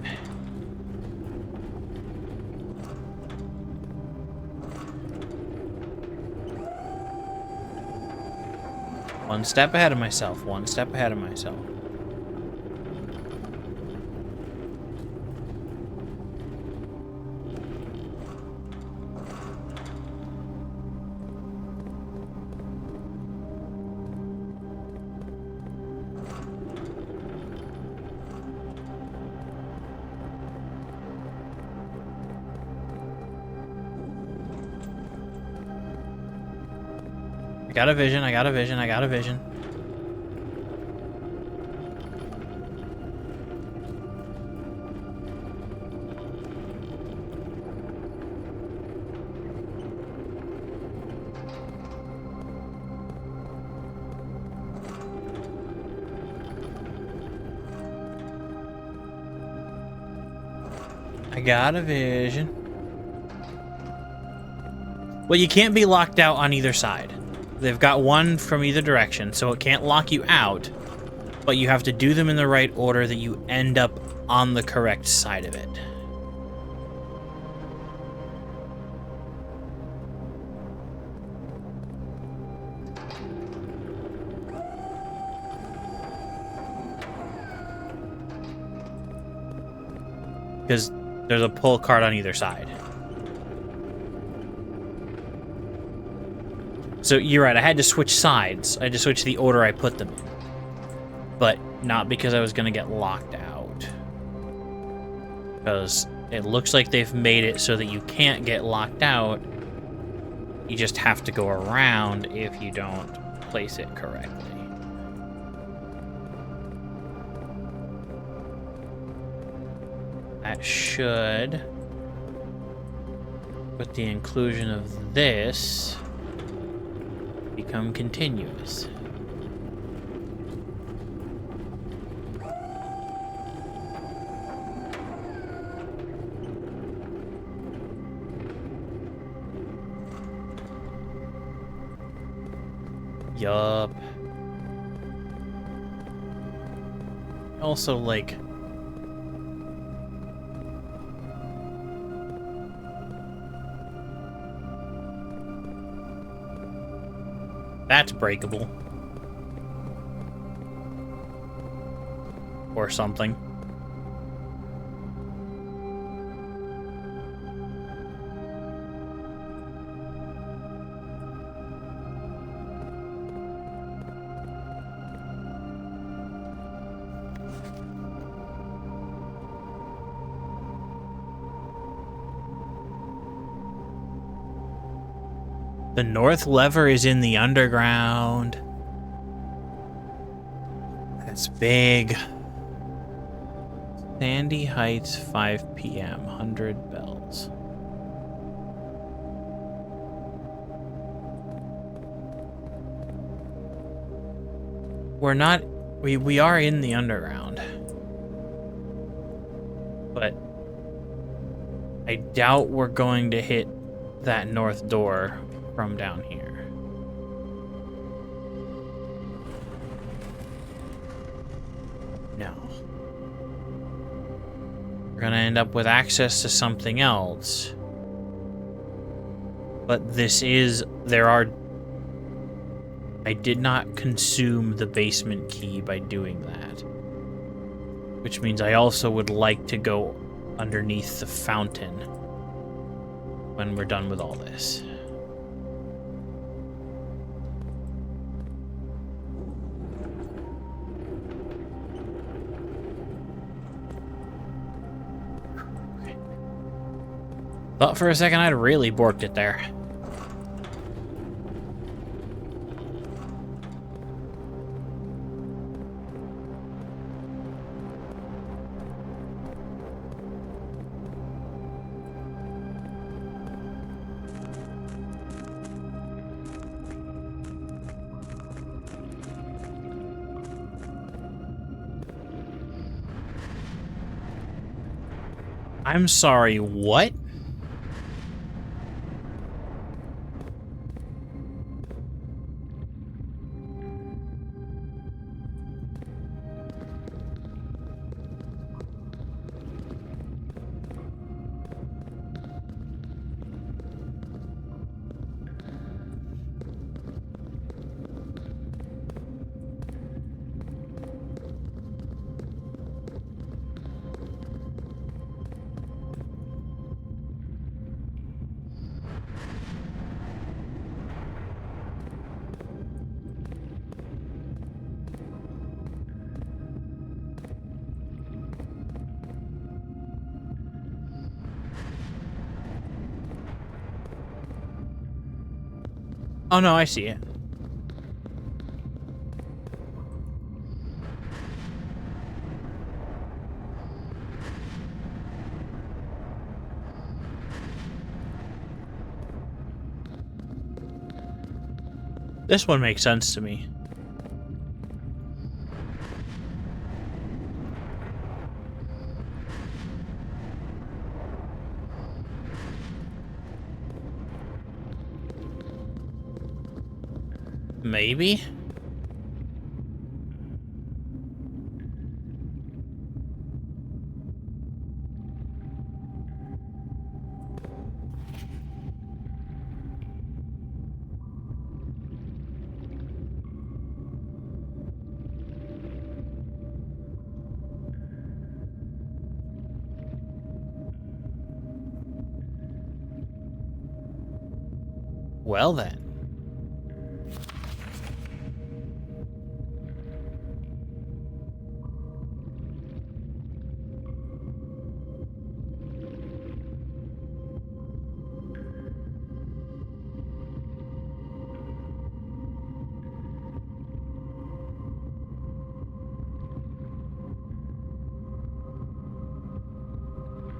One step ahead of myself, one step ahead of myself. I got a vision, I got a vision, I got a vision. I got a vision. Well, you can't be locked out on either side. They've got one from either direction, so it can't lock you out. But you have to do them in the right order that you end up on the correct side of it. Because there's a pull card on either side. So you're right, I had to switch sides. I had to switch the order I put them in. But not because I was going to get locked out. Because it looks like they've made it so that you can't get locked out. You just have to go around if you don't place it correctly. That should, with the inclusion of this, become continuous. Yup. Also, like, that's breakable. Or something. The north lever is in the underground. That's big. Sandy Heights, 5 p.m., 100 bells. We're not... We are in the underground. But I doubt we're going to hit that north door from down here. No. We're gonna end up with access to something else. But this is... I did not consume the basement key by doing that. Which means I also would like to go underneath the fountain when we're done with all this. Thought for a second I'd really borked it there. I'm sorry, what? Oh no, I see it. This one makes sense to me. Maybe? Well then.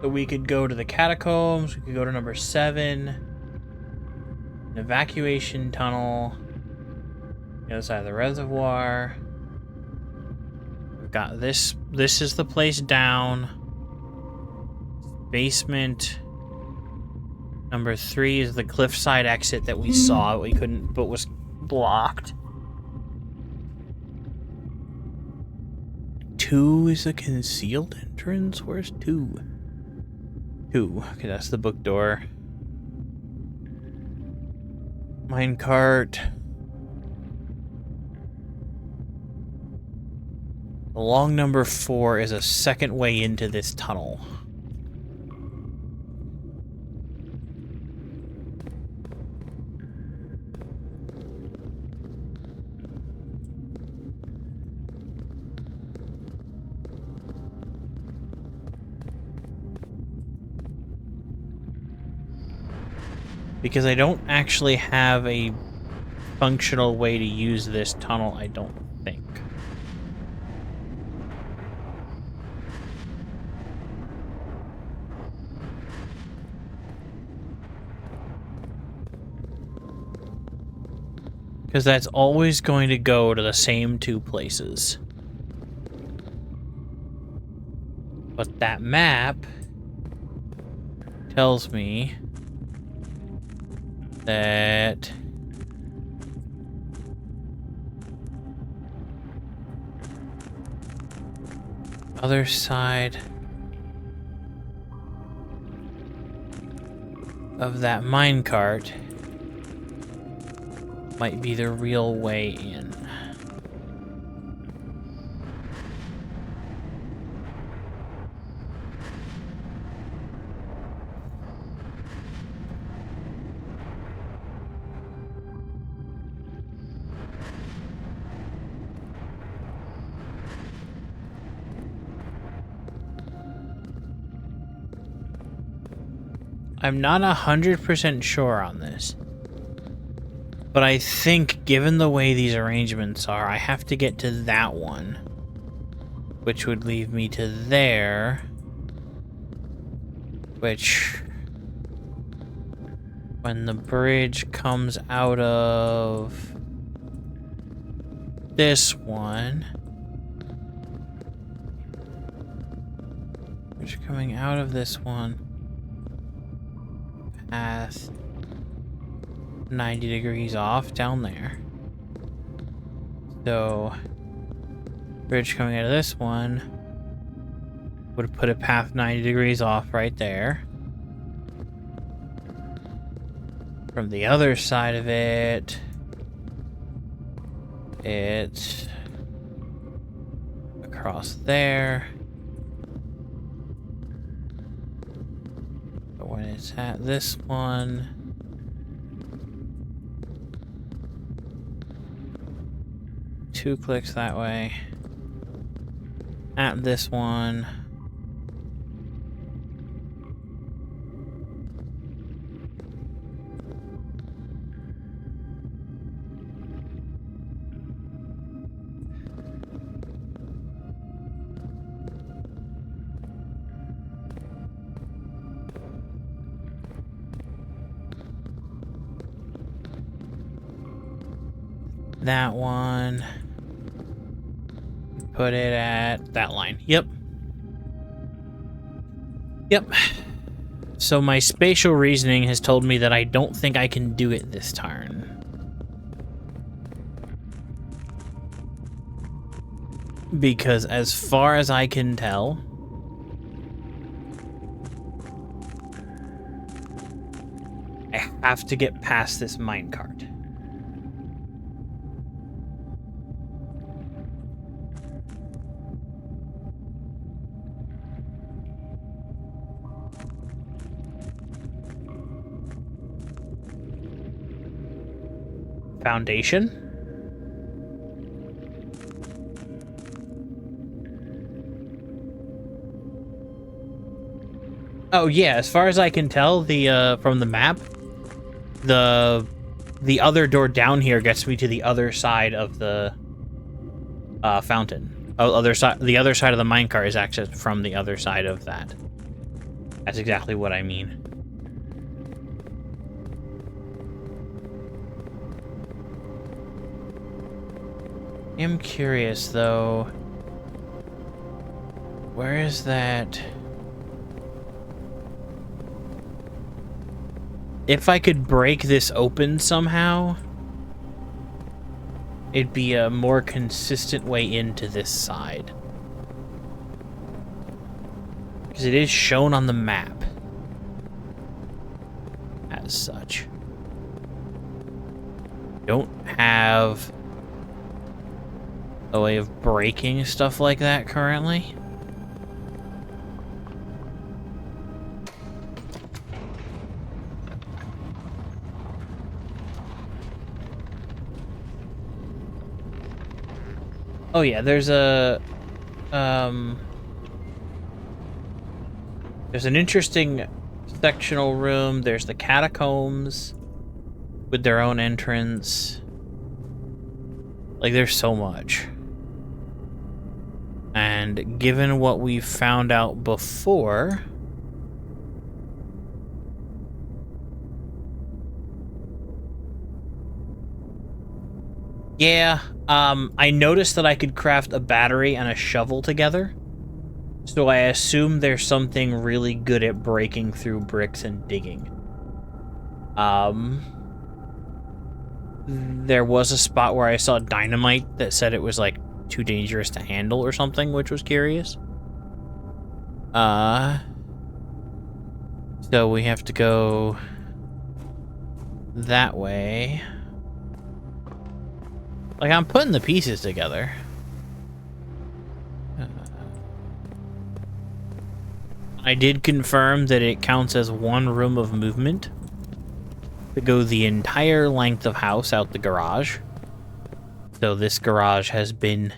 So we could go to the catacombs, we could go to number 7, an evacuation tunnel, the other side of the reservoir. We've got this is the place down. Basement. Number 3 is the cliffside exit that we saw, we couldn't, but was blocked. 2 is a concealed entrance? Where's 2? 2. Okay, that's the book door. Minecart. Along number 4 is a second way into this tunnel. Because I don't actually have a functional way to use this tunnel, I don't think. Because that's always going to go to the same 2 places. But that map tells me that other side of that minecart might be the real way in. I'm not 100% sure on this. But I think, given the way these arrangements are, I have to get to that one. Which would leave me to there. Which, when the bridge comes out of this one... Bridge coming out of this one... Path 90 degrees off down there. So bridge coming out of this one would put a path 90 degrees off right there. From the other side of it, it's across there. When it's at this one, two clicks that way. At this one, that one, put it at that line. Yep. So my spatial reasoning has told me that I don't think I can do it this turn. Because as far as I can tell, I have to get past this minecart. Foundation? Oh yeah, as far as I can tell, the from the map, the other door down here gets me to the other side of the fountain. Oh, the other side of the minecart is accessed from the other side of that. That's exactly what I mean. I'm curious though. Where is that? If I could break this open somehow, it'd be a more consistent way into this side. Because it is shown on the map as such. Don't have a way of breaking stuff like that currently. Oh yeah, there's a there's an interesting sectional room. There's the catacombs with their own entrance. Like, there's so much. And given what we found out before, yeah, I noticed that I could craft a battery and a shovel together. So I assume there's something really good at breaking through bricks and digging. There was a spot where I saw dynamite that said it was, like, too dangerous to handle or something, which was curious. So we have to go that way. Like, I'm putting the pieces together. I did confirm that it counts as one room of movement to go the entire length of house out the garage. So this garage has been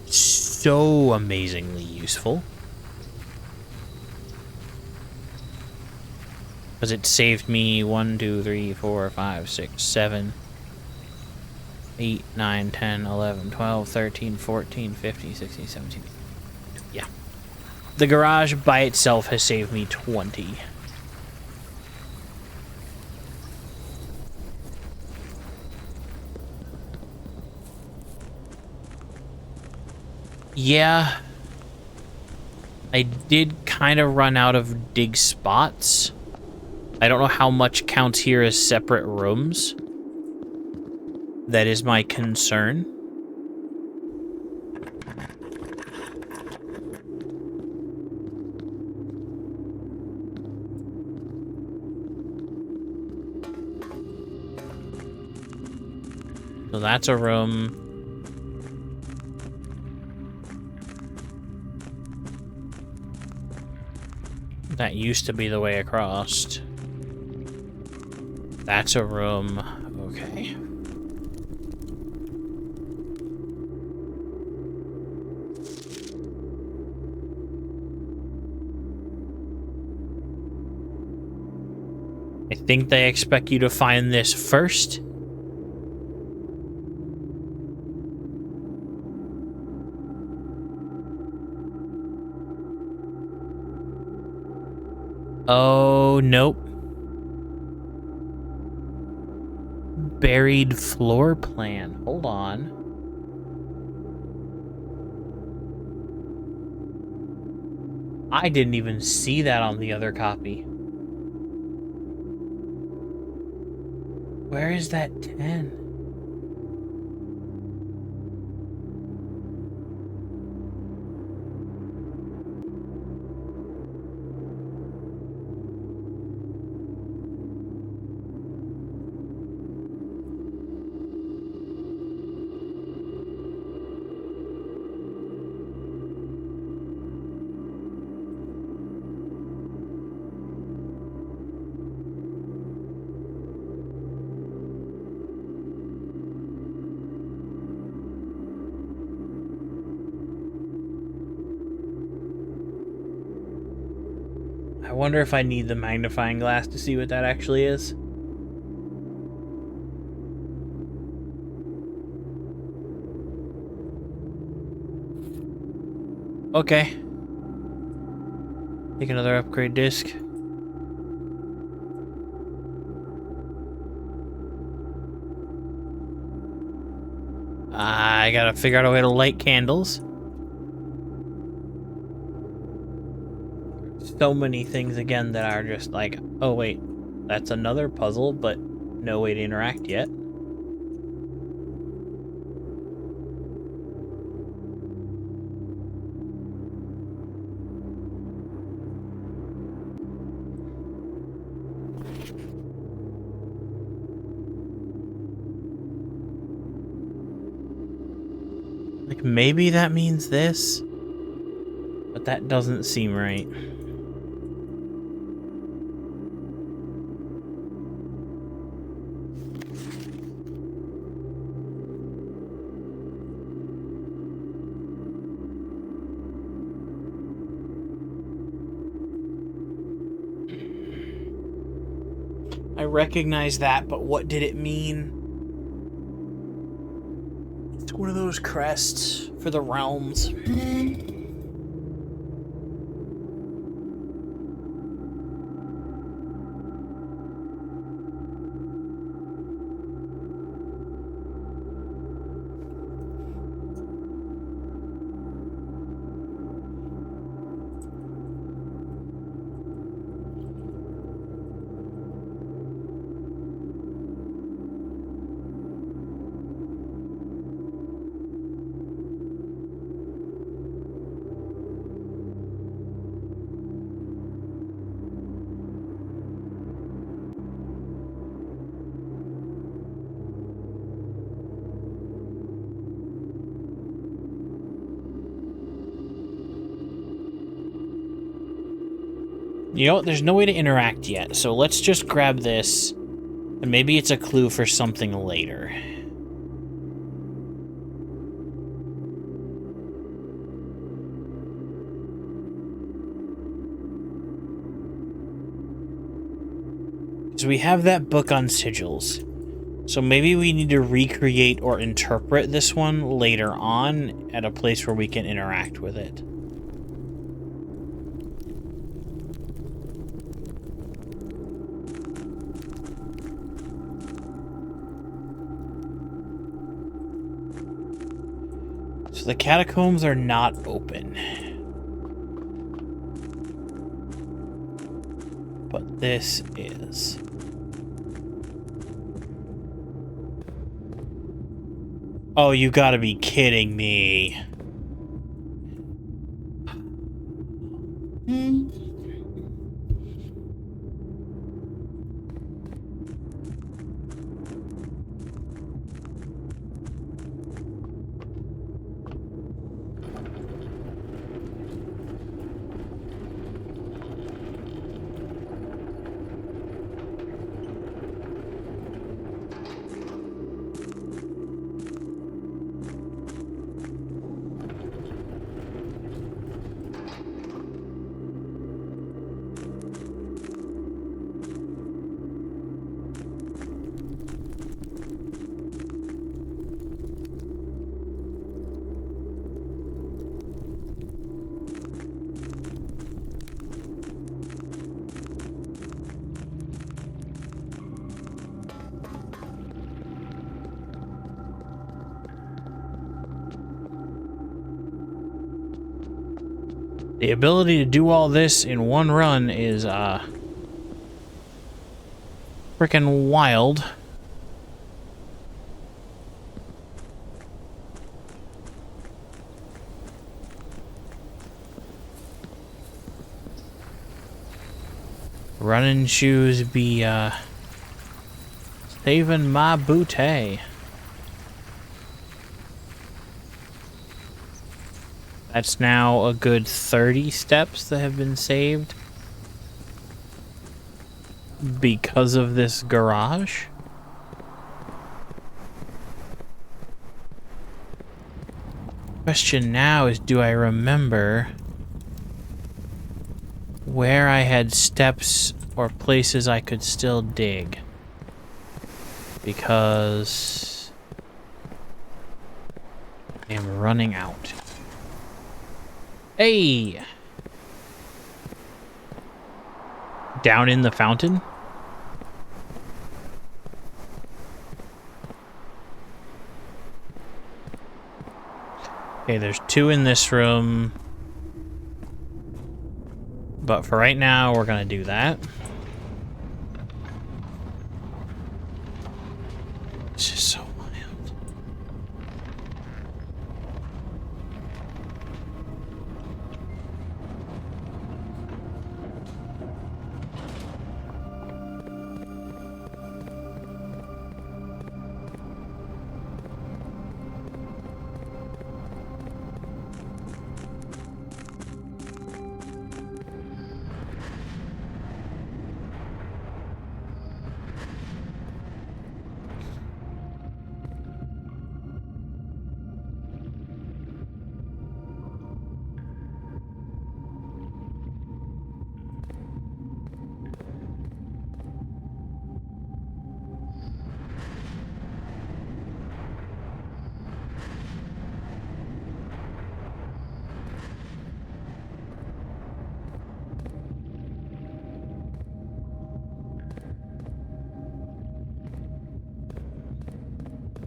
so amazingly useful. Because it saved me 1, 2, 3, 4, 5, 6, 7, 8, 9, 10, 11, 12, 13, 14, 15, 16, 17. Yeah. The garage by itself has saved me 20. Yeah. I did kind of run out of dig spots. I don't know how much counts here as separate rooms. That is my concern. So that's a room. That used to be the way across. That's a room. Okay. I think they expect you to find this first. Oh, nope. Buried floor plan. Hold on. I didn't even see that on the other copy. Where is that 10? wonder if I need the magnifying glass to see what that actually is. Okay. Take another upgrade disc. I gotta figure out a way to light candles. So many things again that are just like, oh wait, that's another puzzle, but no way to interact yet. Like, maybe that means this, but that doesn't seem right. I recognize that, but what did it mean? It's one of those crests for the realms. You know what? There's no way to interact yet, so let's just grab this, and maybe it's a clue for something later. So we have that book on sigils, so maybe we need to recreate or interpret this one later on at a place where we can interact with it. So the catacombs are not open. But this is. Oh, you gotta be kidding me. The ability to do all this in one run is, frickin' wild. Running shoes be, saving my booty. That's now a good 30 steps that have been saved because of this garage. Question now is, do I remember where I had steps or places I could still dig. Because I am running out. Hey! Down in the fountain? Okay, there's 2 in this room. But for right now, we're gonna do that. It's just so wild.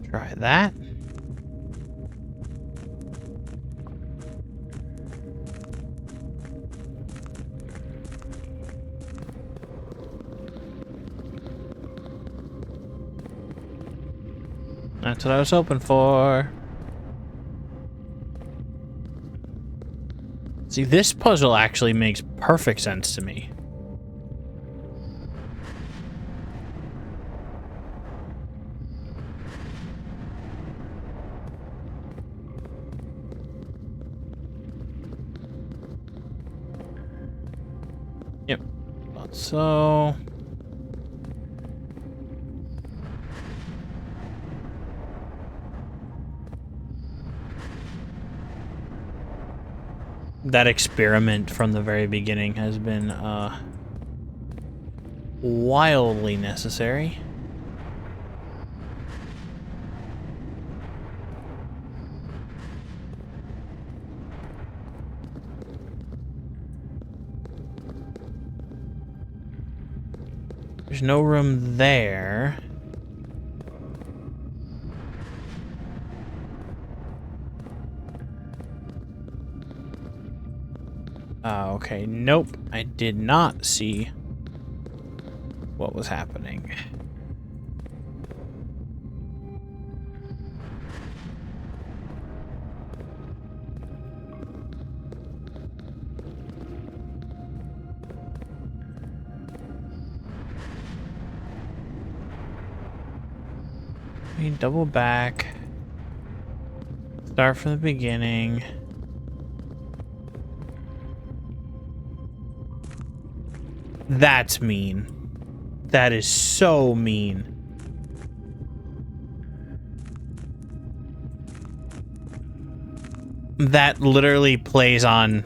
Try that. That's what I was hoping for. See, this puzzle actually makes perfect sense to me. Yep. Thought so. That experiment from the very beginning has been wildly necessary. There's no room there. Okay, nope. I did not see what was happening. Let me double back. Start from the beginning. That's mean. That is so mean. That literally plays on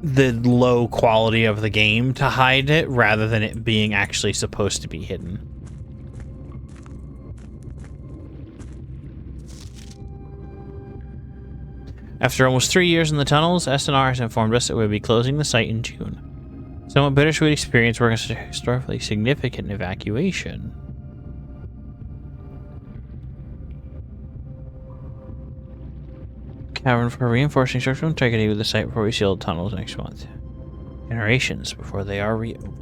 the low quality of the game to hide it rather than it being actually supposed to be hidden. After almost 3 years in the tunnels, SNR has informed us that we'll be closing the site in June. Somewhat bittersweet experience working such a historically significant evacuation. Cavern for reinforcing structural integrity with the site before we seal the tunnels next month. Generations before they are reopened.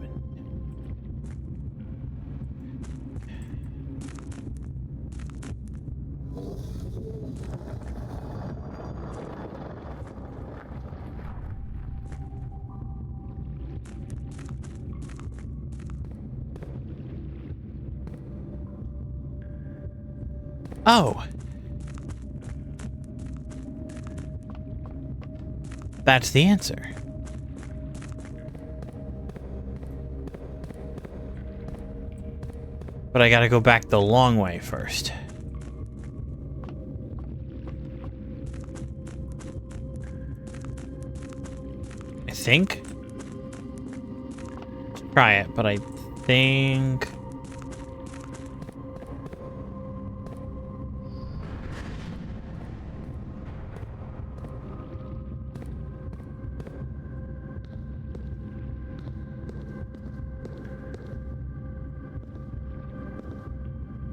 Oh. That's the answer. But I gotta go back the long way first. think. Try it, but I think...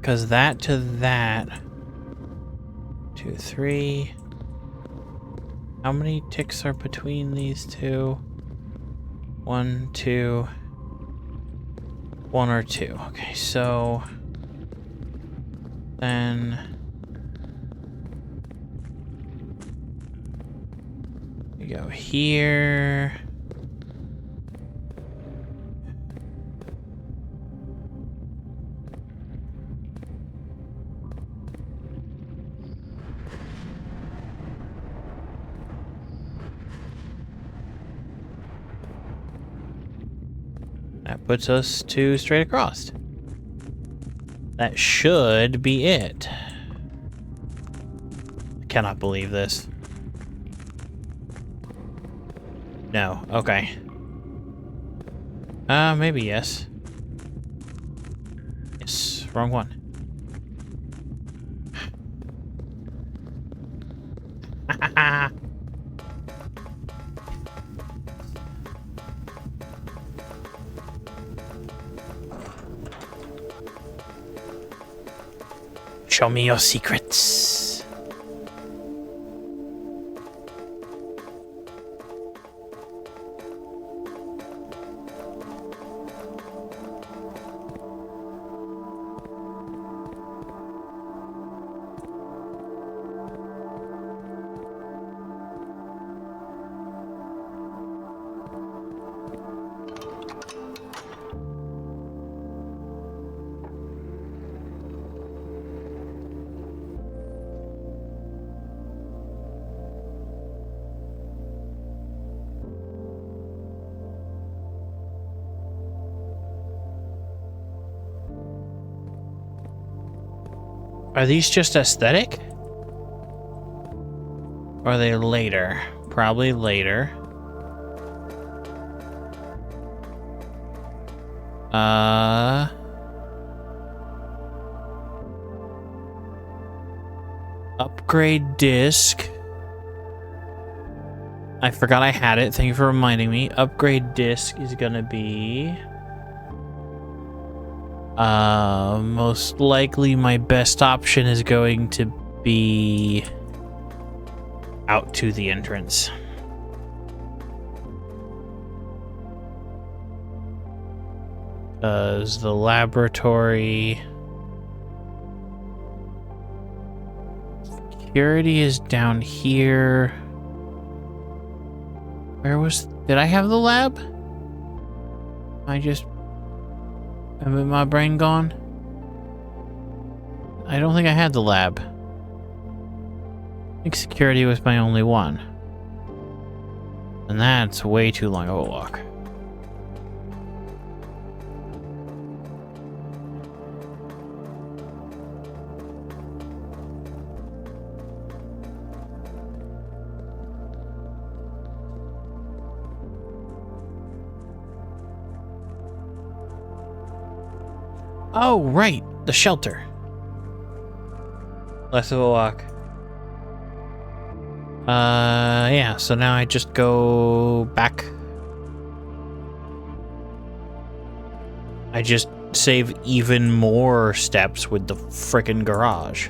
Because that to that... 2, 3... How many ticks are between these two? 1, 2... 1 or 2. Okay, so... Then... We go here... That puts us 2 straight across. That should be it. I cannot believe this. No, okay. Maybe yes. Yes, wrong one. Show me your secrets. Are these just aesthetic? Or are they later? Probably later. Upgrade disc. I forgot I had it. Thank you for reminding me. Upgrade disc is gonna be... most likely my best option is going to be out to the entrance. Because the laboratory... Security is down here. Where was... Did I have the lab? I just... Am my brain gone? I don't think I had the lab. I think security was my only one. And that's way too long of a walk. Oh, right. The shelter. Less of a walk. Yeah, so now I just go back. I just save even more steps with the frickin' garage.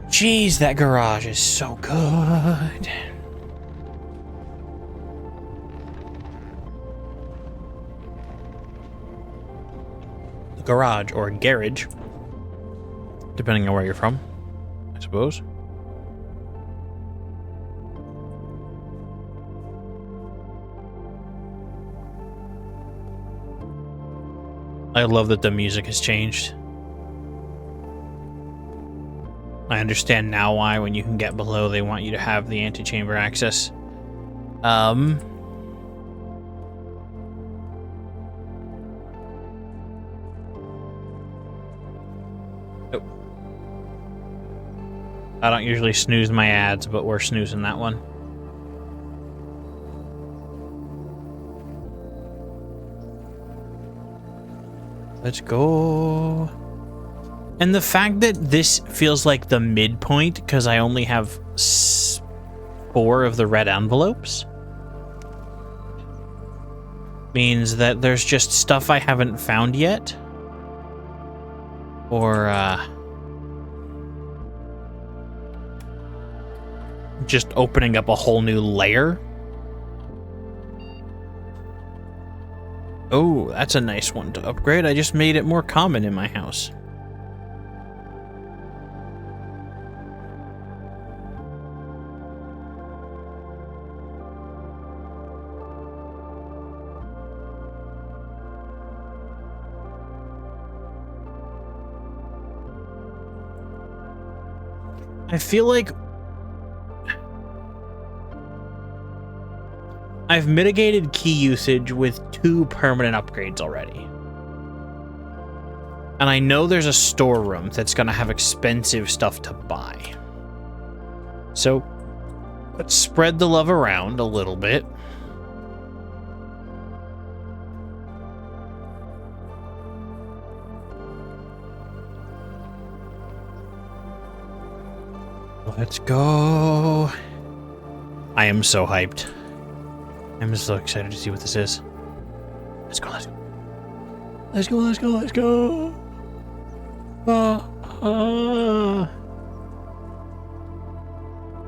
Jeez, that garage is so good. The garage, or garage, depending on where you're from, I suppose. I love that the music has changed. I understand now why, when you can get below, they want you to have the antechamber access. Oh. I don't usually snooze my ads, but we're snoozing that one. Let's go. And the fact that this feels like the midpoint, because I only have 4 of the red envelopes, means that there's just stuff I haven't found yet. Or, just opening up a whole new layer. Oh, that's a nice one to upgrade. I just made it more common in my house. I feel like I've mitigated key usage with 2 permanent upgrades already. And I know there's a storeroom that's going to have expensive stuff to buy. So let's spread the love around a little bit. Let's go. I am so hyped. I'm so excited to see what this is. Let's go, let's go. Let's go, let's go, let's go.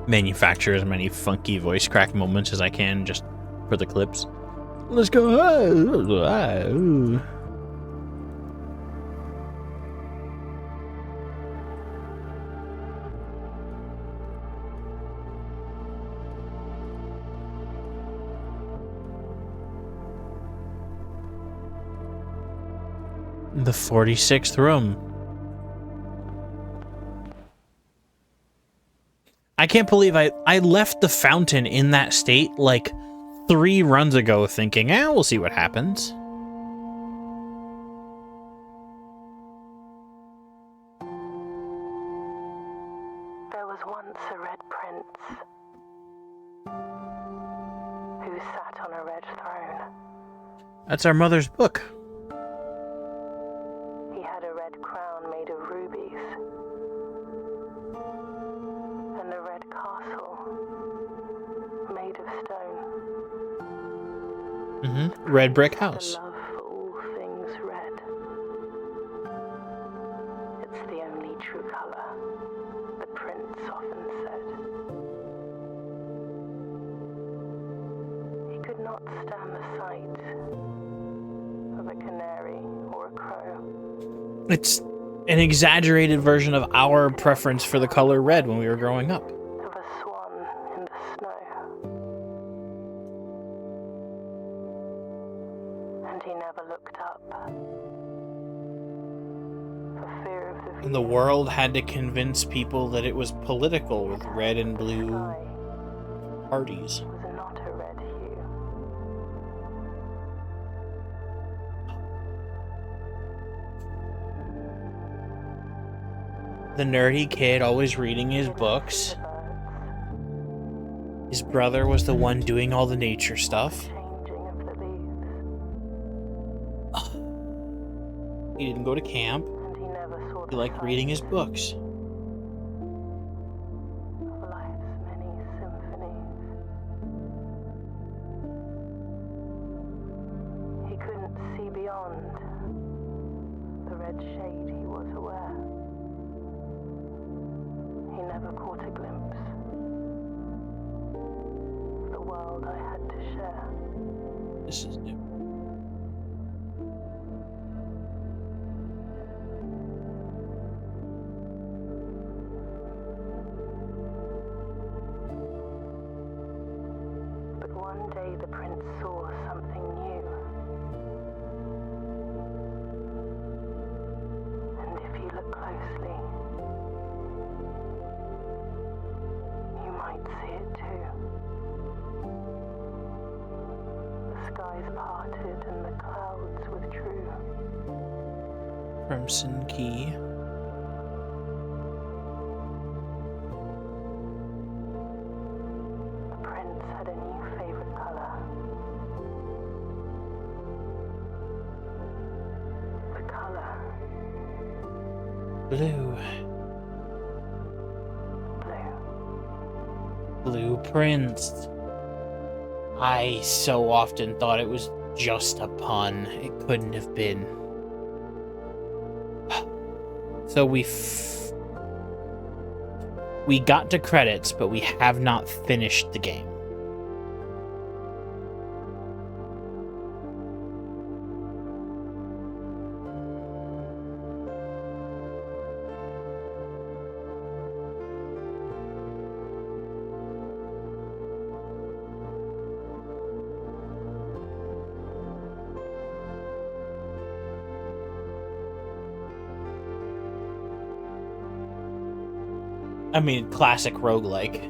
Manufacture as many funky voice crack moments as I can just for the clips. Let's go. The 46th room. I can't believe I left the fountain in that state like 3 runs ago thinking, we'll see what happens. There was once a red prince who sat on a red throne. That's our mother's book. He had a red crown made of rubies and a red castle made of stone. Red brick house. The love for all things red. It's the only true color, the prince often said. He could not stand the sight of a canary or a crow. It's an exaggerated version of our preference for the color red when we were growing up. Of a swan in the snow. And he never looked up. For fear of the And the world had to convince people that it was political with red and blue sky parties. was not a red hue. The nerdy kid always reading his books. His brother was the one doing all the nature stuff. Changing of the leaves. He didn't go to camp. And he never saw He the liked sight reading his books. of life's many symphonies. He couldn't see beyond the red shade he was aware. He never caught a glimpse of the world I had to share. This is new. But one day the prince saw something new. And if you look closely, you might see it too. The skies parted and the clouds withdrew. Crimson Key. Blue. Blue. Blueprints. I so often thought it was just a pun. It couldn't have been. So we got to credits, but we have not finished the game. I mean, classic roguelike.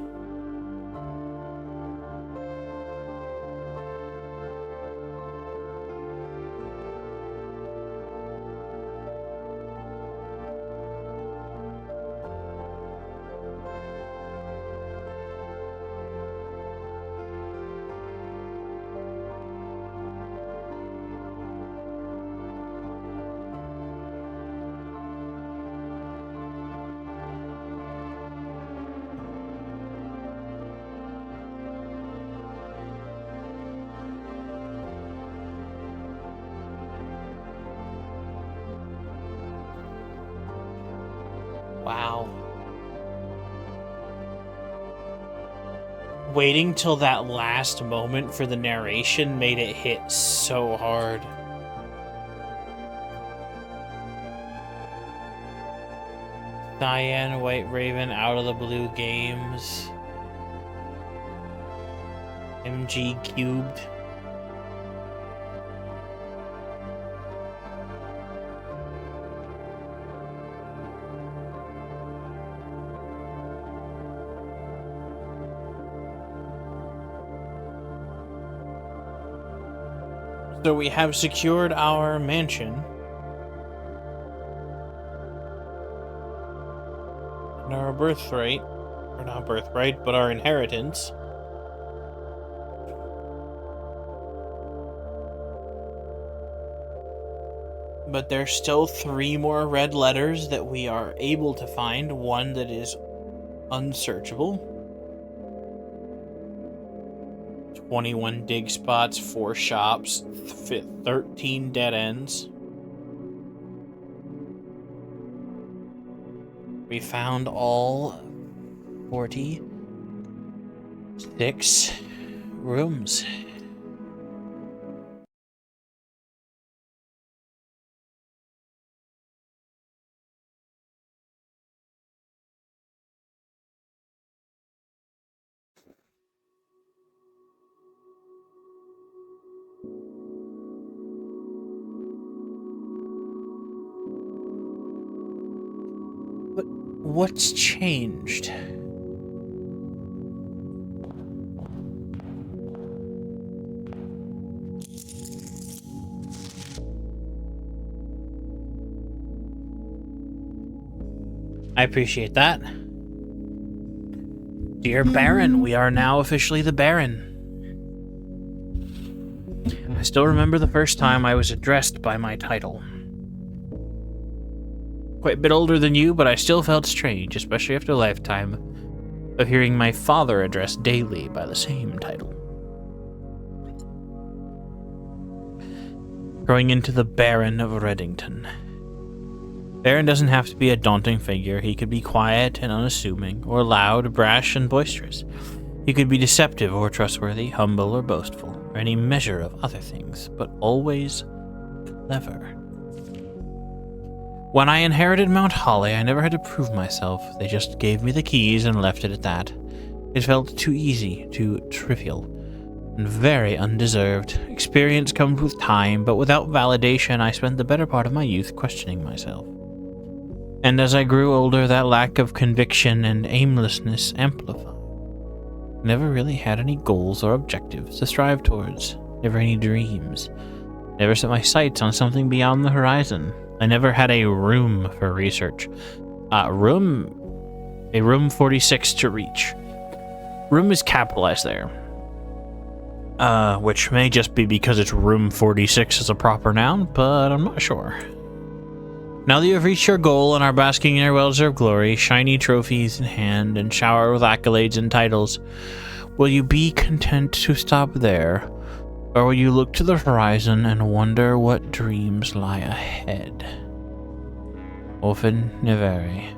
Wow. Waiting till that last moment for the narration made it hit so hard. Cyan, White Raven, Out of the Blue Games. MG Cubed. So we have secured our mansion. And our birthright. Or not birthright, but our inheritance. But there's still 3 more red letters that we are able to find. One that is unsearchable. 21 dig spots, 4 shops, 13 dead ends. We found all 46 rooms. What's changed? I appreciate that. Dear Baron, we are now officially the Baron. I still remember the first time I was addressed by my title. Quite a bit older than you, but I still felt strange, especially after a lifetime of hearing my father addressed daily by the same title. Growing into the Baron of Reddington. Baron doesn't have to be a daunting figure. He could be quiet and unassuming, or loud, brash, and boisterous. He could be deceptive or trustworthy, humble or boastful, or any measure of other things, but always clever. When I inherited Mount Holly, I never had to prove myself. They just gave me the keys and left it at that. It felt too easy, too trivial, and very undeserved. Experience comes with time, but without validation, I spent the better part of my youth questioning myself. And as I grew older, that lack of conviction and aimlessness amplified. I never really had any goals or objectives to strive towards, never any dreams. Never set my sights on something beyond the horizon. I never had a room for research. A room 46 to reach. Room is capitalized there. Which may just be because it's room 46 as a proper noun, but I'm not sure. Now that you have reached your goal and are basking in your well-deserved glory, shiny trophies in hand and showered with accolades and titles, will you be content to stop there, or will you look to the horizon and wonder what dreams lie ahead? Often nevere.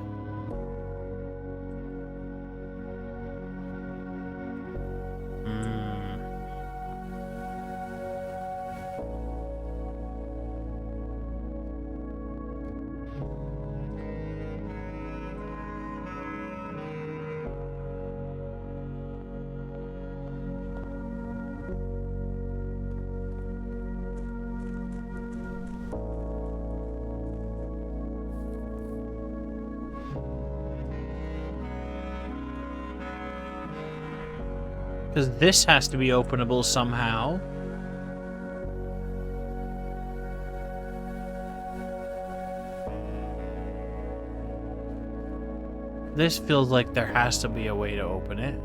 Because this has to be openable somehow. This feels like there has to be a way to open it.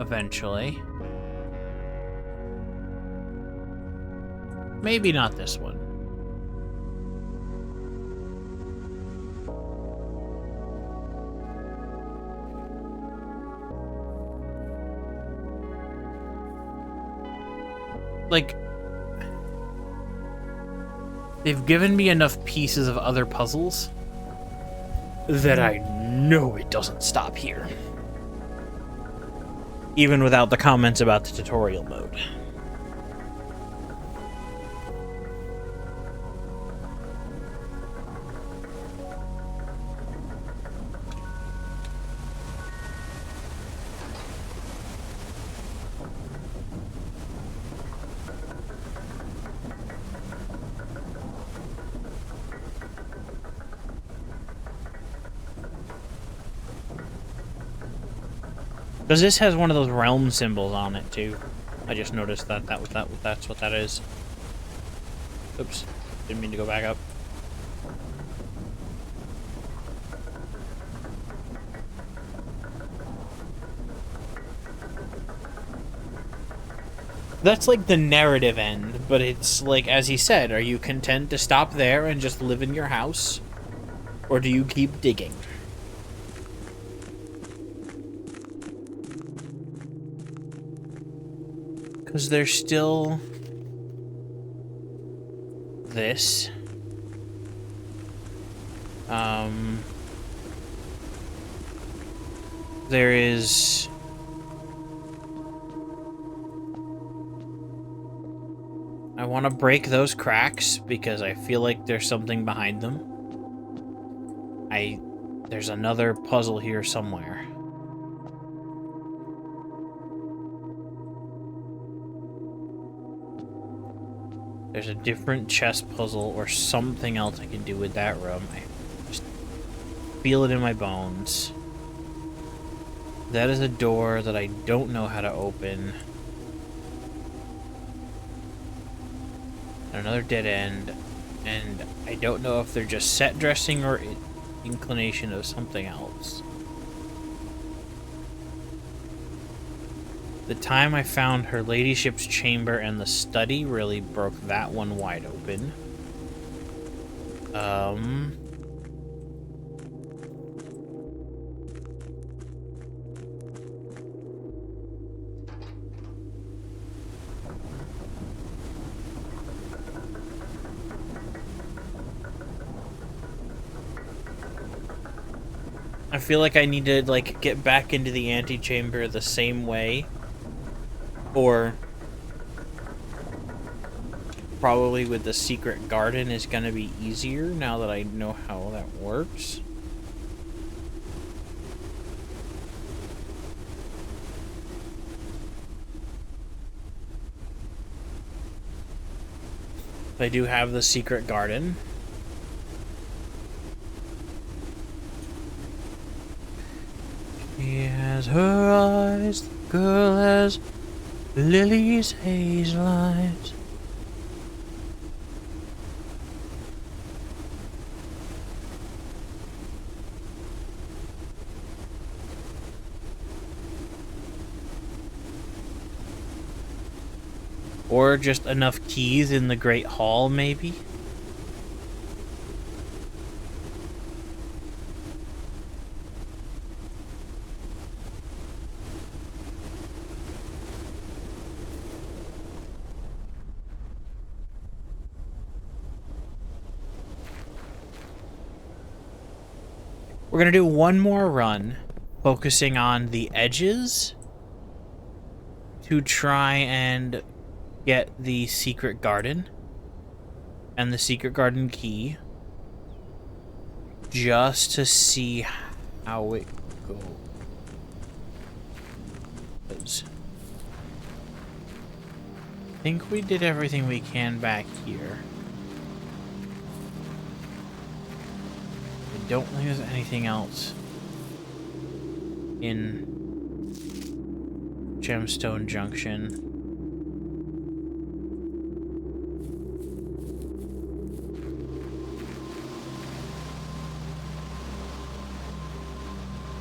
Eventually. Maybe not this one. Like, they've given me enough pieces of other puzzles that I know it doesn't stop here. Even without the comments about the tutorial mode. Because this has one of those realm symbols on it too. I just noticed that's what that is. Oops, didn't mean to go back up. That's like the narrative end, but it's like, as he said, are you content to stop there and just live in your house? Or do you keep digging? Because there's still this. There is I want to break those cracks because I feel like there's something behind them. There's another puzzle here somewhere. There's a different chess puzzle or something else I can do with that room. I just feel it in my bones. That is a door that I don't know how to open. Another dead end. And I don't know if they're just set dressing or inclination of something else. The time I found her ladyship's chamber and the study really broke that one wide open. I feel like I need to, like, get back into the antechamber the same way. Or probably with the secret garden is going to be easier now that I know how that works. I do have the secret garden. She has her eyes, the girl has Lily's hazel eyes. Or just enough keys in the Great Hall, maybe? We're gonna do one more run, focusing on the edges to try and get the secret garden and the secret garden key, just to see how it goes. I think we did everything we can back here. I don't think there's anything else in Gemstone Junction.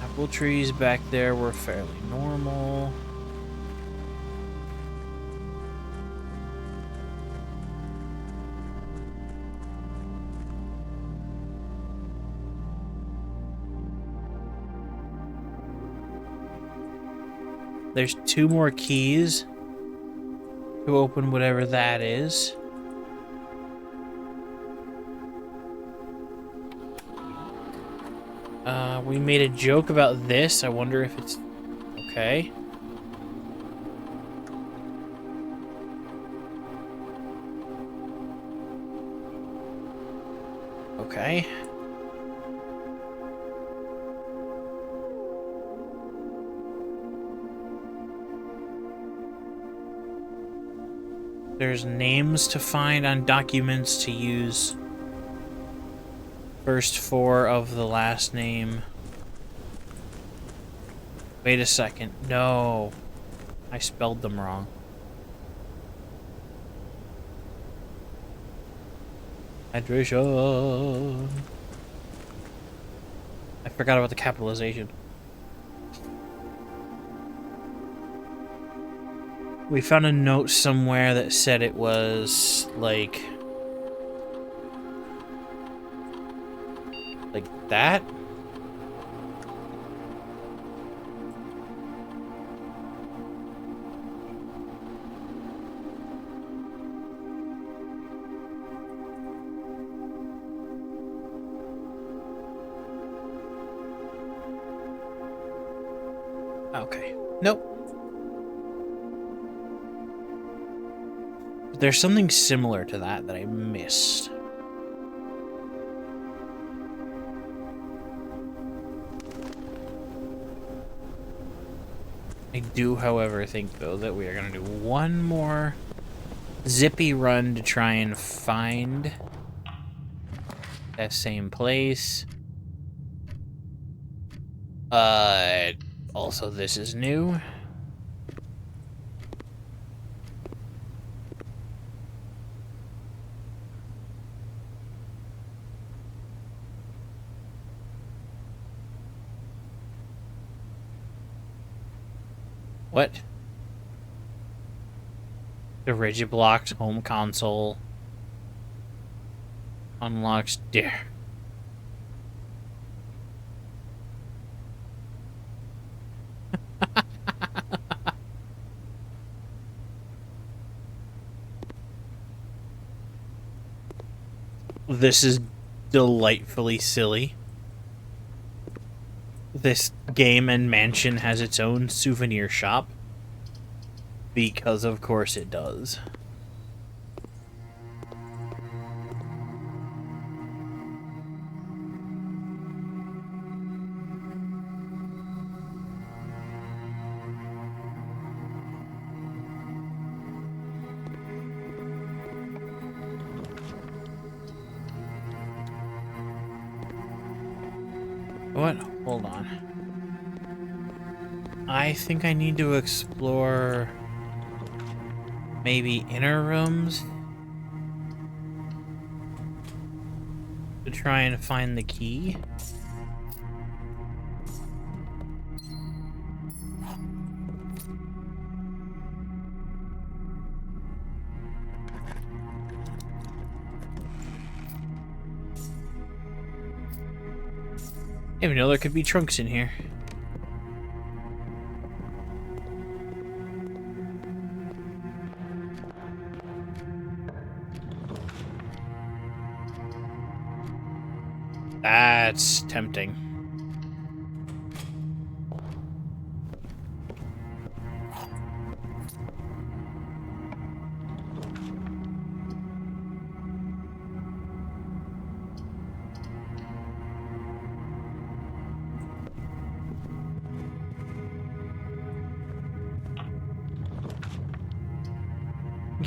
Apple trees back there were fairly normal. There's 2 more keys to open whatever that is. We made a joke about this. I wonder if it's okay. Okay. There's names to find on documents to use. First 4 of the last name. Wait a second. No. I spelled them wrong. Hydration. I forgot about the capitalization. We found a note somewhere that said it was like that. Okay. Nope. There's something similar to that I missed. I do, however, think, though, that we are going to do one more zippy run to try and find that same place. Also, this is new. What? The rigid blocked home console unlocks dare. This is delightfully silly. This game and mansion has its own souvenir shop. Because of course it does. What? Hold on. I think I need to explore maybe inner rooms to try and find the key. I didn't even know there could be trunks in here. That's tempting.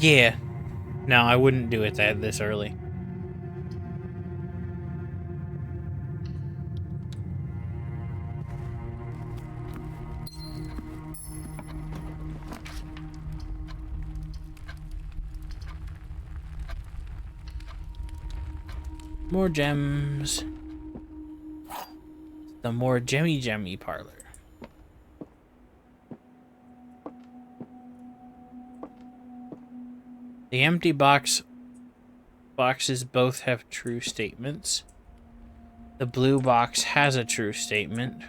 Yeah. No, I wouldn't do it this early. More gems. The more gemmy parlor. The empty boxes both have true statements. The blue box has a true statement.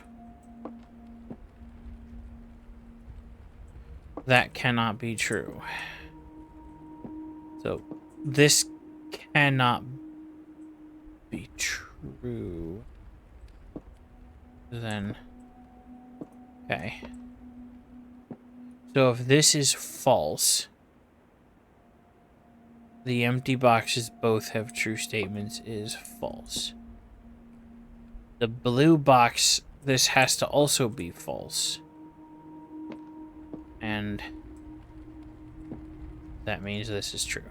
That cannot be true. So this cannot be true. Then, okay. So if this is false, the empty boxes both have true statements is false. The blue box, this has to also be false. And that means this is true.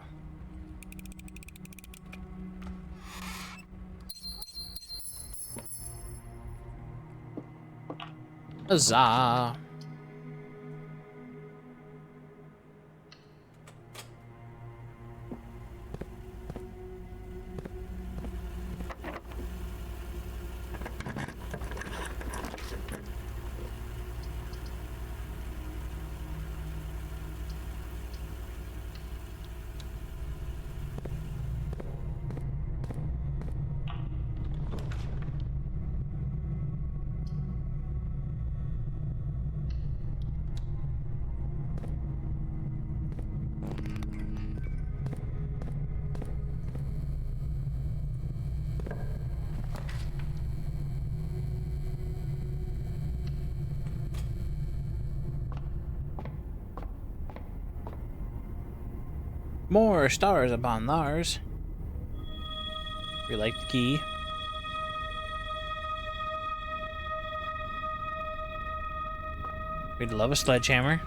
Huzzah! More stars upon thars. We like the key. We'd love a sledgehammer.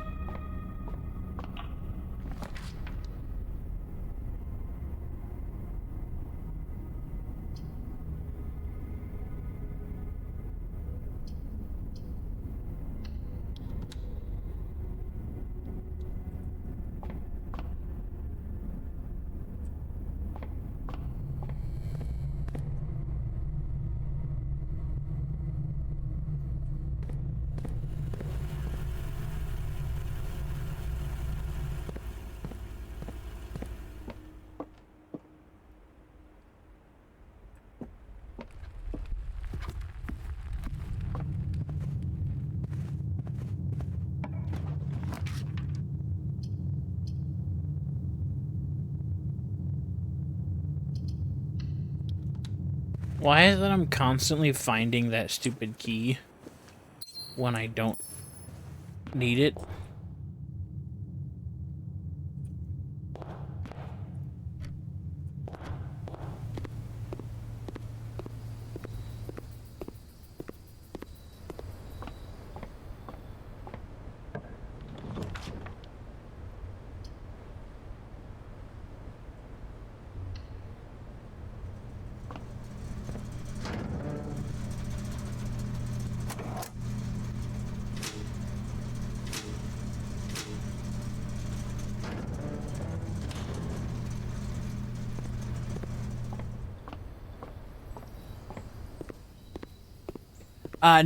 Why is it I'm constantly finding that stupid key when I don't need it?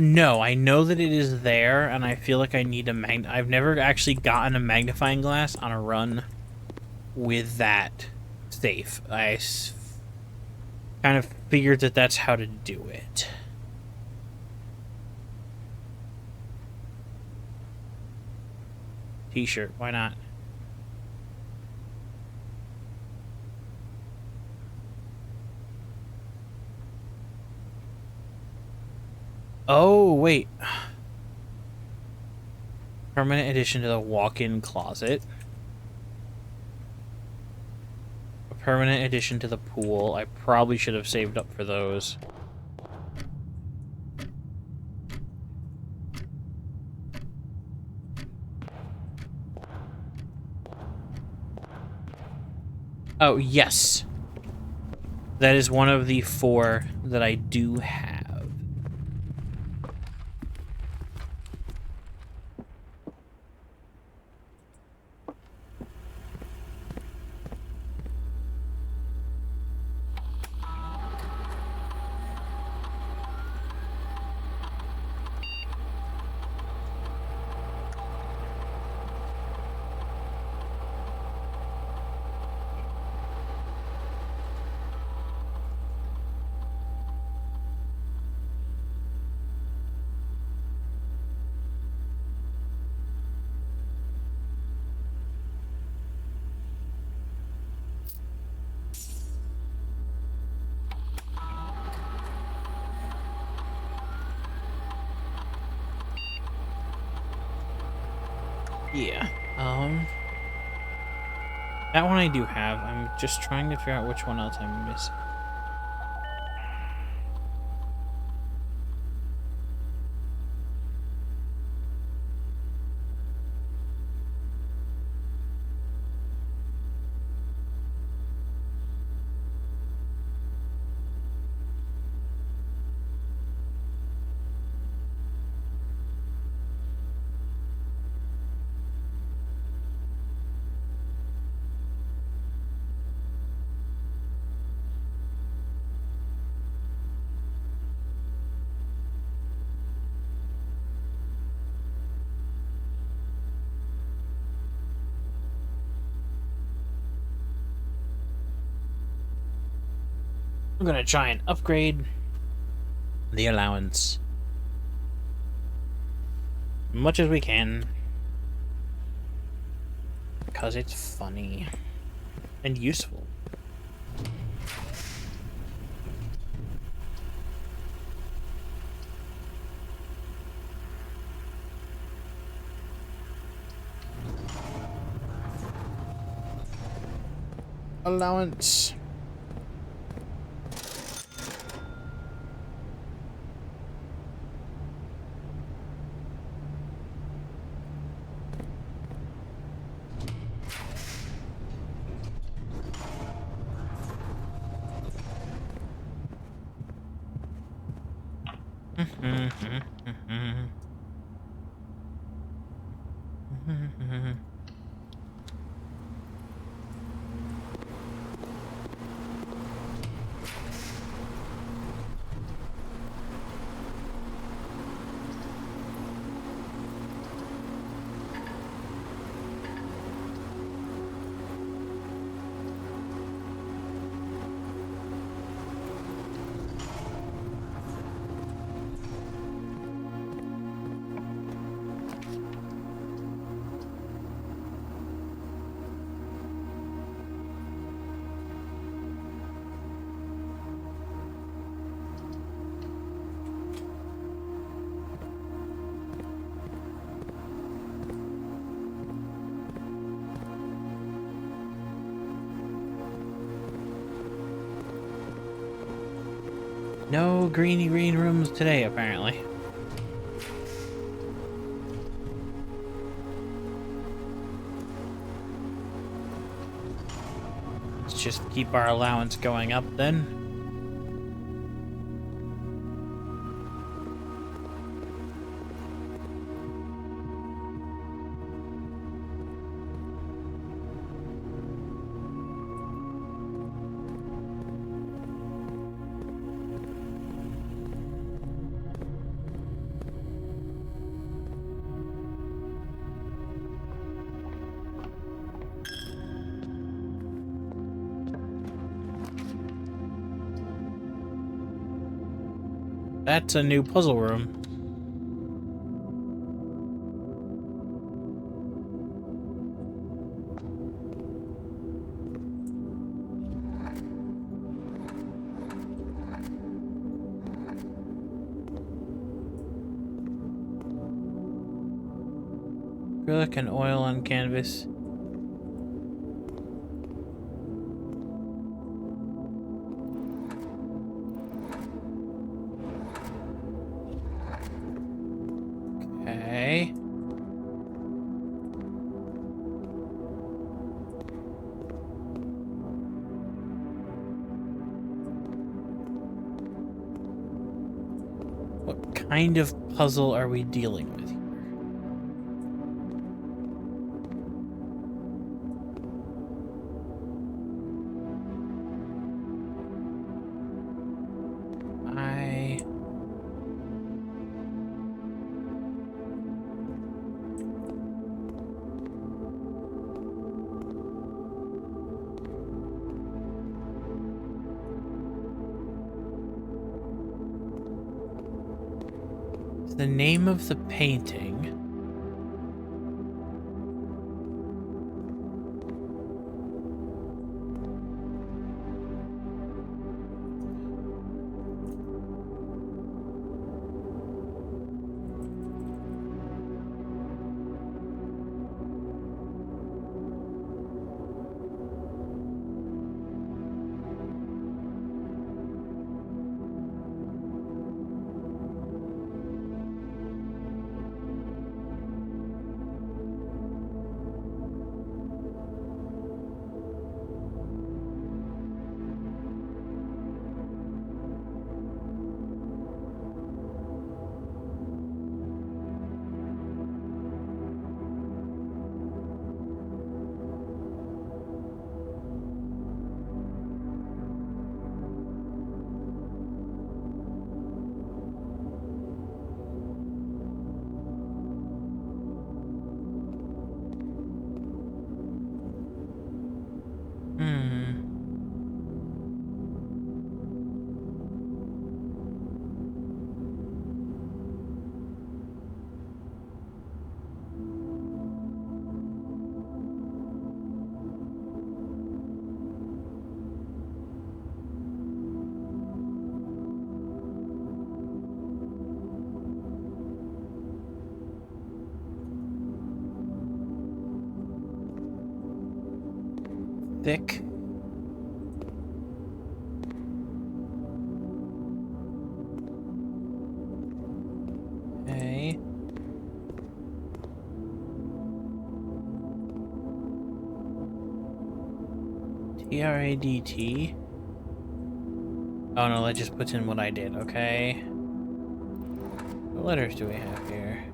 No, I know that it is there, and I feel like I need a I've never actually gotten a magnifying glass on a run with that safe. Kind of figured that that's how to do it. T-shirt, why not? Oh, wait. Permanent addition to the walk-in closet. A permanent addition to the pool. I probably should have saved up for those. Oh, yes. That is one of the 4 that I do have. Yeah. That one I do have. I'm just trying to figure out which one else I'm missing. I'm gonna try and upgrade the allowance as much as we can, because it's funny and useful. Allowance. No greeny green rooms today, apparently. Let's just keep our allowance going up then. That's a new puzzle room. Acrylic and oil on canvas. Okay. kind of puzzle are we dealing with here? The name of the painting. Thick. Okay. TRADT. Oh no, that just puts in what I did, okay. What letters do we have here?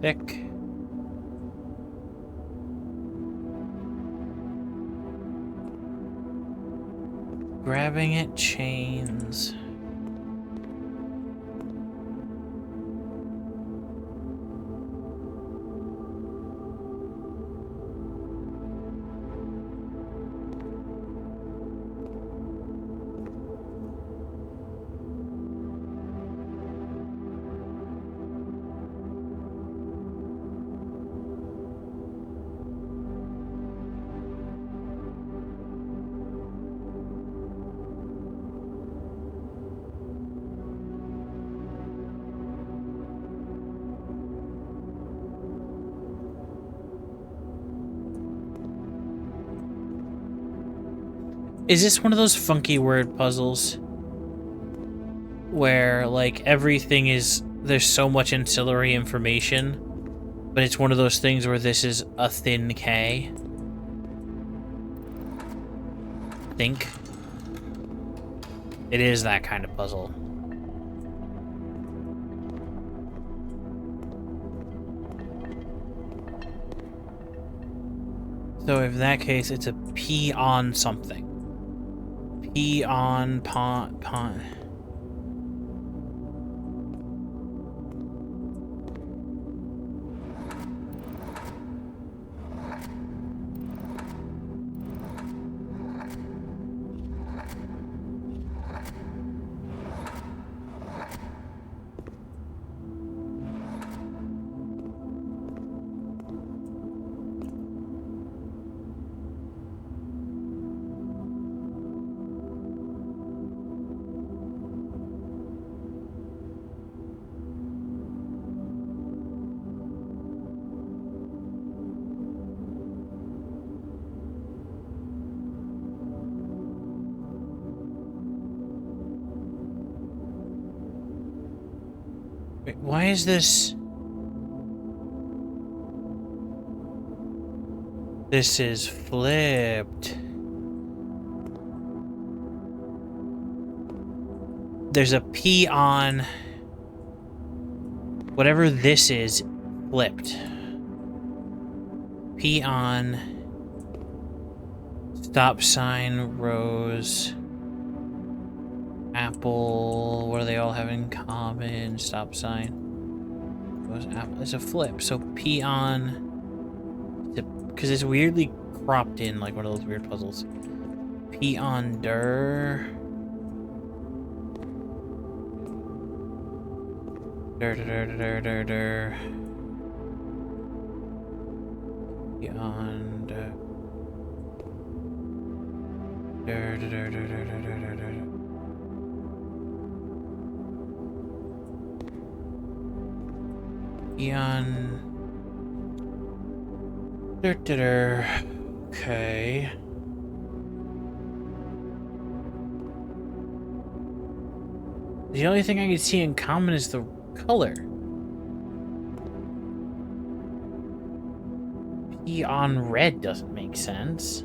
Thick. Grabbing it, chains. Is this one of those funky word puzzles where, like, everything is, there's so much ancillary information, but it's one of those things where this is a thin K? I think. It is that kind of puzzle. So in that case, it's a P on something. P on pon. Wait, why is this? This is flipped. There's a P on whatever this is flipped. P on stop sign, rose, apple. What do they all have in common? Stop sign. Rose, apple. It's a flip. So P on. Because it's weirdly cropped in like one of those weird puzzles. P on der. Der der der der der. Beyond. Der der der der der der der der. Beyond. Der der der. Okay. The only thing I can see in common is the color. P on red doesn't make sense.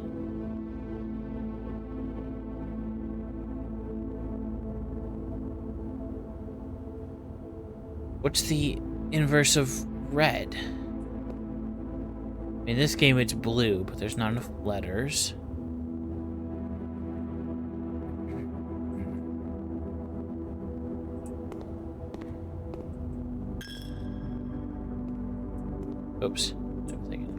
What's the inverse of red? In this game it's blue, but there's not enough letters. Oops. I'm thinking.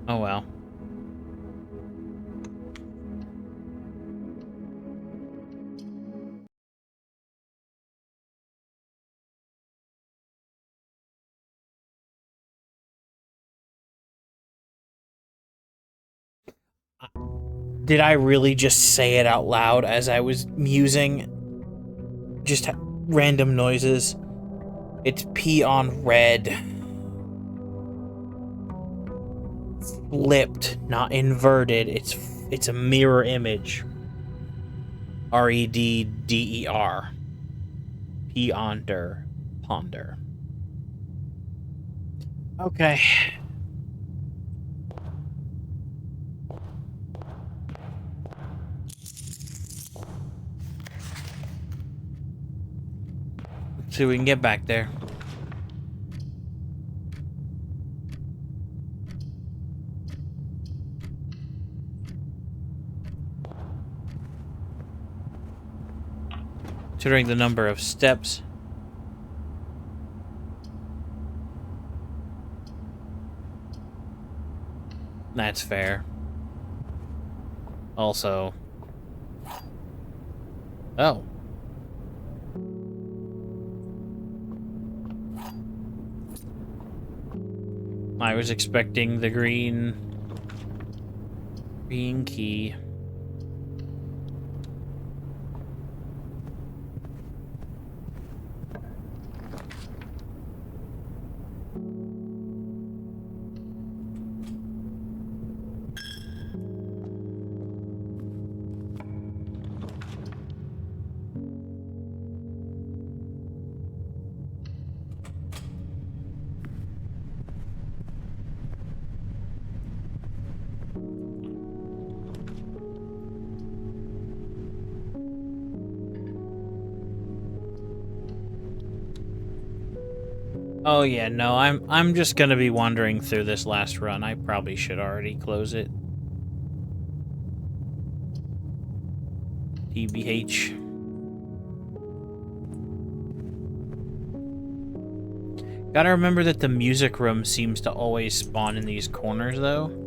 Oh well. Did I really just say it out loud as I was musing? Just random noises. It's P on red. Flipped, not inverted. It's a mirror image. R-E-D-D-E-R. P on der. Ponder. Okay. See if we can get back there. Considering the number of steps. That's fair. Also. Oh. I was expecting the green key. Oh yeah, no, I'm just gonna be wandering through this last run. I probably should already close it. TBH. Gotta remember that the music room seems to always spawn in these corners, though.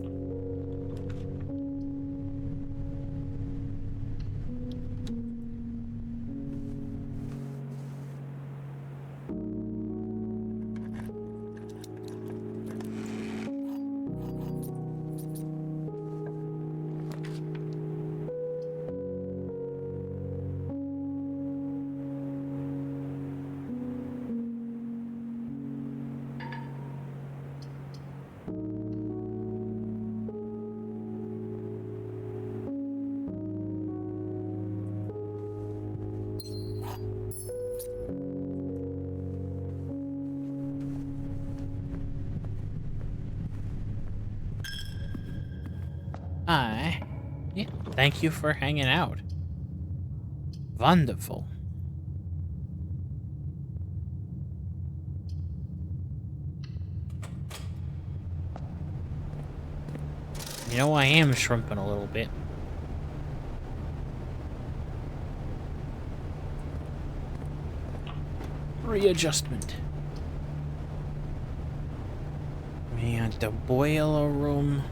Yeah, thank you for hanging out. Wonderful. You know, I am shrimping a little bit. Readjustment. Man, the boiler room.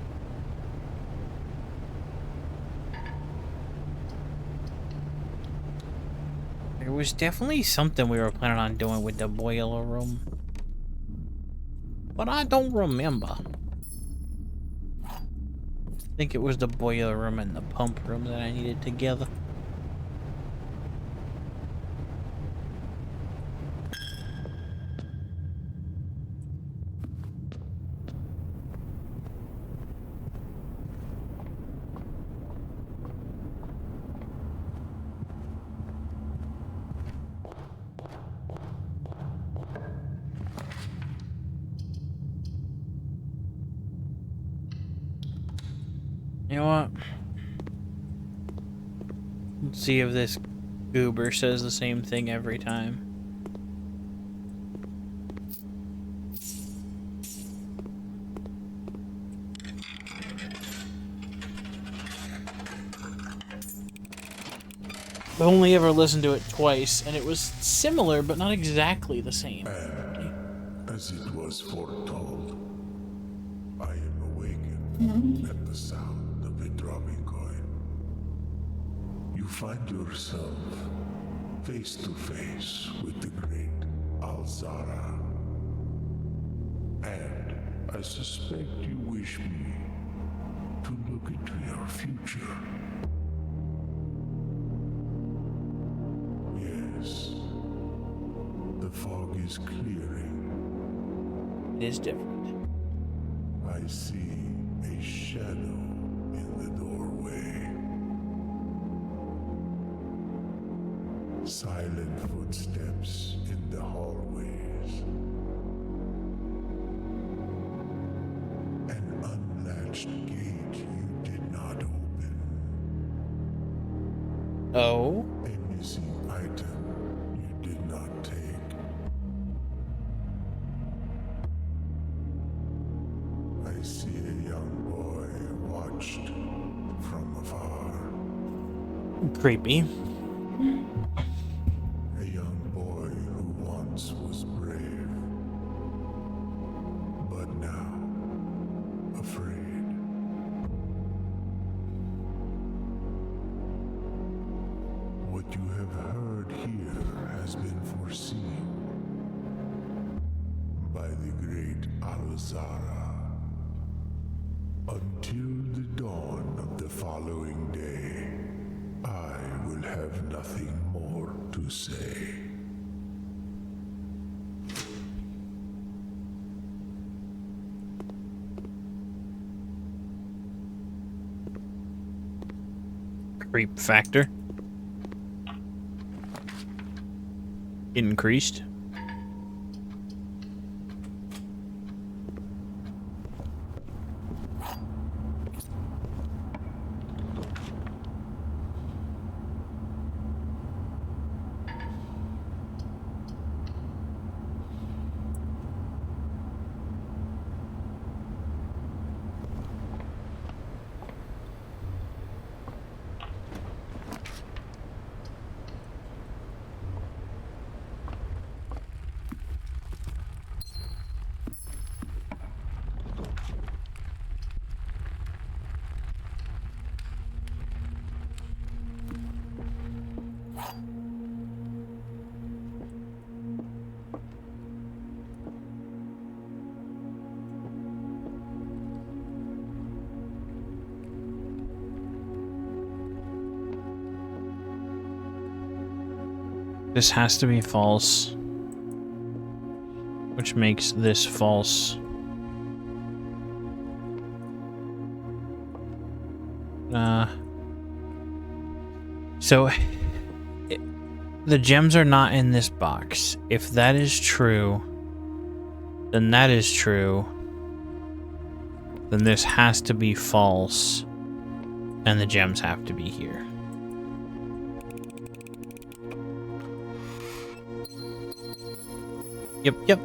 There was definitely something we were planning on doing with the boiler room. But I don't remember. I think it was the boiler room and the pump room that I needed together. You know what? Let's see if this goober says the same thing every time. I've only ever listened to it twice, and it was similar, but not exactly the same. And as it was foretold, I am awakened at the sound of a dropping coin. You find yourself face to face with the great Alzara. And I suspect you wish me to look into your future. Yes, the fog is clearing. It is different. I see a shadow in the doorway. Silent footsteps in the hallways. An unlatched gate you did not open. Oh? A missing item you did not take. I see a young boy watched from afar. Creepy. A young boy who once was brave, but now afraid. What you have heard here has been foreseen by the great Alzara. Until the dawn of the following day, I will have nothing more to say. Creep factor. Increased. This has to be false. Which makes this false. So the gems are not in this box. If that is true, then that is true. Then this has to be false. And the gems have to be here. Yep, yep.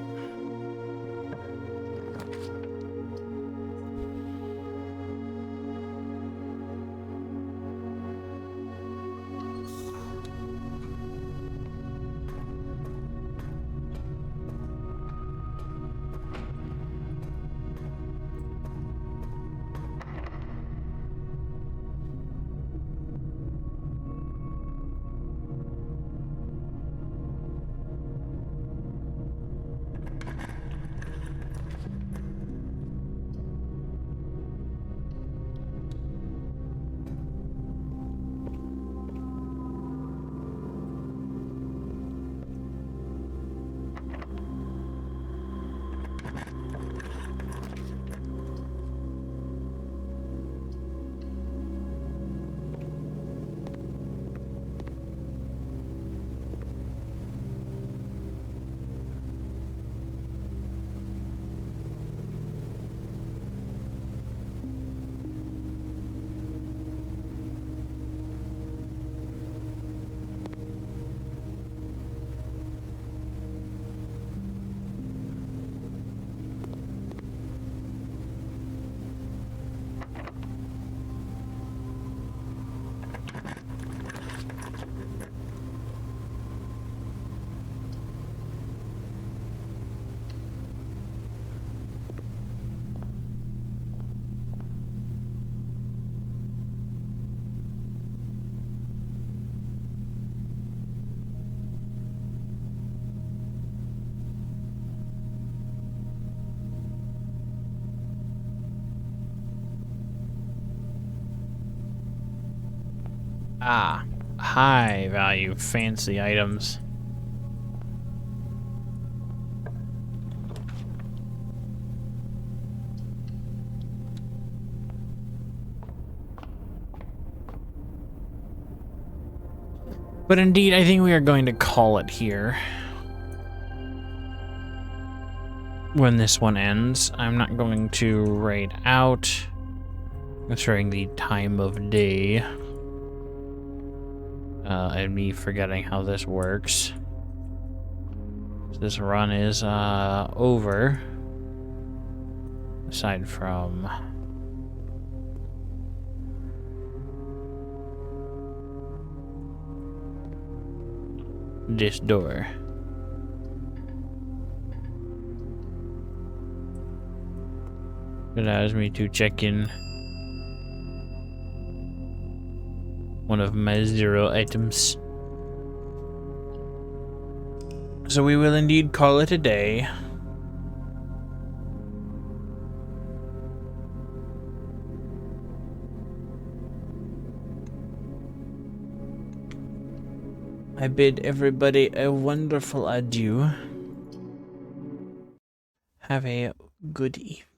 Ah, high value fancy items. But indeed, I think we are going to call it here. When this one ends, I'm not going to raid out, considering the time of day. And me forgetting how this works. This run is over. Aside from this door. It allows me to check in one of my 0 items. So we will indeed call it a day. I bid everybody a wonderful adieu. Have a good evening.